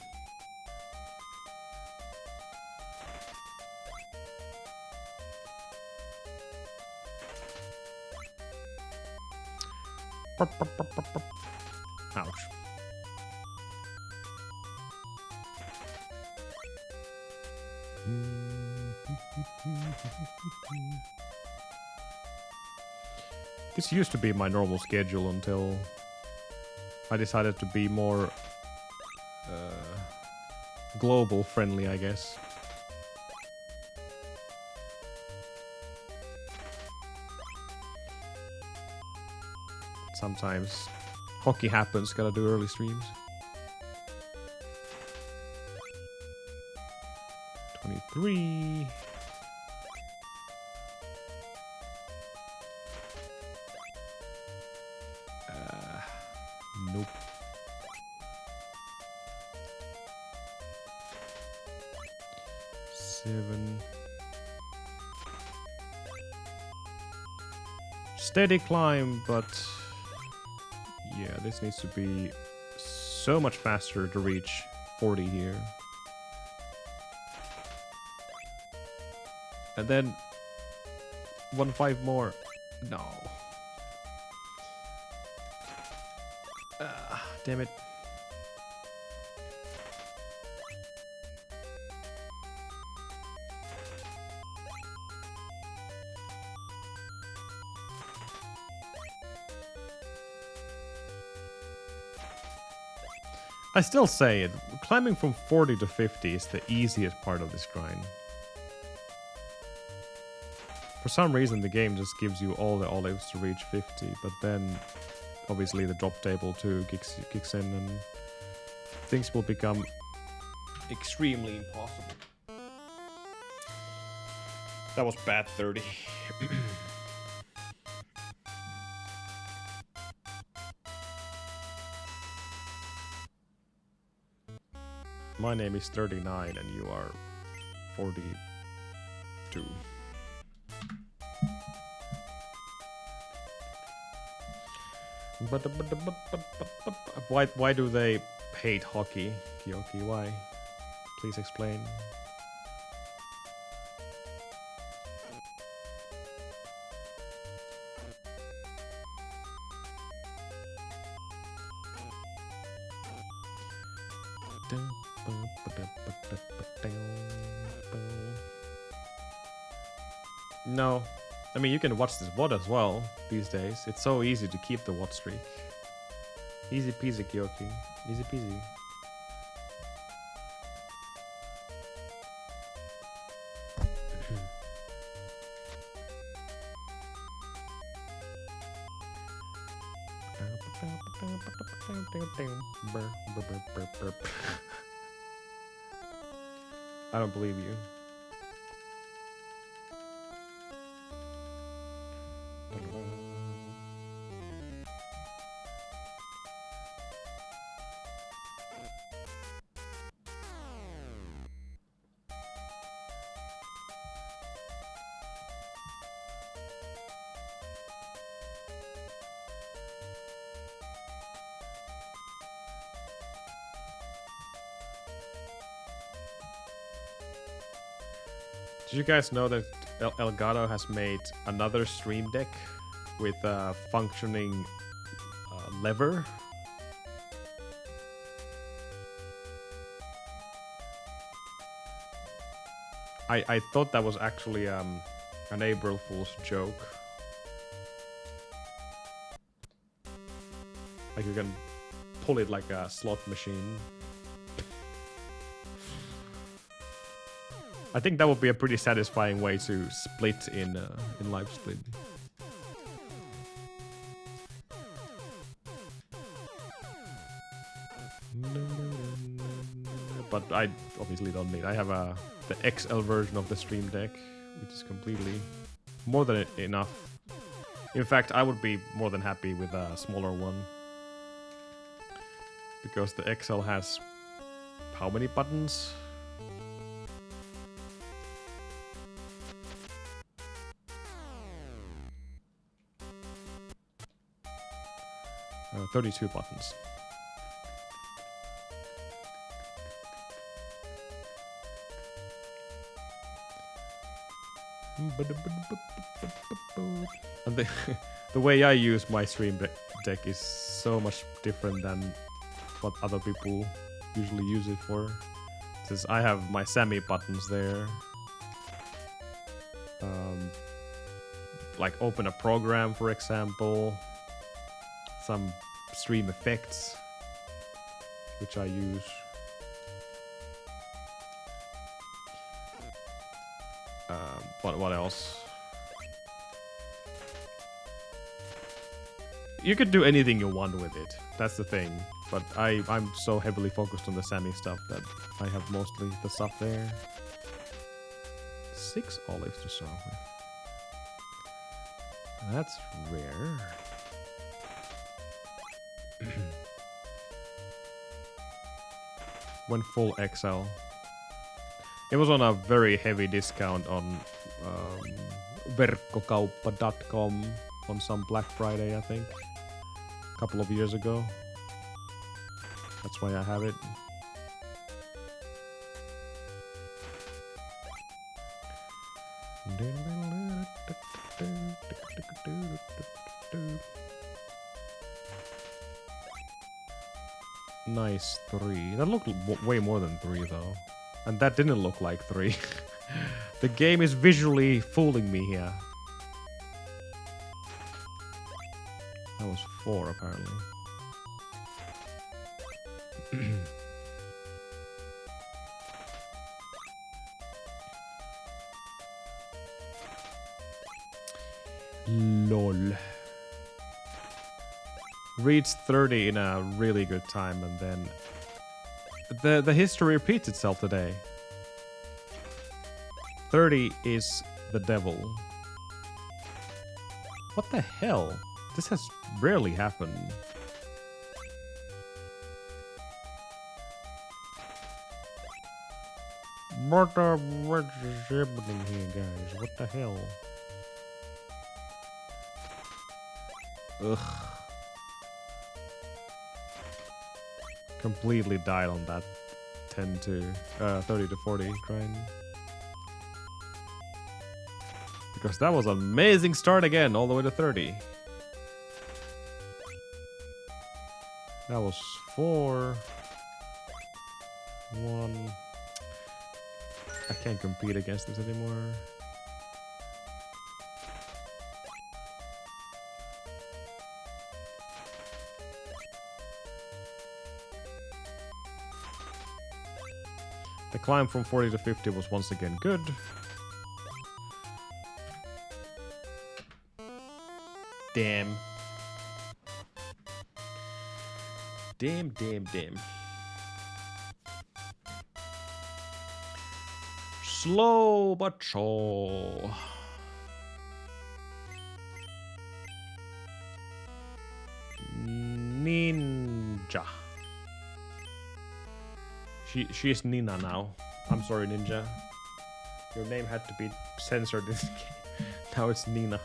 Ouch. This used to be my normal schedule until I decided to be more global friendly, I guess. Sometimes hockey happens, gotta do early streams. 23. Nope. Seven. Steady climb, but yeah, this needs to be so much faster to reach 40 here. And then 1-5 more. No. Damn it. I still say it. Climbing from 40 to 50 is the easiest part of this grind. For some reason, the game just gives you all the olives to reach 50, but then obviously the drop table too kicks in and things will become extremely impossible. That was bad 30. My name is 39 and you are 42. But why do they hate hockey, Kyoki? Why? Please explain. No. I mean, you can watch this VOD as well these days. It's so easy to keep the VOD streak. Easy peasy, Kyoki. Easy peasy. I don't believe you. Did you guys know that Elgato has made another Stream Deck with a functioning lever? I thought that was actually an April Fool's joke. Like you can pull it like a slot machine. I think that would be a pretty satisfying way to split in live split. But I obviously don't need. I have the XL version of the Stream Deck, which is completely more than enough. In fact, I would be more than happy with a smaller one, because the XL has how many buttons? 32 buttons. And the way I use my Stream Deck is so much different than what other people usually use it for. Since I have my Sammy buttons there. Like open a program, for example. Some stream effects, which I use. What else? You could do anything you want with it. That's the thing. But I'm so heavily focused on the Sammy stuff that I have mostly the stuff there. 6 olives to start with. That's rare. When full XL. It was on a very heavy discount on verkkokauppa.com on some Black Friday, I think. A couple of years ago. That's why I have it. Nice 3. That looked way more than 3 though. And that didn't look like 3. The game is visually fooling me here. That was 4 apparently. LOL. Reached 30 in a really good time, and then the history repeats itself today. 30 is the devil. What the hell? This has rarely happened. What is happening here, guys? What the hell? Ugh. Completely died on that 30 to 40 grind. Because that was an amazing start again, all the way to 30. That was 4. 1. I can't compete against this anymore. The climb from 40 to 50 was once again good. Damn. Damn. Slow but sure. Ninja. She is Nina now. I'm sorry, Ninja. Your name had to be censored in this game. Now it's Nina.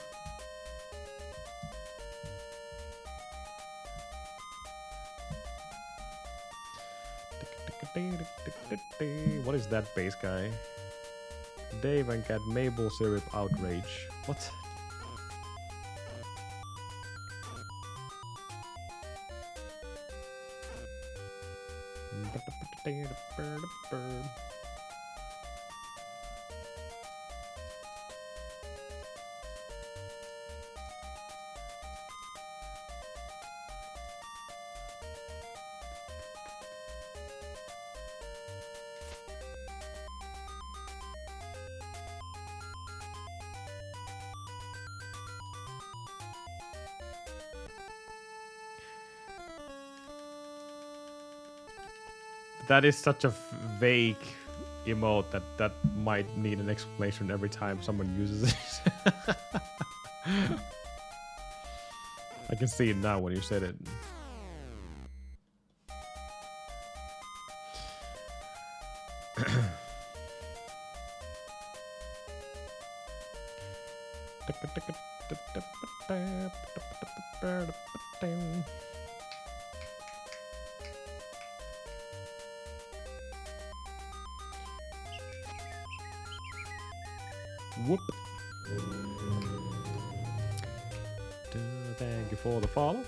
What is that bass guy? Dave and Cat maple syrup outrage. What? That is such a vague emote that might need an explanation every time someone uses it. I can see it now when you said it. Whoop. Thank you for the follow.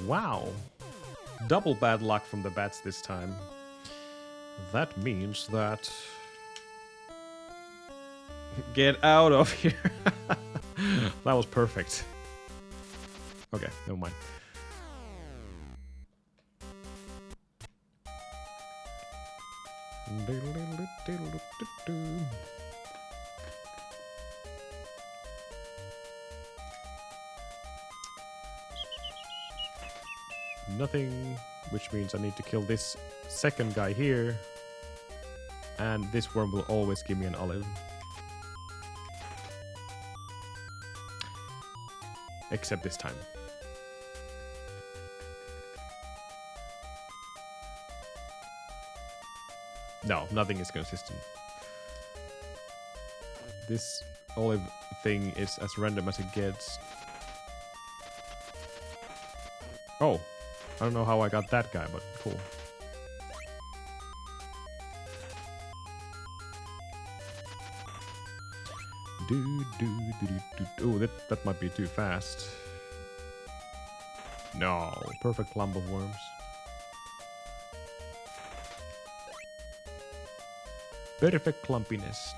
Wow. Double bad luck from the bats this time. That means that... Get out of here. That was perfect. Okay, never mind. Nothing, which means I need to kill this second guy here. And this worm will always give me an olive. Except this time. No, nothing is consistent. This olive thing is as random as it gets. Oh, I don't know how I got that guy, but cool. Oh, that might be too fast. No, perfect clump of worms. Perfect clumpiness.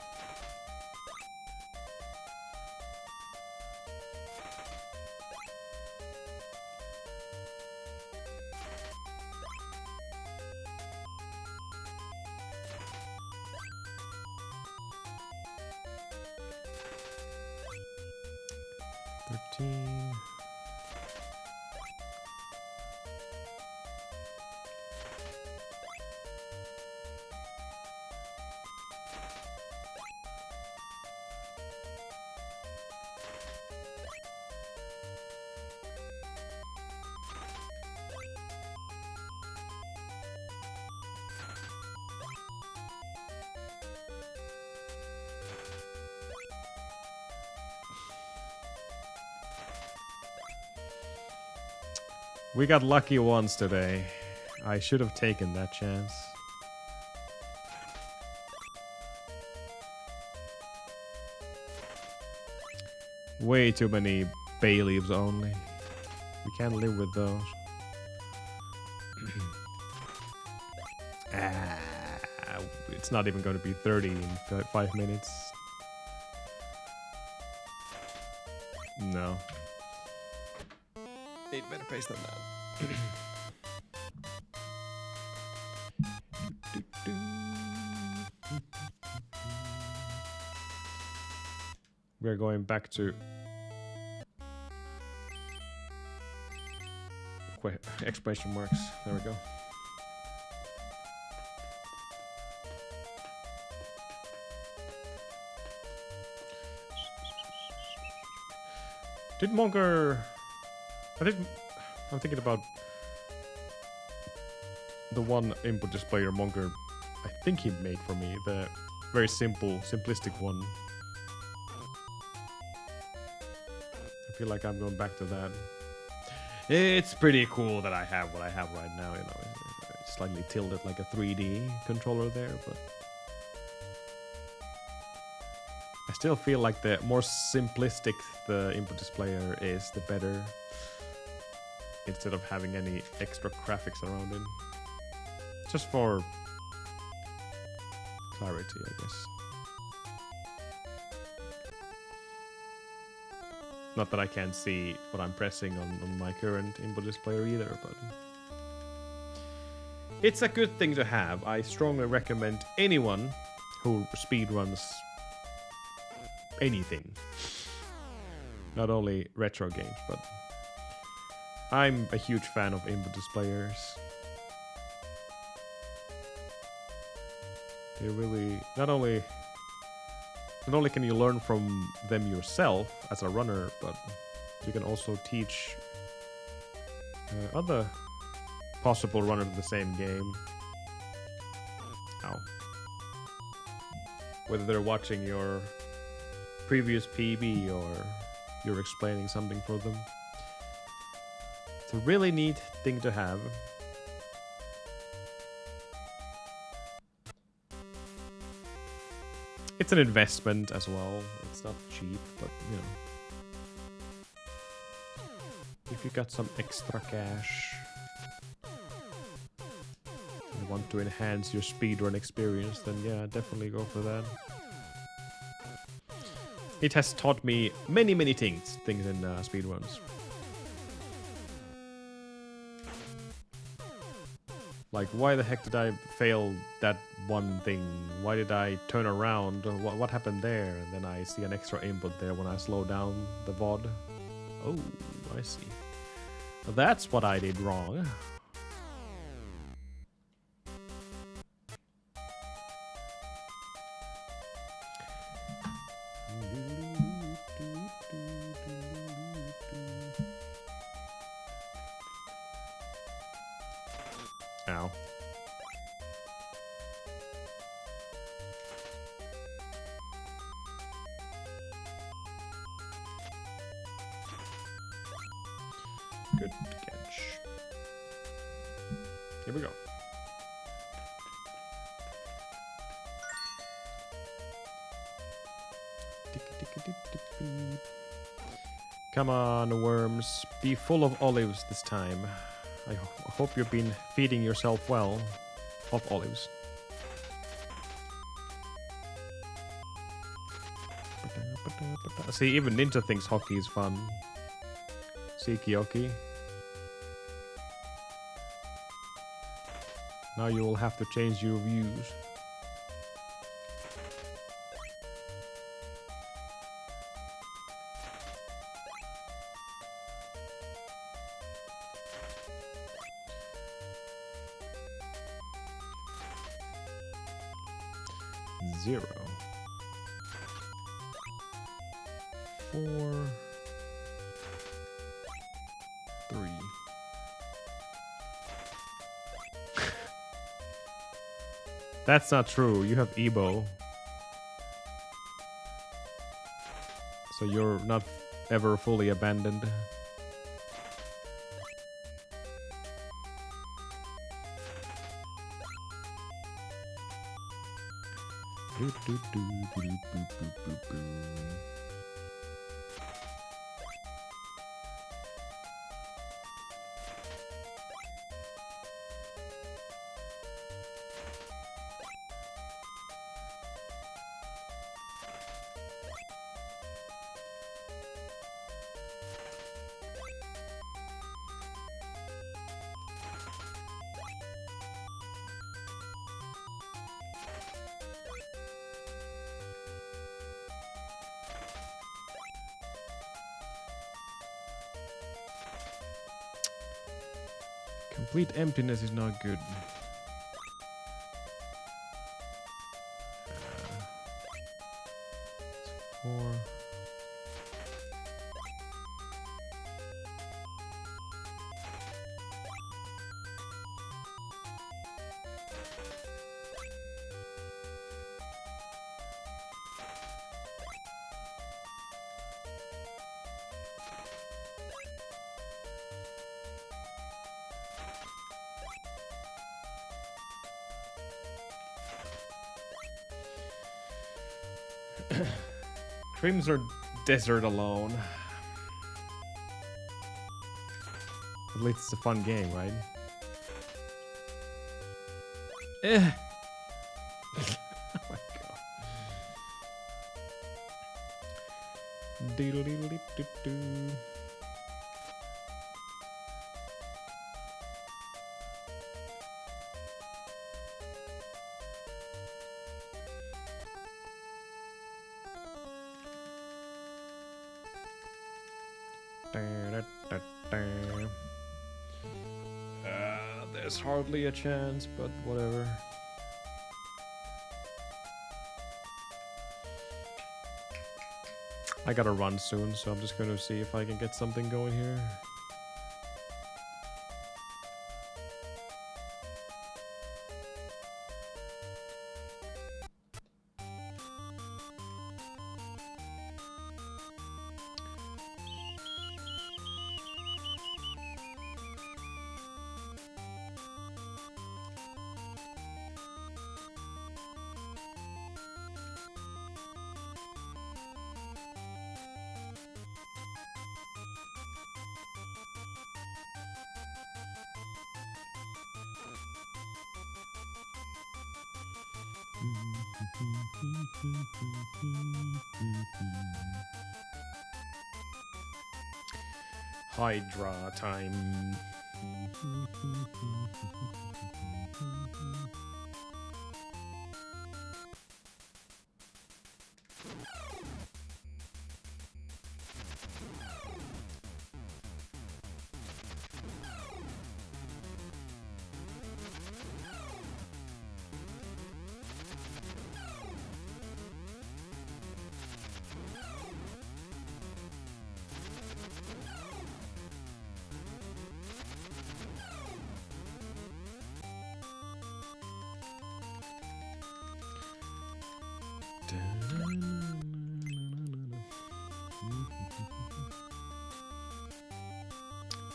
We got lucky once today. I should have taken that chance. Way too many bay leaves only. We can't live with those. It's not even going to be 30 in 5 minutes. No. 8 better pace than that. We're going back to exclamation marks. There we go. Did Monger... I'm thinking about the one input displayer Monger I think he made for me, the very simplistic one. I feel like I'm going back to that. It's pretty cool that I have what I have right now, you know. It's slightly tilted like a 3D controller there, but I still feel like the more simplistic the input displayer is, the better. Instead of having any extra graphics around it. Just for clarity, I guess. Not that I can't see what I'm pressing on my current input displayer either, but it's a good thing to have. I strongly recommend anyone who speedruns anything. Not only retro games, but I'm a huge fan of input displayers. They really not only can you learn from them yourself as a runner, but you can also teach other possible runners of the same game. Ow. Whether they're watching your previous PB or you're explaining something for them. It's a really neat thing to have. It's an investment as well. It's not cheap, but you know. If you got some extra cash and want to enhance your speedrun experience, then yeah, definitely go for that. It has taught me many things in speedruns. Like, why the heck did I fail that one thing? Why did I turn around? What happened there? And then I see an extra input there when I slow down the VOD. Oh, I see. Well, that's what I did wrong. Ow. Good catch. Here we go. Come on, worms. Be full of olives this time. I hope you've been feeding yourself well of olives. See, even Ninja thinks hockey is fun. See, Kyoki. Now you will have to change your views. Zero. 4. 3. That's not true. You have Ebo. So you're not ever fully abandoned. Complete emptiness is not good. Four. Dreams are desert alone. At least it's a fun game, right? Eh. Oh my god. Doodle-doodle-doo-doo-doo. There's hardly a chance, but whatever. I gotta run soon, so I'm just gonna see if I can get something going here. Hydra time.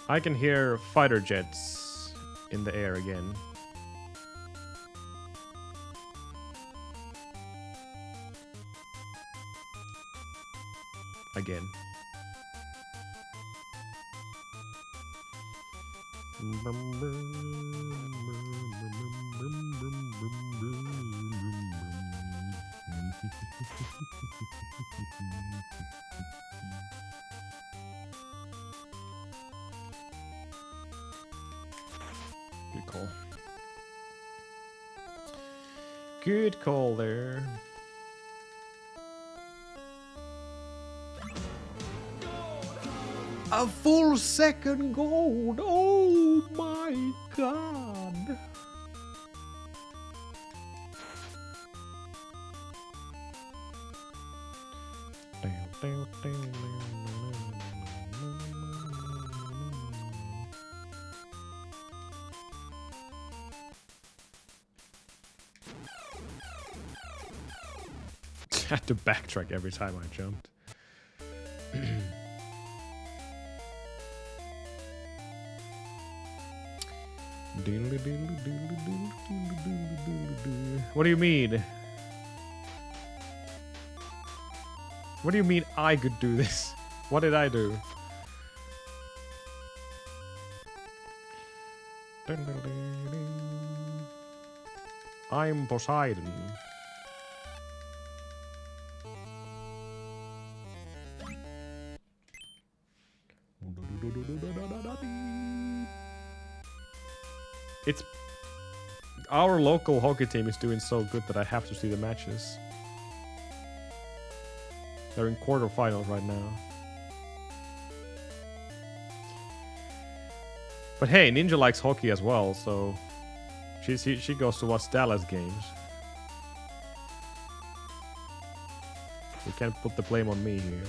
I can hear fighter jets in the air again. Again. Good call. Good call there. A full second gold. Oh my god. I had to backtrack every time I jumped. What do you mean? What do you mean I could do this? What did I do? I'm Poseidon. It's our local hockey team is doing so good that I have to see the matches. They're in quarterfinals right now. But hey, Ninja likes hockey as well, so she goes to watch Dallas games. You can't put the blame on me here.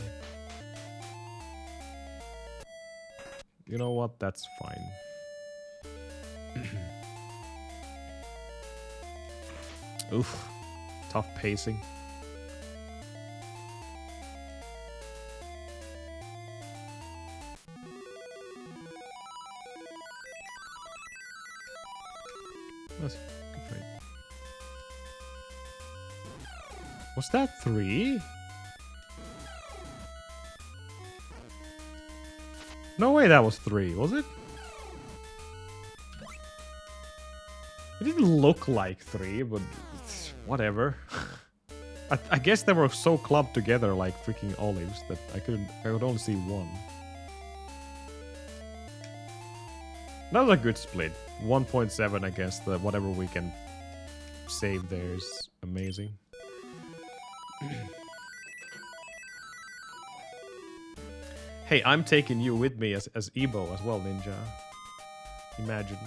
You know what? That's fine. Oof. Tough pacing. That's good fight. Was that 3? No way that was 3, was it? It didn't look like 3, but whatever. I guess they were so clubbed together like freaking olives that I could only see 1. That was a good split. 1.7 against the whatever we can save there is amazing. Hey, I'm taking you with me as Ebo as well, Ninja. Imagine.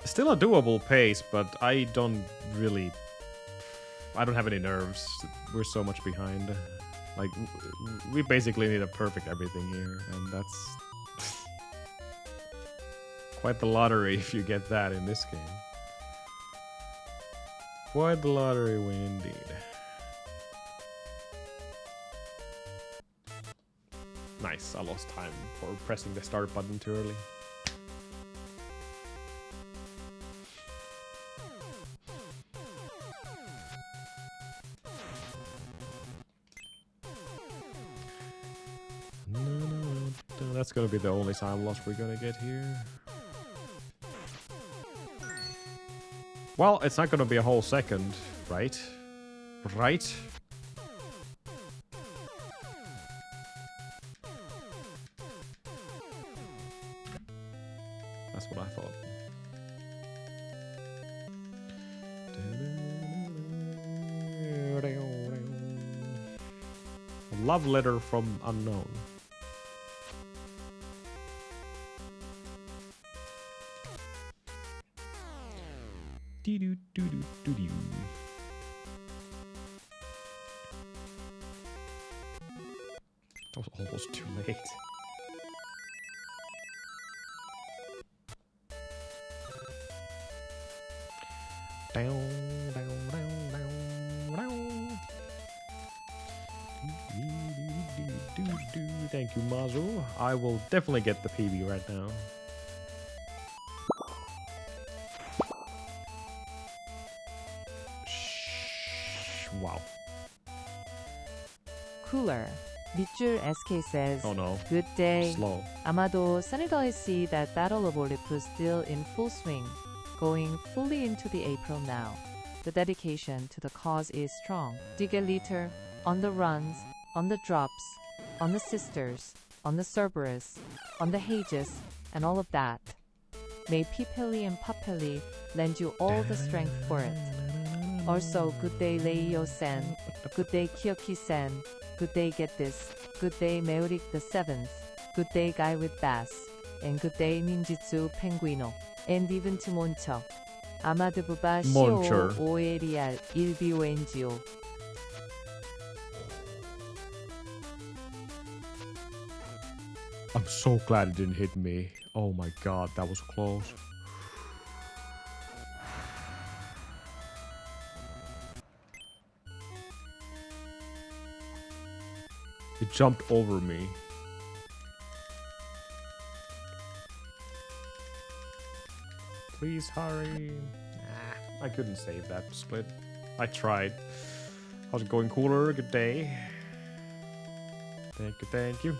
Still a doable pace, but I don't have any nerves. We're so much behind. Like, we basically need a perfect everything here, and that's quite the lottery if you get that in this game. Quite the lottery win indeed. Nice, I lost time for pressing the start button too early. That's gonna be the only time loss we're gonna get here. Well, it's not gonna be a whole second, right? Right? That's what I thought. A love letter from unknown. That was almost too late. Thank you, Mazu. I will definitely get the PB right now. Wow. Cooler. 밑줄 SK says, Oh no. Good day. Slow. 아마도 Sunnydoll see that Battle of Olympus still in full swing, going fully into the April now. The dedication to the cause is strong. Dig a liter, on the runs, on the drops, on the sisters, on the Cerberus, on the Hages, and all of that. May Pipeli and Papeli lend you all the strength for it. Also, good day Leio-sen, good day Kyoki-sen, good day Get This, good day Meuric the 7th, good day Guy with Bass, and good day Ninjitsu Penguino, and even to Moncho. 아마드 부바 Moncher. CO OLER 1BONGO. I'm so glad it didn't hit me. Oh my god, that was close. It jumped over me. Please hurry. Nah, I couldn't save that split. I tried. How's it going, Cooler? Good day. Thank you, thank you.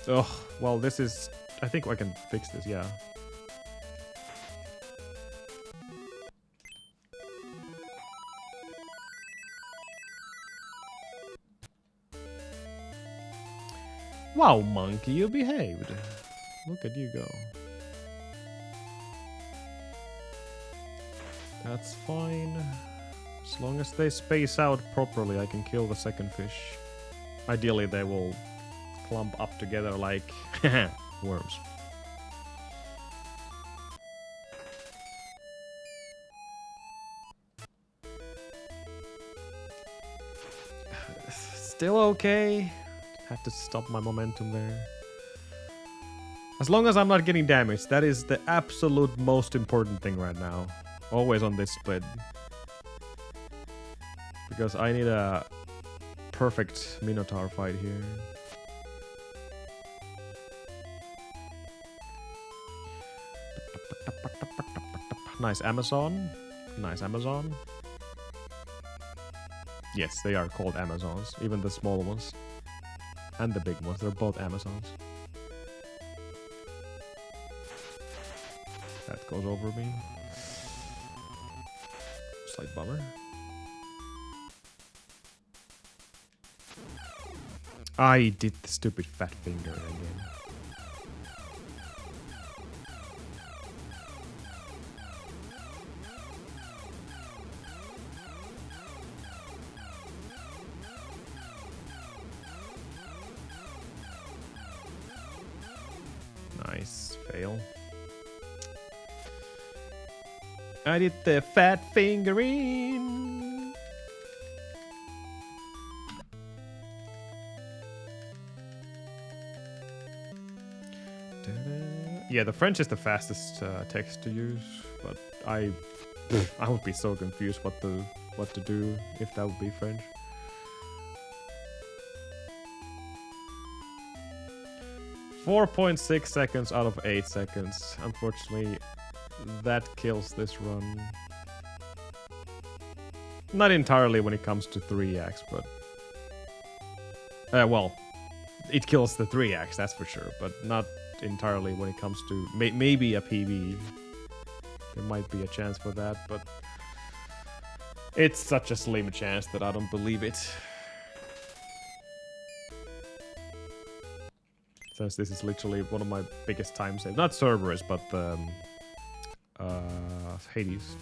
Oh, well, this is... I think I can fix this, yeah. Wow, monkey, you behaved. Look at you go. That's fine. As long as they space out properly, I can kill the second fish. Ideally, they will clump up together like worms. Still okay. Had to stop my momentum there. As long as I'm not getting damaged, that is the absolute most important thing right now. Always on this split. Because I need a perfect Minotaur fight here. Nice Amazon. Nice Amazon. Yes, they are called Amazons. Even the small ones. And the big ones. They're both Amazons. That goes over me. Slight bummer. I did the stupid fat finger again. Nice. Fail. I did the fat fingering. Yeah, the French is the fastest text to use, but I would be so confused what to do if that would be French. .6 seconds out of 8 seconds. Unfortunately, that kills this run. Not entirely when it comes to 3x, but... well, it kills the 3x, that's for sure, but not entirely when it comes to maybe a PB. There might be a chance for that, but it's such a slim chance that I don't believe it. Since this is literally one of my biggest time saves. Not Cerberus, but Hades.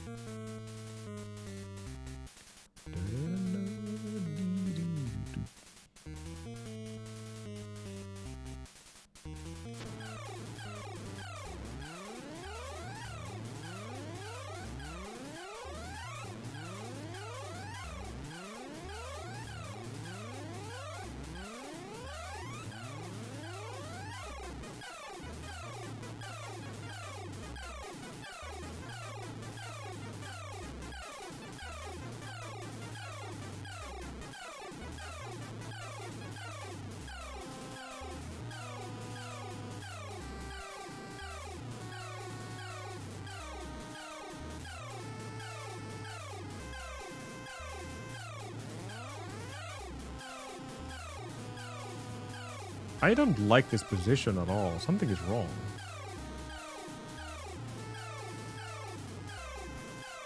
I don't like this position at all. Something is wrong.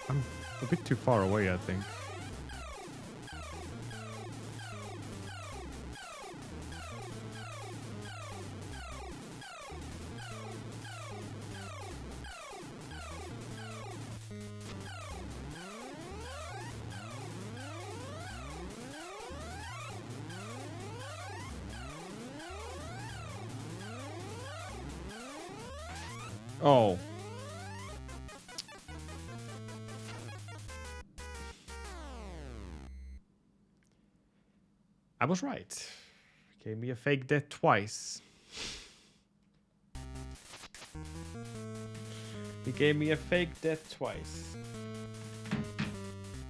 I'm a bit too far away, I think. Oh. I was right. Gave me a fake death twice. He gave me a fake death twice.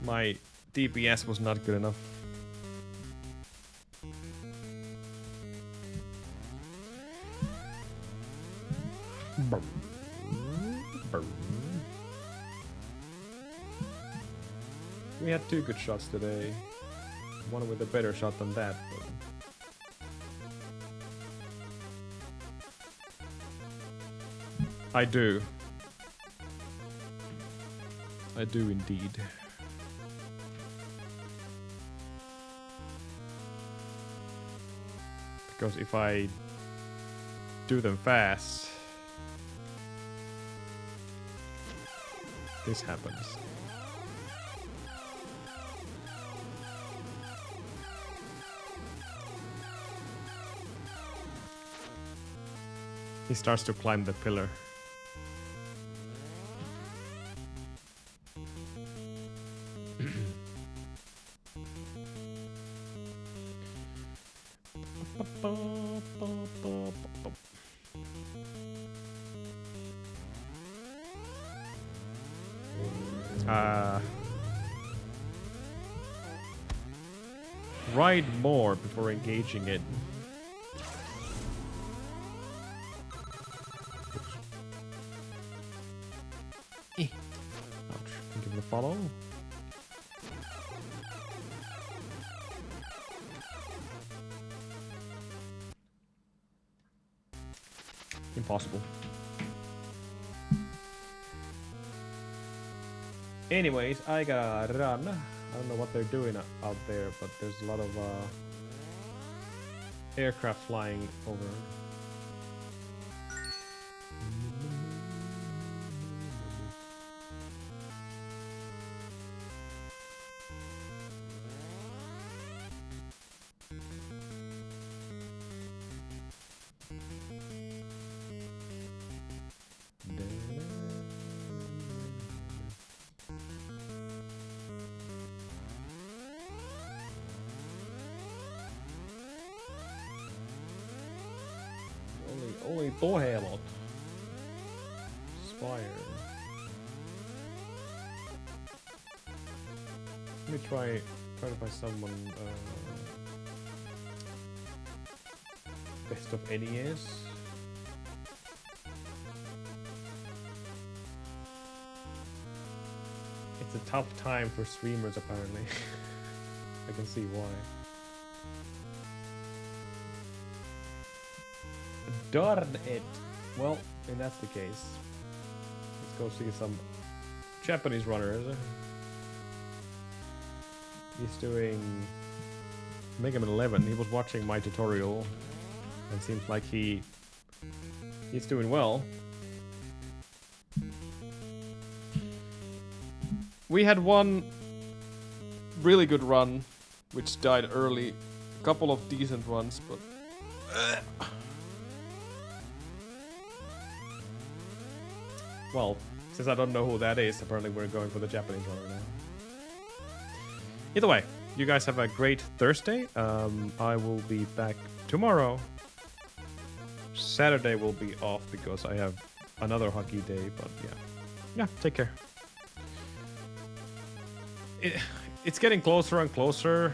My DPS was not good enough. We had 2 good shots today. One with a better shot than that. But... I do. I do indeed. Because if I do them fast, this happens. He starts to climb the pillar. Ride more before engaging it. Ouch. Give it a follow. Impossible. Anyways, I gotta run. I don't know what they're doing out there, but there's a lot of aircraft flying over. Only Tohelot. Spire. Let me try to find someone best of NES. It's a tough time for streamers apparently. I can see why. Darn it! Well, if that's the case, let's go see some Japanese runners. He's doing Mega Man 11. He was watching my tutorial, and seems like he's doing well. We had one really good run, which died early. A couple of decent runs, but. Well, since I don't know who that is, apparently we're going for the Japanese runner now. Either way, you guys have a great Thursday. I will be back tomorrow. Saturday will be off because I have another hockey day, but yeah. Yeah, take care. It's getting closer and closer.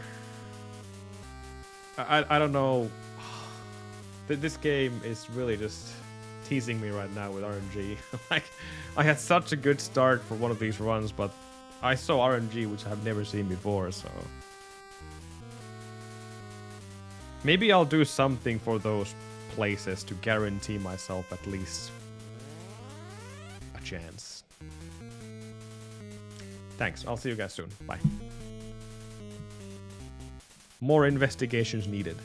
I don't know. This game is really just teasing me right now with RNG. Like, I had such a good start for one of these runs, but I saw RNG, which I've never seen before, so maybe I'll do something for those places to guarantee myself at least a chance. Thanks. I'll see you guys soon. Bye. More investigations needed.